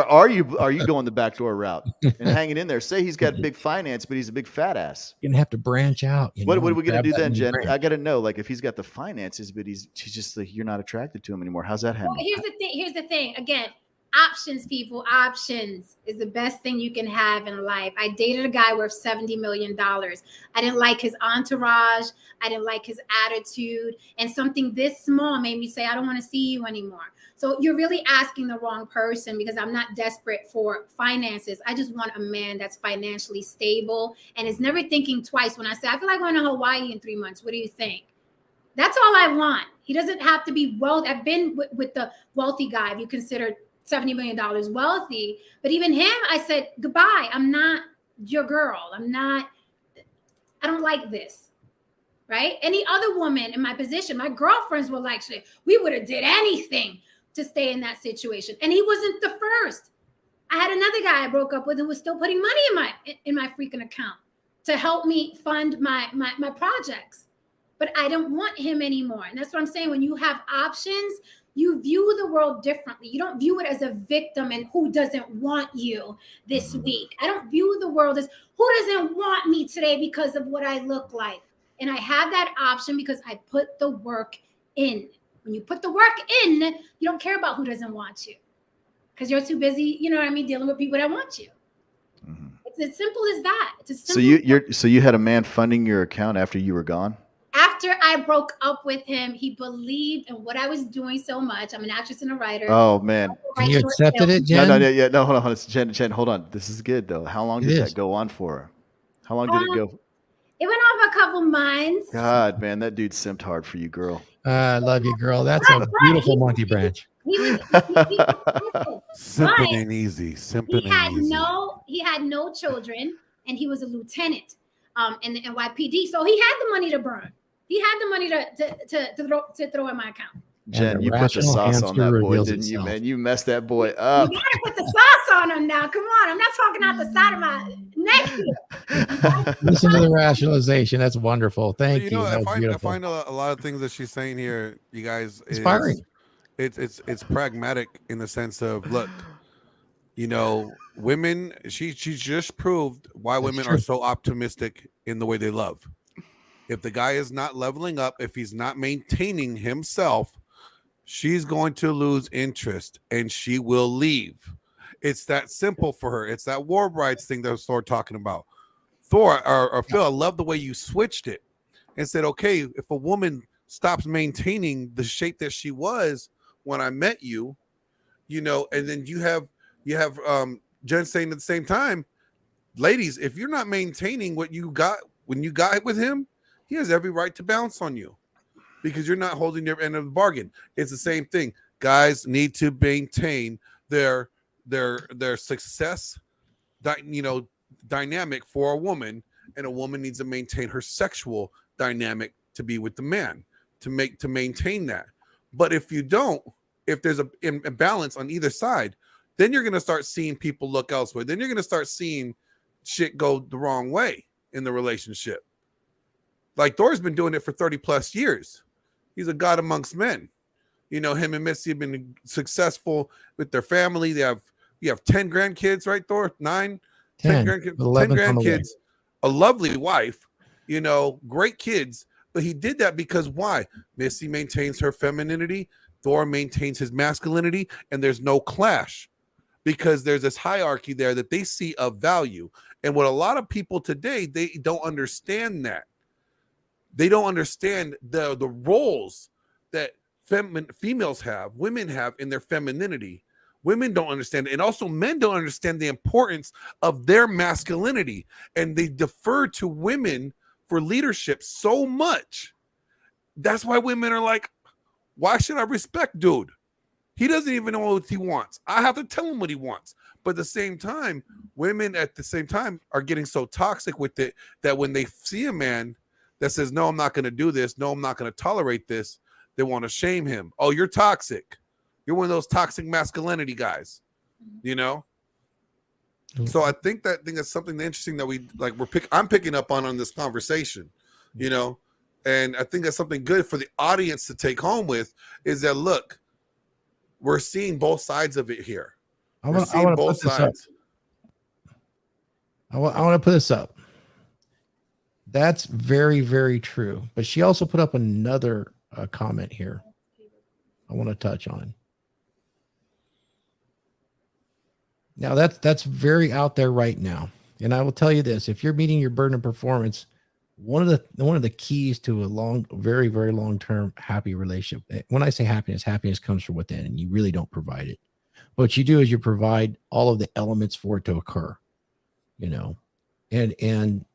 are you going the backdoor route and hanging in there? Say he's got big finance, but he's a big fat ass. You're gonna have to branch out. What are we gonna do then, Jen? I gotta know, like, if he's got the finances, but he's just like, you're not attracted to him anymore. How's that happen? Well, here's the thing. Again, options, people. Options is the best thing you can have in life. I dated a guy worth $70 million. I didn't like his entourage. I didn't like his attitude. And something this small made me say, I don't want to see you anymore. So you're really asking the wrong person, because I'm not desperate for finances. I just want a man that's financially stable and is never thinking twice when I say, I feel like going to Hawaii in 3 months. What do you think? That's all I want. He doesn't have to be wealthy. I've been with the wealthy guy, if you consider $70 million wealthy. But even him, I said, goodbye. I'm not your girl. I don't like this. Right? Any other woman in my position, my girlfriends were like, we would have did anything to stay in that situation. And he wasn't the first. I had another guy I broke up with who was still putting money in my freaking account to help me fund my projects. But I don't want him anymore. And that's what I'm saying. When you have options, you view the world differently. You don't view it as a victim and who doesn't want you this week. I don't view the world as who doesn't want me today because of what I look like. And I have that option because I put the work in. When you put the work in, you don't care about who doesn't want you, because you're too busy, you know what I mean, dealing with people that want you. Mm-hmm. It's as simple as that. It's as simple. So you had a man funding your account after you were gone? After I broke up with him, he believed in what I was doing so much. I'm an actress and a writer. Oh man, you accepted it, Jen? No, hold on, Jen, hold on. This is good though. How long did that go on for? How long did it go? It went on for a couple months. God, man, that dude simped hard for you, girl. I love you, girl. That's a beautiful monkey branch. Simping ain't easy. Simping ain't easy. He had no children, and he was a lieutenant in the NYPD. So he had the money to burn. He had the money to throw in my account. Jen, you put the sauce on that boy, didn't you, man? You messed that boy up. You gotta put the sauce on him now. Come on. I'm not talking out the side of my neck here. Listen to the rationalization. That's wonderful. Thank you. I find a lot of things that she's saying here, you guys, inspiring. It's pragmatic in the sense of, look, women, she just proved why women are so optimistic in the way they love. If the guy is not leveling up, if he's not maintaining himself, she's going to lose interest and she will leave. It's that simple for her. It's that war brides thing that Thor talking about. Thor or Phil, I love the way you switched it and said, okay, if a woman stops maintaining the shape that she was when I met you, and then you have Jen saying at the same time, ladies, if you're not maintaining what you got when you got with him, he has every right to bounce on you because you're not holding your end of the bargain. It's the same thing. Guys need to maintain their success, dynamic for a woman, and a woman needs to maintain her sexual dynamic to be with the man, to maintain that. But if you don't, if there's a imbalance on either side, then you're going to start seeing people look elsewhere. Then you're going to start seeing shit go the wrong way in the relationship. Like Thor's been doing it for 30 plus years. He's a god amongst men. Him and Missy have been successful with their family. You have 10 grandkids, right, Thor? 10 grandkids, a lovely wife, great kids. But he did that because why? Missy maintains her femininity. Thor maintains his masculinity, and there's no clash because there's this hierarchy there that they see of value. And what a lot of people today, they don't understand that. They don't understand the roles that females have, women have in their femininity. Women don't understand it. And also men don't understand the importance of their masculinity. And they defer to women for leadership so much. That's why women are like, why should I respect dude? He doesn't even know what he wants. I have to tell him what he wants. But at the same time, women at the same time are getting so toxic with it that when they see a man that says, no, I'm not going to do this. No, I'm not going to tolerate this. They want to shame him. Oh, you're toxic. You're one of those toxic masculinity guys, So I think that's something interesting that I'm picking up on this conversation, and I think that's something good for the audience to take home with is that, look, we're seeing both sides of it here. I want to put this up. I want to put this up. That's very, very true. But she also put up another comment here I want to touch on. Now, that's very out there right now. And I will tell you this. If you're meeting your burden of performance, one of the keys to a very, very long-term happy relationship. When I say happiness comes from within, and you really don't provide it. What you do is you provide all of the elements for it to occur, and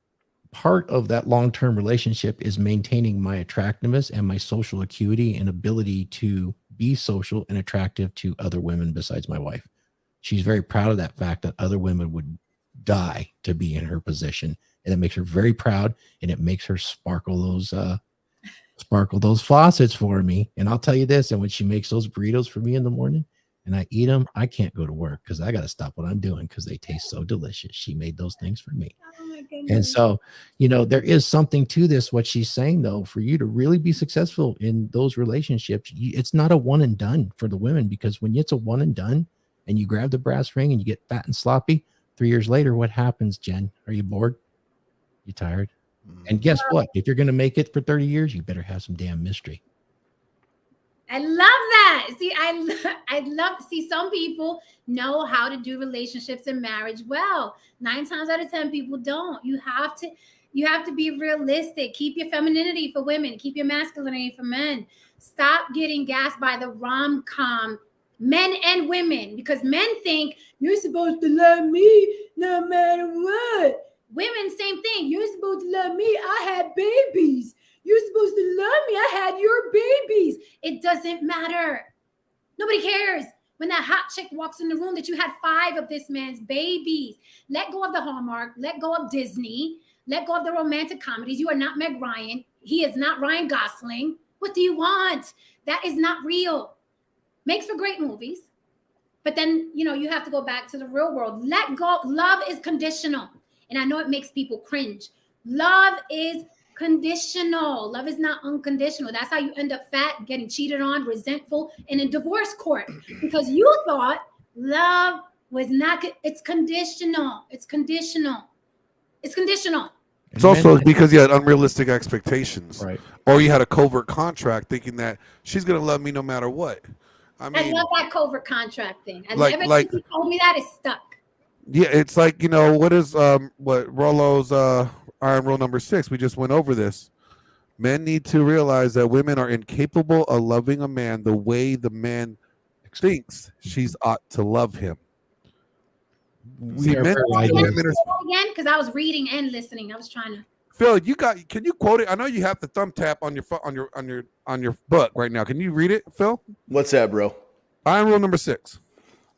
part of that long-term relationship is maintaining my attractiveness and my social acuity and ability to be social and attractive to other women besides my wife. She's very proud of that fact that other women would die to be in her position, and it makes her very proud, and it makes her sparkle those faucets for me. And I'll tell you this, and when she makes those burritos for me in the morning and I eat them, I can't go to work because I got to stop what I'm doing because they taste so delicious. She made those things for me. Oh my goodness. And so, there is something to this, what she's saying, though. For you to really be successful in those relationships, it's not a one and done for the women, because when it's a one and done and you grab the brass ring and you get fat and sloppy, 3 years later, what happens, Jen? Are you bored? You tired? And guess what? If you're going to make it for 30 years, you better have some damn mystery. I love that. See, see, some people know how to do relationships and marriage well. 9 times out of 10 people don't. You have to be realistic. Keep your femininity for women. Keep your masculinity for men. Stop getting gassed by the rom-com, men and women, because men think you're supposed to love me no matter what. Women, same thing. You're supposed to love me. I had babies. You're supposed to love me. I had your babies. It doesn't matter. Nobody cares when that hot chick walks in the room that you had 5 of this man's babies. Let go of the Hallmark. Let go of Disney. Let go of the romantic comedies. You are not Meg Ryan. He is not Ryan Gosling. What do you want? That is not real. Makes for great movies. But then, you have to go back to the real world. Let go. Love is conditional. And I know it makes people cringe. Love is conditional. Love is not unconditional. That's how you end up fat, getting cheated on, resentful, and in divorce court, because you thought love was not. It's conditional. It's conditional. It's conditional. It's also because you had unrealistic expectations, right? Or you had a covert contract thinking that she's gonna love me no matter what. I love that covert contract thing. Everything you told me that is stuck. Yeah, it's like, what is what Rollo's iron rule number 6? We just went over this. Men need to realize that women are incapable of loving a man the way the man thinks she's ought to love him. Again, because I was reading and listening. I was trying to. Phil, can you quote it? I know you have the thumb tap on your book right now. Can you read it, Phil? What's that, bro? Iron rule number 6.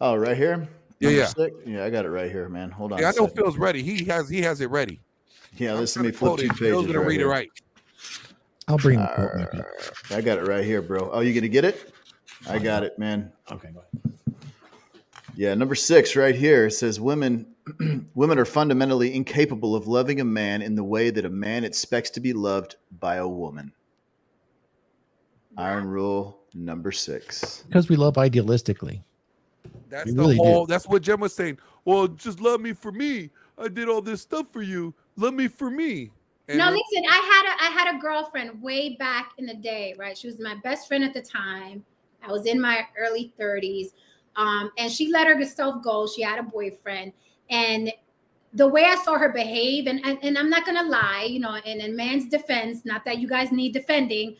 Oh, right here. Yeah. Yeah, I got it right here, man. Hold on. Yeah, I know Phil's ready. He has it ready. Yeah, listen to me flip 2 pages. Phil's gonna read it right. I'll bring it. I got it right here, bro. Oh, you gonna get it? I got it, man. Okay, go ahead. Yeah, number 6 right here says women are fundamentally incapable of loving a man in the way that a man expects to be loved by a woman. Iron rule number 6. Because we love idealistically. That's the whole. That's what Jen was saying. Well, just love me for me. I did all this stuff for you. Love me for me. And no, listen. I had a girlfriend way back in the day, right? She was my best friend at the time. I was in my early 30s. And she let herself go. She had a boyfriend. And the way I saw her behave, and I'm not going to lie, and in man's defense, not that you guys need defending,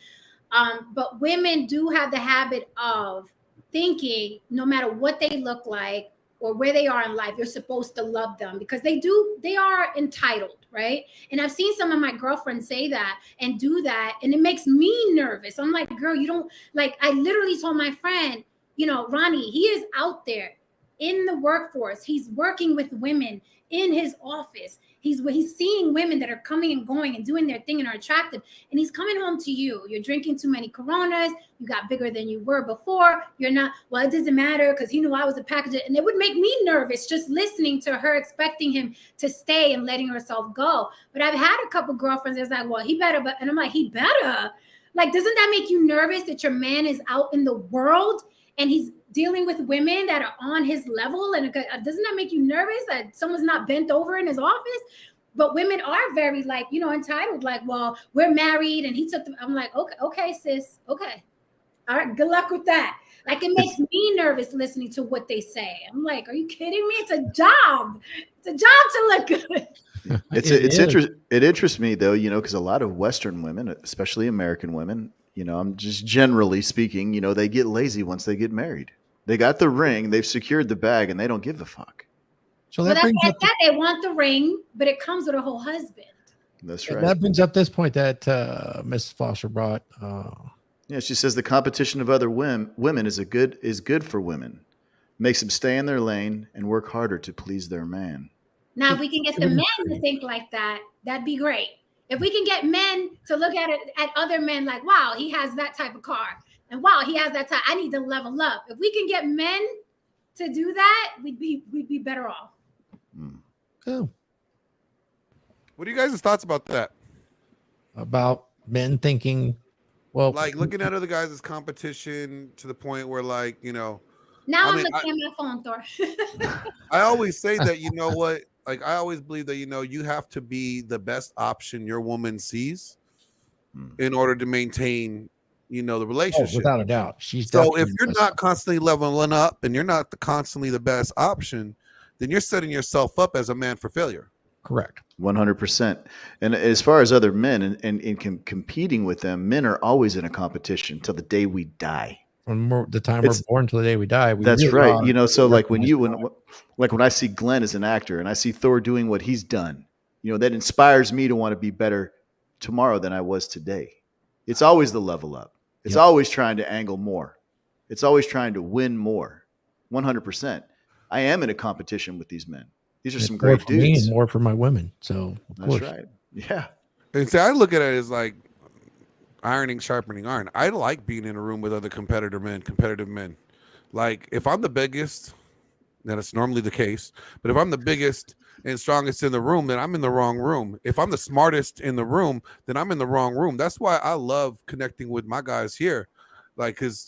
but women do have the habit of thinking no matter what they look like or where they are in life, you're supposed to love them because they are entitled, right? And I've seen some of my girlfriends say that and do that. And it makes me nervous. I'm like, girl, you don't I literally told my friend, Ronnie, he is out there in the workforce. He's working with women in his office. He's seeing women that are coming and going and doing their thing and are attractive. And he's coming home to you. You're drinking too many Coronas. You got bigger than you were before. You're not, well, it doesn't matter because he knew I was a package. And it would make me nervous just listening to her expecting him to stay and letting herself go. But I've had a couple girlfriends that's like, well, he better. And I'm like, he better. Like, doesn't that make you nervous that your man is out in the world and he's dealing with women that are on his level? And doesn't that make you nervous that someone's not bent over in his office? But women are very entitled. Like, well, we're married and he took I'm like, okay, sis. Okay. All right. Good luck with that. Like it makes me nervous listening to what they say. I'm like, are you kidding me? It's a job. It's a job to look good. It interests me though, because a lot of Western women, especially American women, I'm just generally speaking, they get lazy once they get married. They got the ring, they've secured the bag, and they don't give a fuck. So that's why I said they want the ring, but it comes with a whole husband. That's right. That brings up this point that Mrs. Foster brought. Yeah, she says the competition of other women is good for women. Makes them stay in their lane and work harder to please their man. Now, if we can get the men to think like that, that'd be great. If we can get men to look at other men like, wow, he has that type of car. And wow, he has that type. I need to level up. If we can get men to do that, we'd be better off. Oh. What are you guys' thoughts about that? About men thinking, well, like looking at other guys as competition to the point where, like, Now I'm looking at my phone, Thor. I always say that, you know what? Like, I always believe that, you have to be the best option your woman sees in order to maintain, the relationship. Without a doubt. So if you're not constantly leveling up and you're not constantly the best option, then you're setting yourself up as a man for failure. Correct. 100%. And as far as other men and competing with them, men are always in a competition till the day we die. From the time we're born till the day we die. That's really right. So like when I see Glenn as an actor and I see Thor doing what he's done, that inspires me to want to be better tomorrow than I was today. It's always the level up. It's always trying to angle more. It's always trying to win more. 100%. I am in a competition with these men. These are some great dudes. Me and more for my women. So of course. Right. Yeah. And see, I look at it as like ironing, sharpening iron. I like being in a room with other competitive men. Like if I'm the biggest, then it's normally the case. But if I'm the biggest and strongest in the room, then I'm in the wrong room. If I'm the smartest in the room, then I'm in the wrong room. That's why I love connecting with my guys here. Like, cause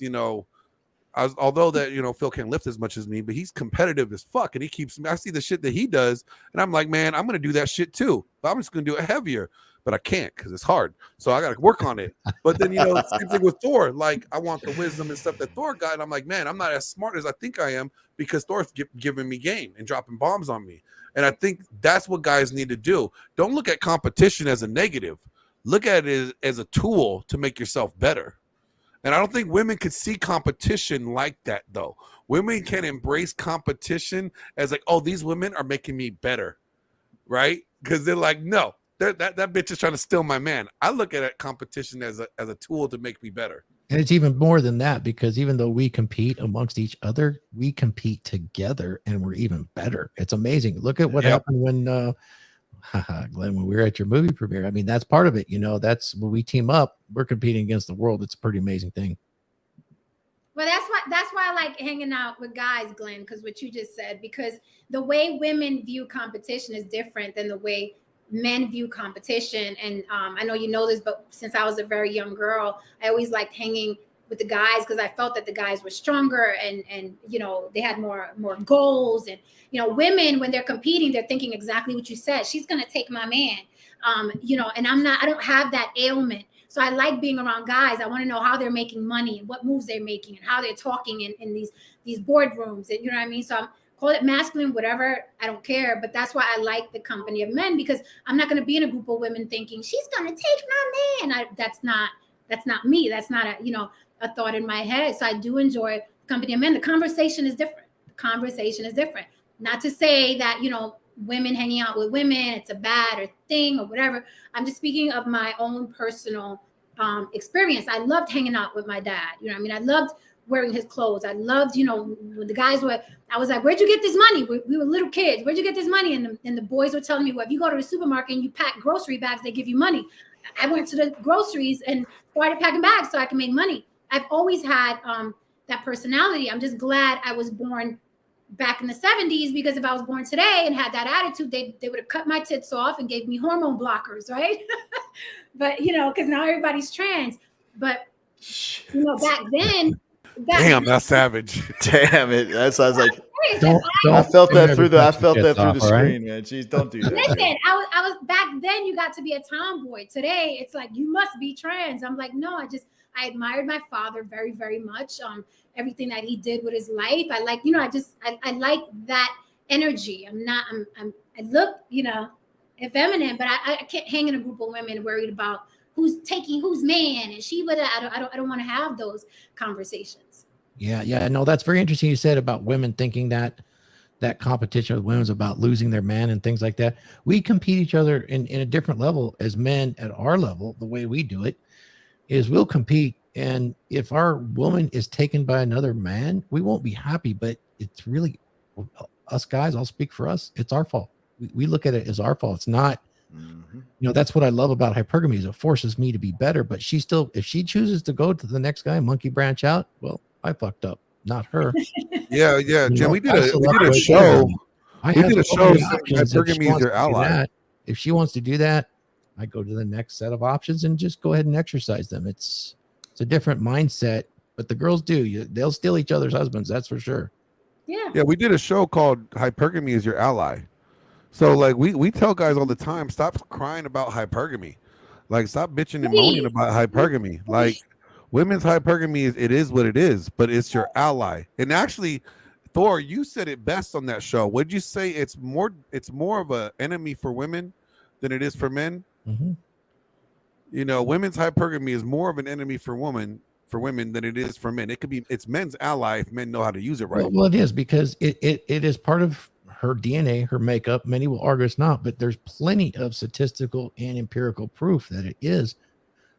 although that, Phil can't lift as much as me, but he's competitive as fuck. And he keeps me, I see the shit that he does. And I'm like, man, I'm going to do that shit too. But I'm just going to do it heavier. But I can't because it's hard. So I got to work on it. But then, same thing with Thor. Like, I want the wisdom and stuff that Thor got. And I'm like, man, I'm not as smart as I think I am because Thor's giving me game and dropping bombs on me. And I think that's what guys need to do. Don't look at competition as a negative. Look at it as a tool to make yourself better. And I don't think women could see competition like that, though. Women can embrace competition as like, oh, these women are making me better, right? Because they're like, no, that bitch is trying to steal my man. I look at it, competition as a tool to make me better. And it's even more than that, because even though we compete amongst each other, we compete together and we're even better. It's amazing. Look at what happened when Glenn, when we were at your movie premiere. I mean, that's part of it. That's when we team up, we're competing against the world. It's a pretty amazing thing. Well, that's why I like hanging out with guys, Glenn, because what you just said, because the way women view competition is different than the way men view competition. And I know you know this, but since I was a very young girl, I always liked hanging with the guys because I felt that the guys were stronger and they had more goals. And women, when they're competing, they're thinking exactly what you said. She's gonna take my man, and I don't have that ailment. So I like being around guys. I want to know how they're making money and what moves they're making and how they're talking in these boardrooms. And you know what I mean? So I'm call it masculine, whatever, I don't care. But that's why I like the company of men, because I'm not going to be in a group of women thinking she's going to take my man. That's not me. That's not a thought in my head. So I do enjoy the company of men. The conversation is different. Not to say that, women hanging out with women, it's a bad or thing or whatever. I'm just speaking of my own personal experience. I loved hanging out with my dad. I loved wearing his clothes. I loved, when the guys were, I was like, where'd you get this money? We were little kids. Where'd you get this money? And the boys were telling me, well, if you go to the supermarket and you pack grocery bags, they give you money. I went to the groceries and started packing bags so I can make money. I've always had that personality. I'm just glad I was born back in the 70s, because if I was born today and had that attitude, they would have cut my tits off and gave me hormone blockers, right? But, because now everybody's trans. But, back then. Damn, that's savage. Damn it. That's, I was like, I felt that through the screen, man. Jeez, don't do that. Listen, I was back then, you got to be a tomboy. Today, it's like, you must be trans. I'm like, no, I admired my father very, very much. Everything that he did with his life. I like, I like that energy. I look, effeminate, but I can't hang in a group of women worried about who's taking whose man and she would. I don't want to have those conversations. Yeah. No, that's very interesting. You said about women thinking that competition with women is about losing their man and things like that. We compete each other in a different level as men at our level. The way we do it is we'll compete. And if our woman is taken by another man, we won't be happy, but it's really us guys. I'll speak for us. It's our fault. We look at it as our fault. It's not, that's what I love about hypergamy is it forces me to be better, but she still, if she chooses to go to the next guy, monkey branch out, well, I fucked up, not her. Yeah. Jen, we did a show. We did a show. Hypergamy is your ally. If she wants to do that, I go to the next set of options and just go ahead and exercise them. It's a different mindset, but the girls do. They'll steal each other's husbands. That's for sure. Yeah. We did a show called Hypergamy is Your Ally. So like we tell guys all the time, stop crying about hypergamy. Like stop bitching and moaning about hypergamy. Like women's hypergamy is what it is, but it's your ally. And actually, Thor, you said it best on that show. Would you say it's more of an enemy for women than it is for men? Mm-hmm. Women's hypergamy is more of an enemy for women than it is for men. It's men's ally if men know how to use it right. Well, it is because it is part of her DNA, her makeup. Many will argue it's not, but there's plenty of statistical and empirical proof that it is.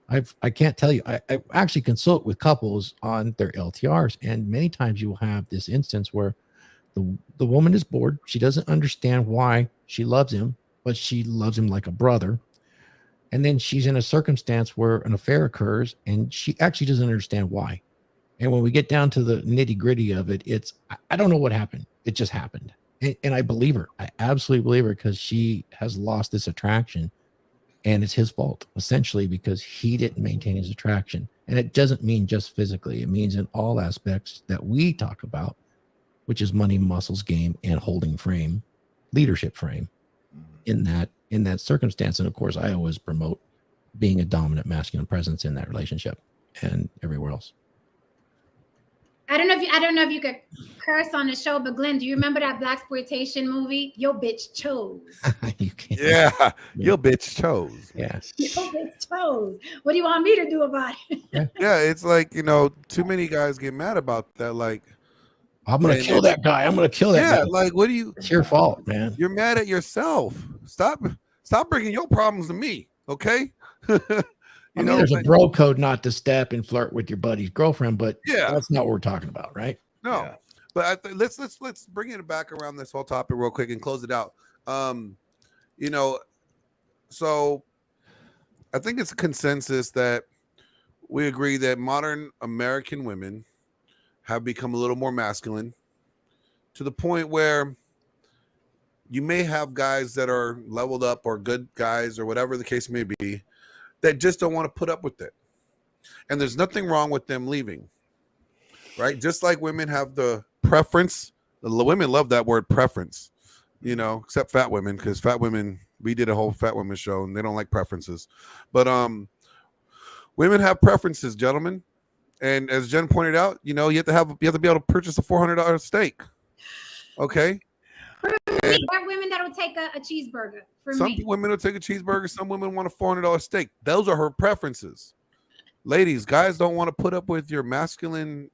I can't tell you. I actually consult with couples on their LTRs, and many times you will have this instance where the woman is bored. She doesn't understand why she loves him, but she loves him like a brother. And then she's in a circumstance where an affair occurs, and she actually doesn't understand why. And when we get down to the nitty gritty of it, I don't know what happened. It just happened. And I believe her. I absolutely believe her because she has lost this attraction, and it's his fault essentially because he didn't maintain his attraction. And it doesn't mean just physically. It means in all aspects that we talk about, which is money, muscles, game, and holding frame, leadership frame in that circumstance. And of course, I always promote being a dominant masculine presence in that relationship and everywhere else. I don't know if you could curse on the show, but Glenn, do you remember that blaxploitation movie? Your bitch chose. You can't. Yeah, your bitch chose. Yeah. Your bitch chose. What do you want me to do about it? Yeah, it's like too many guys get mad about that. Like, I'm gonna kill that guy. I'm gonna kill that guy. Yeah, like what do you? It's your fault, man. You're mad at yourself. Stop bringing your problems to me, okay? There's a bro code not to step and flirt with your buddy's girlfriend, but yeah, that's not what we're talking about, right? No, yeah. But let's bring it back around this whole topic real quick and close it out. So I think it's a consensus that we agree that modern American women have become a little more masculine to the point where you may have guys that are leveled up or good guys or whatever the case may be that just don't want to put up with it. And there's nothing wrong with them leaving, right? Just like women have the preference. The women love that word preference, except fat women, because fat women, we did a whole fat women show and they don't like preferences. But women have preferences, gentlemen. And as Jen pointed out, you have to be able to purchase a $400 steak. Okay. There are women that'll take a cheeseburger. Some women will take a cheeseburger. Some women want a $400 steak. Those are her preferences. Ladies, guys don't want to put up with your masculine,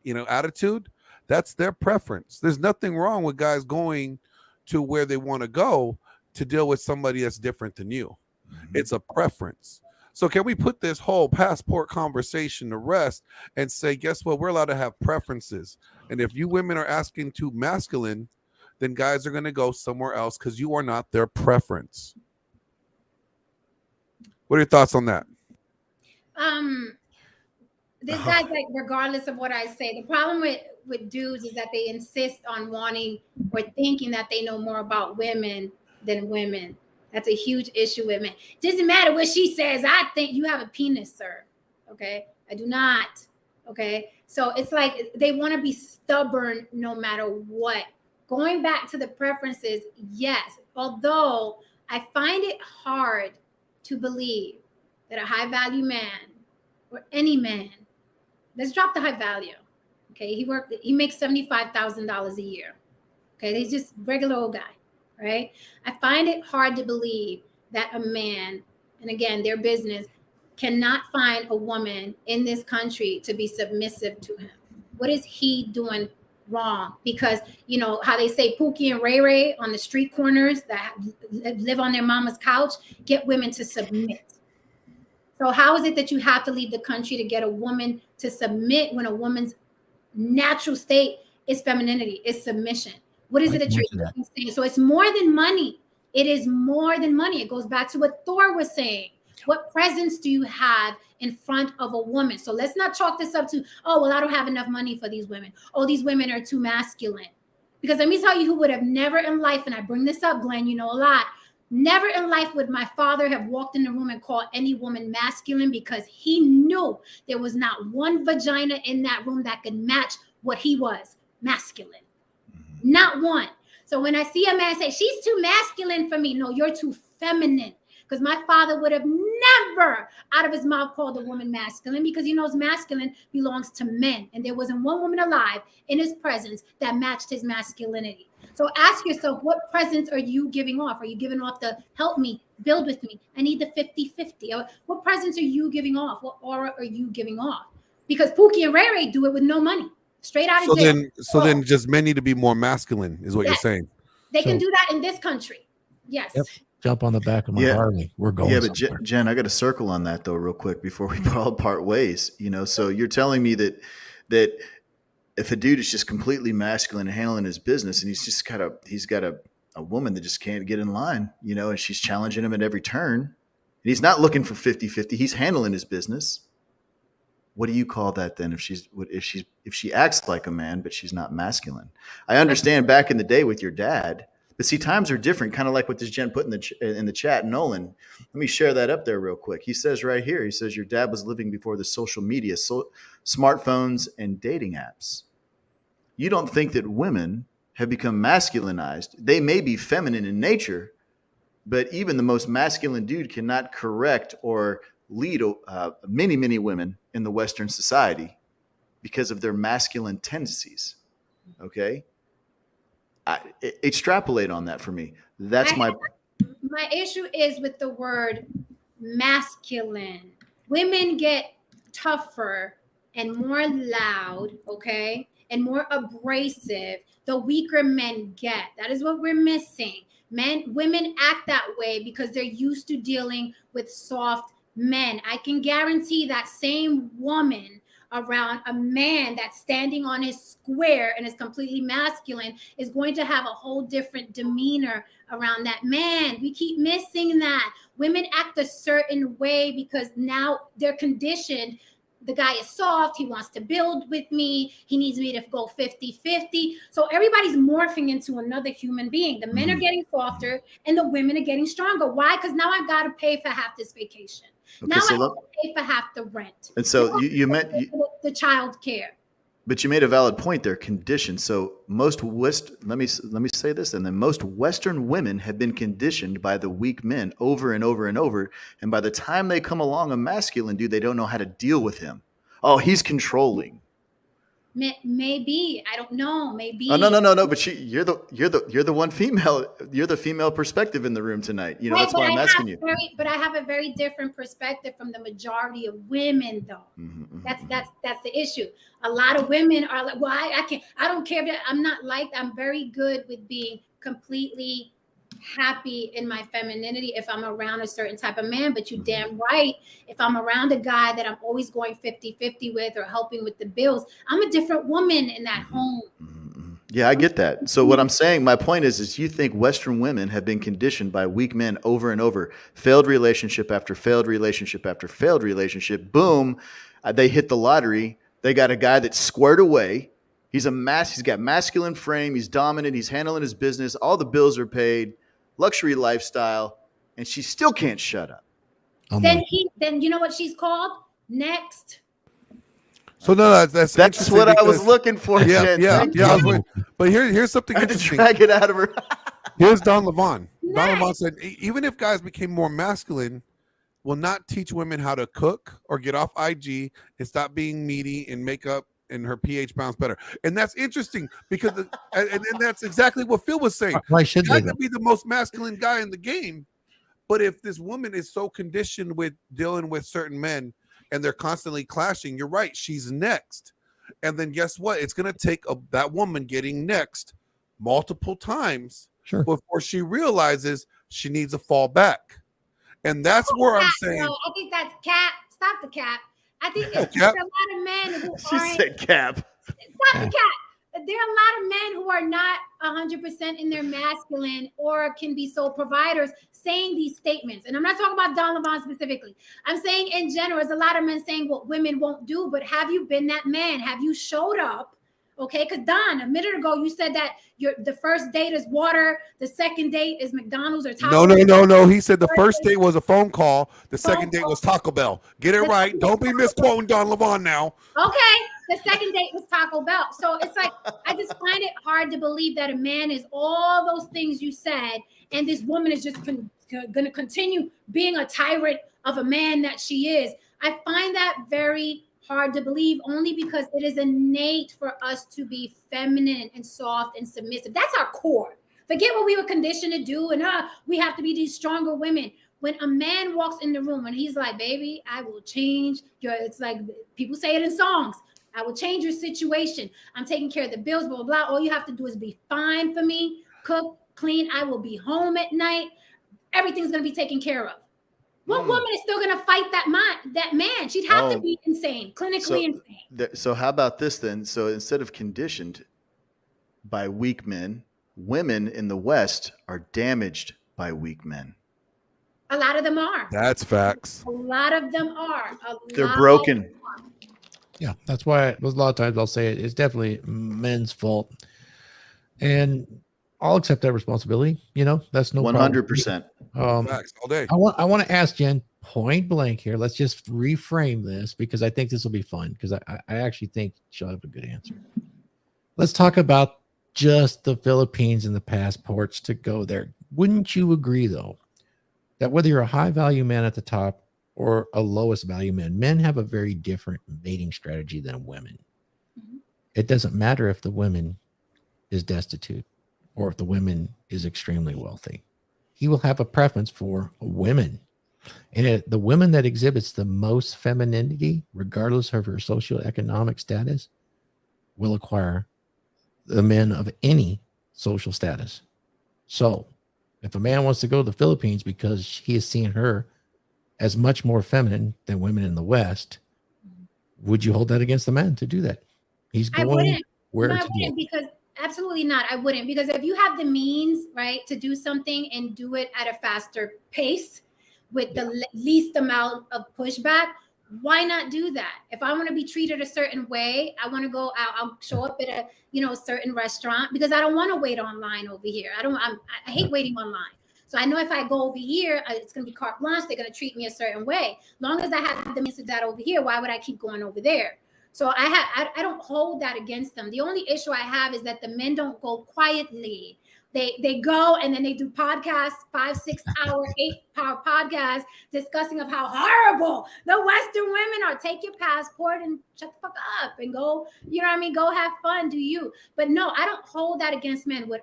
attitude. That's their preference. There's nothing wrong with guys going to where they want to go to deal with somebody that's different than you. Mm-hmm. It's a preference. So can we put this whole passport conversation to rest and say, guess what? We're allowed to have preferences. And if you women are asking too masculine, then guys are going to go somewhere else because you are not their preference. What are your thoughts on that? This guy's like, regardless of what I say, the problem with dudes is that they insist on wanting or thinking that they know more about women than women. That's a huge issue with men. Doesn't matter what she says. I think you have a penis, sir. Okay. I do not. Okay. So it's like they want to be stubborn no matter what. Going back to the preferences, yes. Although I find it hard to believe that a high value man or any man, let's drop the high value. Okay, he makes $75,000 a year. Okay, he's just regular old guy, right? I find it hard to believe that a man, and again, their business, cannot find a woman in this country to be submissive to him. What is he doing wrong? Because you know how they say Pookie and Ray Ray on the street corners that live on their mama's couch get women to submit. So how is it that you have to leave the country to get a woman to submit when a woman's natural state is femininity, is submission? What is it that you're saying? So it's more than money. It is more than money. It goes back to what Thor was saying. What presence do you have in front of a woman? So let's not chalk this up to, oh, well, I don't have enough money for these women. Oh, these women are too masculine. Because let me tell you who would have never in life, and I bring this up, Glenn, you know a lot, never in life would my father have walked in the room and called any woman masculine, because he knew there was not one vagina in that room that could match what he was, masculine. Not one. So when I see a man say, she's too masculine for me, no, you're too feminine. Because my father would have never out of his mouth called a woman masculine, because he knows masculine belongs to men. And there wasn't one woman alive in his presence that matched his masculinity. So ask yourself, what presence are you giving off? Are you giving off the help me, build with me? I need the 50-50. Or what presence are you giving off? What aura are you giving off? Because Pookie and Ray Ray do it with no money. Straight out of jail. Then just men need to be more masculine, is what you're saying. They can do that in this country. Yes. Yep. Jump on the back of my Harley. We're going. Yeah, but Jen, I got to circle on that though, real quick before we all part ways. You know, so you're telling me that if a dude is just completely masculine and handling his business, and he's got a woman that just can't get in line, you know, and she's challenging him at every turn, and he's not looking for 50-50. He's handling his business. What do you call that then? If she acts like a man, but she's not masculine? I understand back in the day with your dad. But see, times are different, kind of like what this Jen put in the chat. Nolan, let me share that up there real quick. He says right here, he says, your dad was living before the social media, smartphones, and dating apps. You don't think that women have become masculinized. They may be feminine in nature, but even the most masculine dude cannot correct or lead many, many women in the Western society because of their masculine tendencies. Okay? Extrapolate on that for me. That's my issue is with the word masculine. Women get tougher and more loud, okay, and more abrasive the weaker men get. That is what we're missing. Women act that way because they're used to dealing with soft men. I can guarantee that same woman around a man that's standing on his square and is completely masculine is going to have a whole different demeanor around that man. We keep missing that. Women act a certain way because now they're conditioned. The guy is soft. He wants to build with me. He needs me to go 50-50. So everybody's morphing into another human being. The men are getting softer and the women are getting stronger. Why? Because now I've got to pay for half this vacation. Okay, now I have to pay for half the rent. And so you meant the child care. But you made a valid point there, conditioned. So let me say this, and then most Western women have been conditioned by the weak men over and over and over. And by the time they come along a masculine dude, they don't know how to deal with him. Oh, he's controlling. Maybe, I don't know. Maybe. Oh, no. But you're the one female. You're the female perspective in the room tonight. You know, right, that's why I'm asking you. But I have a very different perspective from the majority of women, though. Mm-hmm. That's the issue. A lot of women are like, well, I don't care. I'm not like that. I'm very good with being completely happy in my femininity if I'm around a certain type of man. But you damn right, if I'm around a guy that I'm always going 50-50 with or helping with the bills, I'm a different woman in that home. Yeah, I get that. So what I'm saying, my point is you think Western women have been conditioned by weak men over and over, failed relationship after failed relationship after failed relationship. Boom, they hit the lottery. They got a guy that's squared away. He's got masculine frame. He's dominant. He's handling his business. All the bills are paid. Luxury lifestyle, and she still can't shut up. Then you know what she's called? Next. So no, that's what I was looking for. Yeah, Jen. But here's something interesting. Drag it out of her. Here's Don Levon. Don Levon said, even if guys became more masculine, will not teach women how to cook or get off IG and stop being meaty and makeup and her pH bounce better. And that's interesting because and that's exactly what Phil was saying. Why should I they? could be the most masculine guy in the game, but if this woman is so conditioned with dealing with certain men and they're constantly clashing, you're right, she's next. And then guess what? It's going to take that woman getting next multiple times before she realizes she needs to fall back. And that's where I'm saying. No, I think that's cap. Stop the cap. I think there's a lot of men who She said cap. Stop the cap. There are a lot of men who are not 100% in their masculine or can be sole providers saying these statements. And I'm not talking about Don Levon specifically. I'm saying in general, there's a lot of men saying what women won't do, but have you been that man? Have you showed up? Okay, because Don, a minute ago, you said that the first date is water, the second date is McDonald's or Taco Bell. No. He said the first date was a phone call. The second date was Taco Bell. Get it right. Don't be misquoting Don Levon now. Okay, the second date was Taco Bell. So it's like, I just find it hard to believe that a man is all those things you said, and this woman is just going to continue being a tyrant of a man that she is. I find that very hard to believe, only because it is innate for us to be feminine and soft and submissive. That's our core. Forget what we were conditioned to do, and we have to be these stronger women. When a man walks in the room and he's like, baby, I will change it's like people say it in songs. I will change your situation. I'm taking care of the bills, blah, blah, blah. All you have to do is be fine for me, cook, clean. I will be home at night. Everything's going to be taken care of. What woman is still going to fight that man? She'd have to be insane, clinically insane. So how about this then? So instead of conditioned by weak men, women in the West are damaged by weak men. A lot of them are. That's facts. A lot of them are. They're broken. Yeah, that's why a lot of times I'll say it's definitely men's fault. And I'll accept that responsibility. That's no 100%. Facts all day. I want to ask Jen point blank here. Let's just reframe this because I think this will be fun because I actually think she'll have a good answer. Let's talk about just the Philippines and the passports to go there. Wouldn't you agree, though, that whether you're a high value man at the top or a lowest value man, men have a very different mating strategy than women? Mm-hmm. It doesn't matter if the woman is destitute or if the woman is extremely wealthy. He will have a preference for women. And the woman that exhibits the most femininity, regardless of her socioeconomic status, will acquire the men of any social status. So if a man wants to go to the Philippines because he is seeing her as much more feminine than women in the West, would you hold that against the man to do that? He's going where no, to I wouldn't, because absolutely not. I wouldn't, because if you have the means, right, to do something and do it at a faster pace with the least amount of pushback, why not do that? If I want to be treated a certain way, I want to go out, I'll show up at a certain restaurant, because I don't want to wait online over here. I hate waiting online. So I know if I go over here, it's going to be carte blanche. They're going to treat me a certain way. Long as I have the means of that over here, why would I keep going over there? So I don't hold that against them. The only issue I have is that the men don't go quietly. They go and then they do podcasts, 5, 6 hour, 8-hour podcasts discussing of how horrible the Western women are. Take your passport and shut the fuck up and go, go have fun, do you? But no, I don't hold that against men. If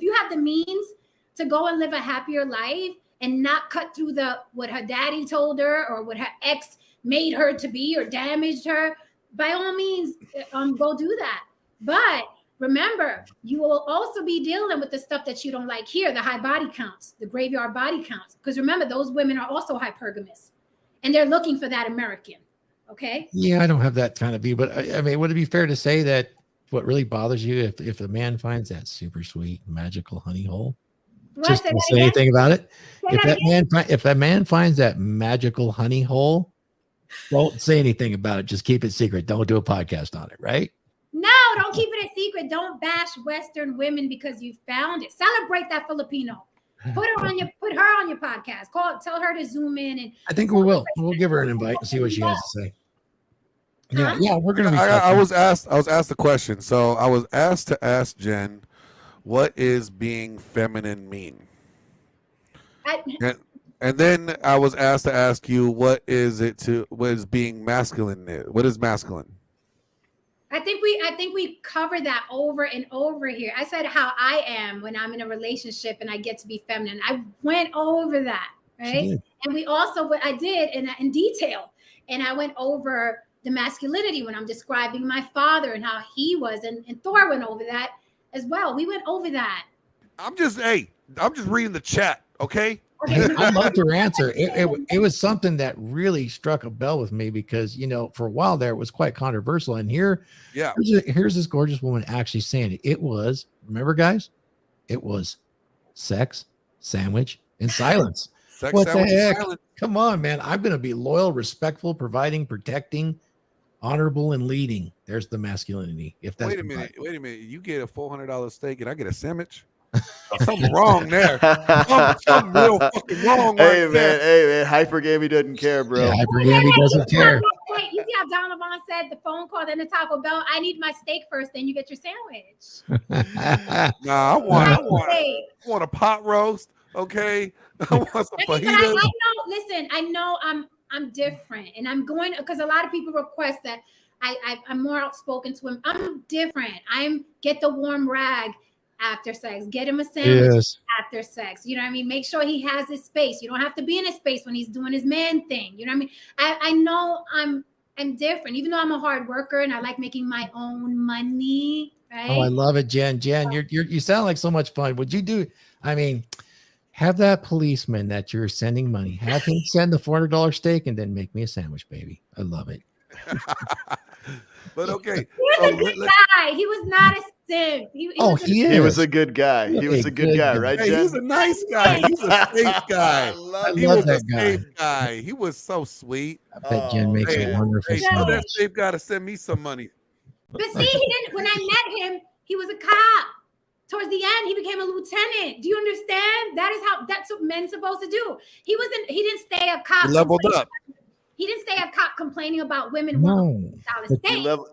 you have the means to go and live a happier life and not cut through what her daddy told her or what her ex made her to be or damaged her, by all means, go do that. But remember, you will also be dealing with the stuff that you don't like here, the high body counts, the graveyard body counts. Because remember, those women are also hypergamous and they're looking for that American. Okay. Yeah, I don't have that kind of view, but I mean, would it be fair to say that what really bothers you if a man finds that super sweet magical honey hole? Just don't say anything about it. If that man finds that magical honey hole, don't say anything about it. Just keep it secret. Don't do a podcast on it, right? No, don't keep it a secret. Don't bash Western women because you found it. Celebrate that Filipino. Put her on your podcast. Tell her to zoom in, and I think we will. We'll give her an invite and see what she has to say. Yeah, we're gonna be. I was asked the question. So I was asked to ask Jen, what is being feminine mean? And then I was asked to ask you, what is being masculine? What is masculine? I think we covered that over and over here. I said how I am when I'm in a relationship and I get to be feminine. I went over that, right? And we also, what I did in detail, and I went over the masculinity when I'm describing my father and how he was, and Thor went over that as well. We went over that. I'm just reading the chat, okay? I loved her answer. It was something that really struck a bell with me because, for a while there, it was quite controversial. And here's this gorgeous woman actually saying it. It was, remember, guys, it was sex, sandwich, and silence. Sex, what sandwich, the heck? and silence. Come on, man. I'm going to be loyal, respectful, providing, protecting, honorable, and leading. There's the masculinity. If that's Wait a minute. You get a $400 steak and I get a sandwich? Something wrong there. Something real fucking wrong. Hey man, Hypergamy doesn't care, bro. Yeah, Hypergamy doesn't care. Wait, you see how Donovan said the phone call, then the Taco Bell? I need my steak first, then you get your sandwich. Nah, I want a pot roast. Okay, I want some fajitas. I know I'm different, and I'm going because a lot of people request that I'm more outspoken to him. I'm different. Get the warm rag after sex, get him a sandwich after sex. You know what I mean? Make sure he has his space. You don't have to be in his space when he's doing his man thing. You know what I mean? I know I'm different, even though I'm a hard worker and I like making my own money. Right? Oh, I love it, Jen. Jen, you sound like so much fun. Would you do? I mean, have that policeman that you're sending money, have him send the $400 steak and then make me a sandwich, baby. I love it. But okay, he was a good guy. He was not a simp. He was a good guy. He was a good guy, right, Jen? He's a nice guy. He's a safe guy. He was a safe guy. He was so sweet. I bet Jen makes a wonderful sandwich. That safe guy to send me some money. But see, he didn't. When I met him, he was a cop. Towards the end, he became a lieutenant. Do you understand? That's what men's supposed to do. He didn't stay a cop. He leveled up. He didn't stay a cop complaining about women. No, he leveled.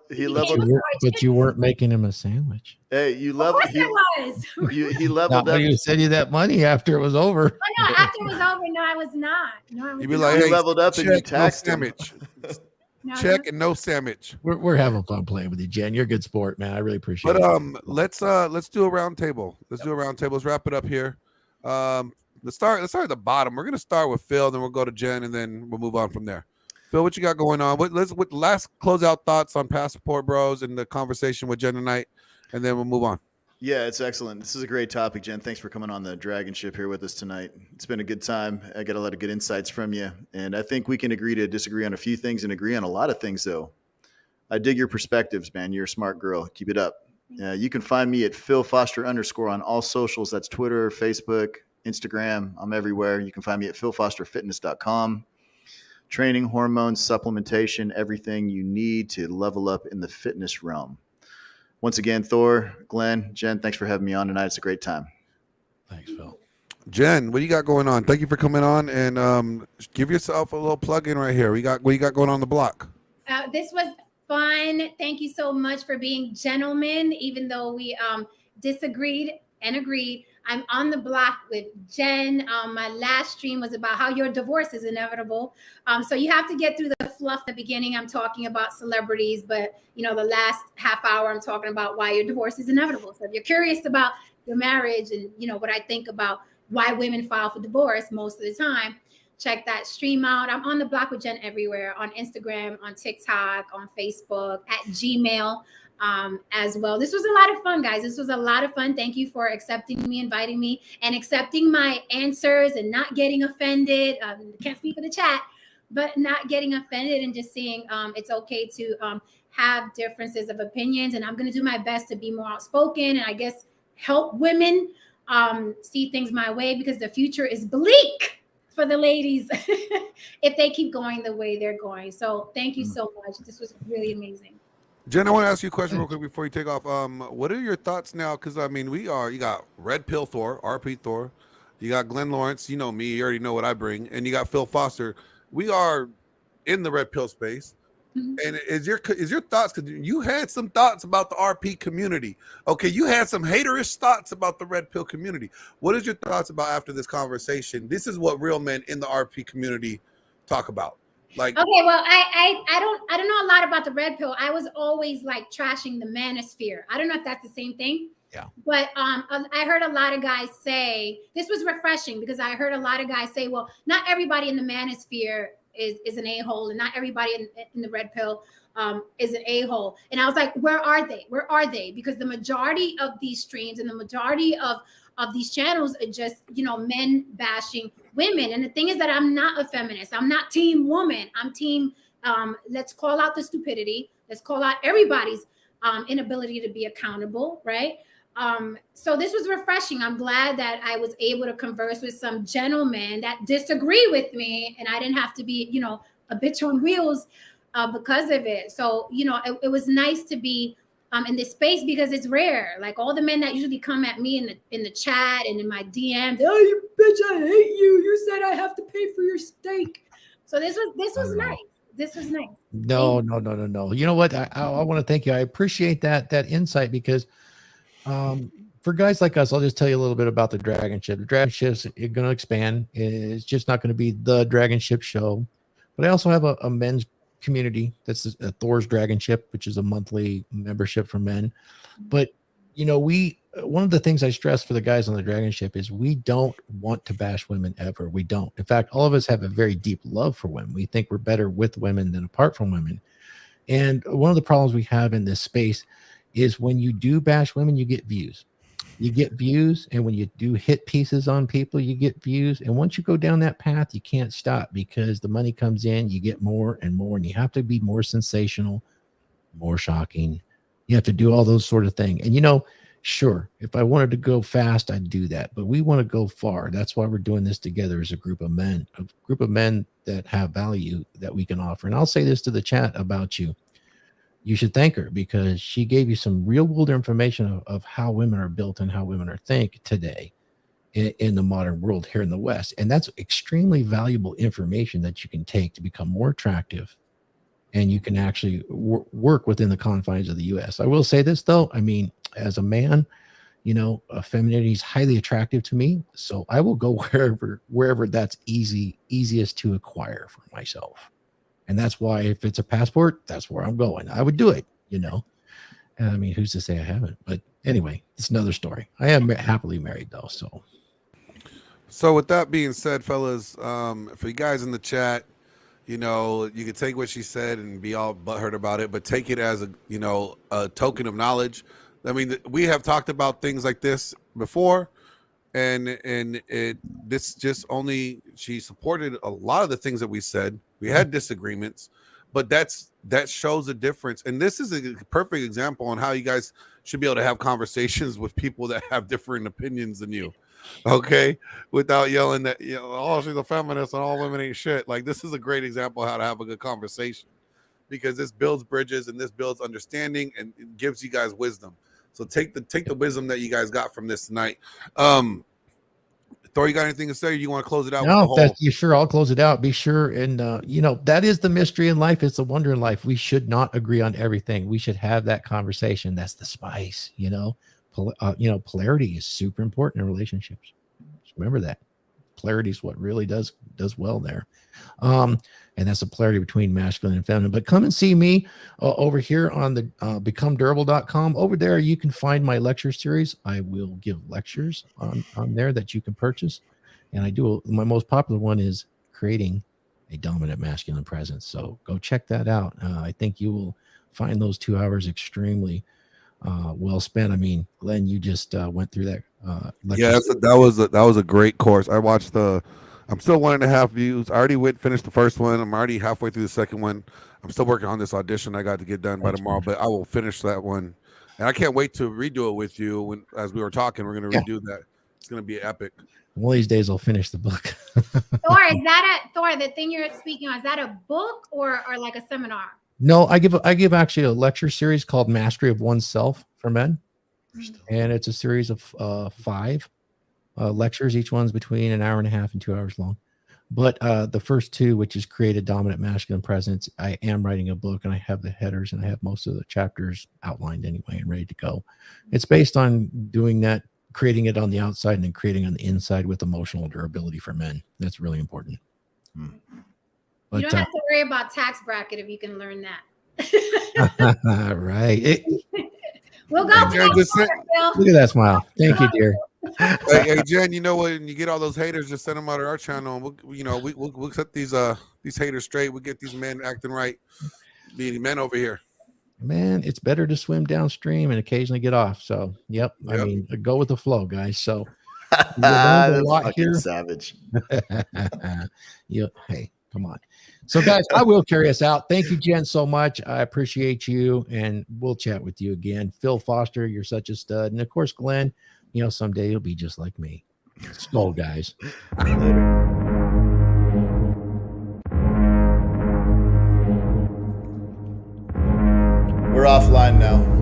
But you weren't making him a sandwich. Hey, you leveled. Of course I was. He leveled up. You said you that money after it was over. Oh, no, after it was over, no, I was not. No, I was. You'd be like, hey, leveled up and you taxed him. Check and no sandwich. We're having fun playing with you, Jen. You're a good sport, man. I really appreciate it. But let's do a round table. Let's wrap it up here. Let's start at the bottom. We're gonna start with Phil, then we'll go to Jen, and then we'll move on from there. Phil, what you got going on? With last closeout thoughts on Passport Bros and the conversation with Jen tonight, and then we'll move on. Yeah, it's excellent. This is a great topic, Jen. Thanks for coming on the Dragonship here with us tonight. It's been a good time. I got a lot of good insights from you, and I think we can agree to disagree on a few things and agree on a lot of things, though. I dig your perspectives, man. You're a smart girl. Keep it up. You can find me at @PhilFoster_ on all socials. That's Twitter, Facebook, Instagram. I'm everywhere. You can find me at PhilFosterFitness.com. Training, hormones, supplementation, everything you need to level up in the fitness realm. Once again, Thor, Glenn, Jen, thanks for having me on tonight. It's a great time. Thanks, Phil. Jen, what do you got going on? Thank you for coming on, and give yourself a little plug in right here. What you got going on the block? This was fun. Thank you so much for being gentlemen, even though we disagreed and agreed. I'm on the block with Jen. My last stream was about how your divorce is inevitable. So you have to get through the fluff at the beginning. I'm talking about celebrities, but the last half hour, I'm talking about why your divorce is inevitable. So if you're curious about your marriage and what I think about why women file for divorce most of the time, check that stream out. I'm on the block with Jen everywhere, on Instagram, on TikTok, on Facebook, at Gmail. As well. This was a lot of fun, guys. This was a lot of fun. Thank you for accepting me, inviting me, and accepting my answers and not getting offended. Can't speak for the chat, but not getting offended and just seeing it's okay to have differences of opinions. And I'm going to do my best to be more outspoken and I guess help women see things my way, because the future is bleak for the ladies if they keep going the way they're going. So thank you so much. This was really amazing. Jen, I want to ask you a question real quick before you take off. What are your thoughts now? Because, I mean, you got Red Pill Thor, RP.THOR. You got Glenn Laurence. You know me. You already know what I bring. And you got Phil Foster. We are in the Red Pill space. And is your thoughts, because you had some thoughts about the RP community. Okay, you had some haterish thoughts about the red pill community. What is your thoughts about after this conversation? This is what real men in the RP community talk about. Like, okay, well, I don't know a lot about the red pill. I was always like trashing the manosphere. I don't know if that's the same thing. Yeah. But I heard a lot of guys say, this was refreshing because I heard a lot of guys say, well, not everybody in the manosphere is an a-hole, and not everybody in the red pill is an a-hole. And I was like, where are they? Where are they? Because the majority of these streams and the majority of these channels are just, you know, men bashing women. And the thing is that I'm not a feminist. I'm not team woman. I'm team, let's call out the stupidity. Let's call out everybody's inability to be accountable, right? So this was refreshing. I'm glad that I was able to converse with some gentlemen that disagree with me, and I didn't have to be, you know, a bitch on wheels because of it. So, you know, it was nice to be in this space because it's rare. Like all the men that usually come at me in the chat and in my DMs, oh, you bitch, I hate you. You said I have to pay for your steak. So this was nice. This was nice. No. You know what? I want to thank you. I appreciate that insight because for guys like us, I'll just tell you a little bit about the DragonShip. The DragonShip's going to expand. It's just not going to be the DragonShip show, but I also have a men's community. That's Thor's DragonShip, which is a monthly membership for men. But you know, one of the things I stress for the guys on the DragonShip is we don't want to bash women ever. We don't. In fact, all of us have a very deep love for women. We think we're better with women than apart from women. And one of the problems we have in this space is when you do bash women, you get views. You get views, and when you do hit pieces on people, you get views. And once you go down that path, you can't stop because the money comes in, you get more and more, and you have to be more sensational, more shocking. You have to do all those sort of things. And you know, sure, if I wanted to go fast, I'd do that. But we want to go far. That's why we're doing this together as a group of men that have value that we can offer. And I'll say this to the chat about you. You should thank her because she gave you some real world information of how women are built and how women are think today in the modern world here in the West. And that's extremely valuable information that you can take to become more attractive. And you can actually work within the confines of the U.S. I will say this, though. I mean, as a man, you know, femininity is highly attractive to me. So I will go wherever that's easiest to acquire for myself. And that's why if it's a passport, that's where I'm going. I would do it, you know. And I mean, who's to say I haven't? But anyway, it's another story. I am happily married, though. So with that being said, fellas, for you guys in the chat, you know, you can take what she said and be all butthurt about it, but take it as a token of knowledge. I mean, we have talked about things like this before, and this just only, she supported a lot of the things that we said. We had disagreements, but that shows a difference. And this is a perfect example on how you guys should be able to have conversations with people that have different opinions than you. Okay, without yelling that, you know, oh, she's a feminist and all women ain't shit. Like, this is a great example of how to have a good conversation, because this builds bridges and this builds understanding and it gives you guys wisdom. So take the wisdom that you guys got from this tonight. Thor, you got anything to say? Or you want to close it out? No, you sure. I'll close it out. Be sure. And, you know, that is the mystery in life. It's the wonder in life. We should not agree on everything. We should have that conversation. That's the spice, you know. Polarity is super important in relationships. Just remember that. Polarity is what really does well there. And that's the polarity between masculine and feminine. But come and see me over here on the becomedurable.com. Over there, you can find my lecture series. I will give lectures on there that you can purchase. And my most popular one is creating a dominant masculine presence. So go check that out. I think you will find those 2 hours extremely well spent. I mean, Glenn, you just went through that. Yeah, that was a great course. I watched I'm still 1.5 views. I already finished the first one. I'm already halfway through the second one. I'm still working on this audition I got to get done by tomorrow, but I will finish that one. And I can't wait to redo it with you. As we were talking, we're going to redo that. It's going to be epic. One of these days I'll finish the book. Thor, the thing you're speaking on, is that a book or like a seminar? No, I give actually a lecture series called Mastery of Oneself for Men. And it's a series of 5 lectures. Each one's between 1.5 hours and 2 hours long. But the first two, which is create a dominant masculine presence, I am writing a book, and I have the headers and I have most of the chapters outlined anyway and ready to go. It's based on doing that, creating it on the outside and then creating on the inside with emotional durability for men. That's really important. But, you don't have to worry about tax bracket if you can learn that. right. We'll go. Jen, Look at that smile. Thank you, dear. Hey, Jen, you know what? When you get all those haters, just send them out of our channel. And we'll set these haters straight. We'll get these men acting right. Being men over here. Man, it's better to swim downstream and occasionally get off. So, yep. I mean, go with the flow, guys. So, That's fucking savage. Yep. Hey, come on. So, guys, I will carry us out. Thank you, Jen, so much. I appreciate you, and we'll chat with you again. Phil Foster, you're such a stud. And, of course, Glenn, someday you'll be just like me. Skull, guys. We're offline now.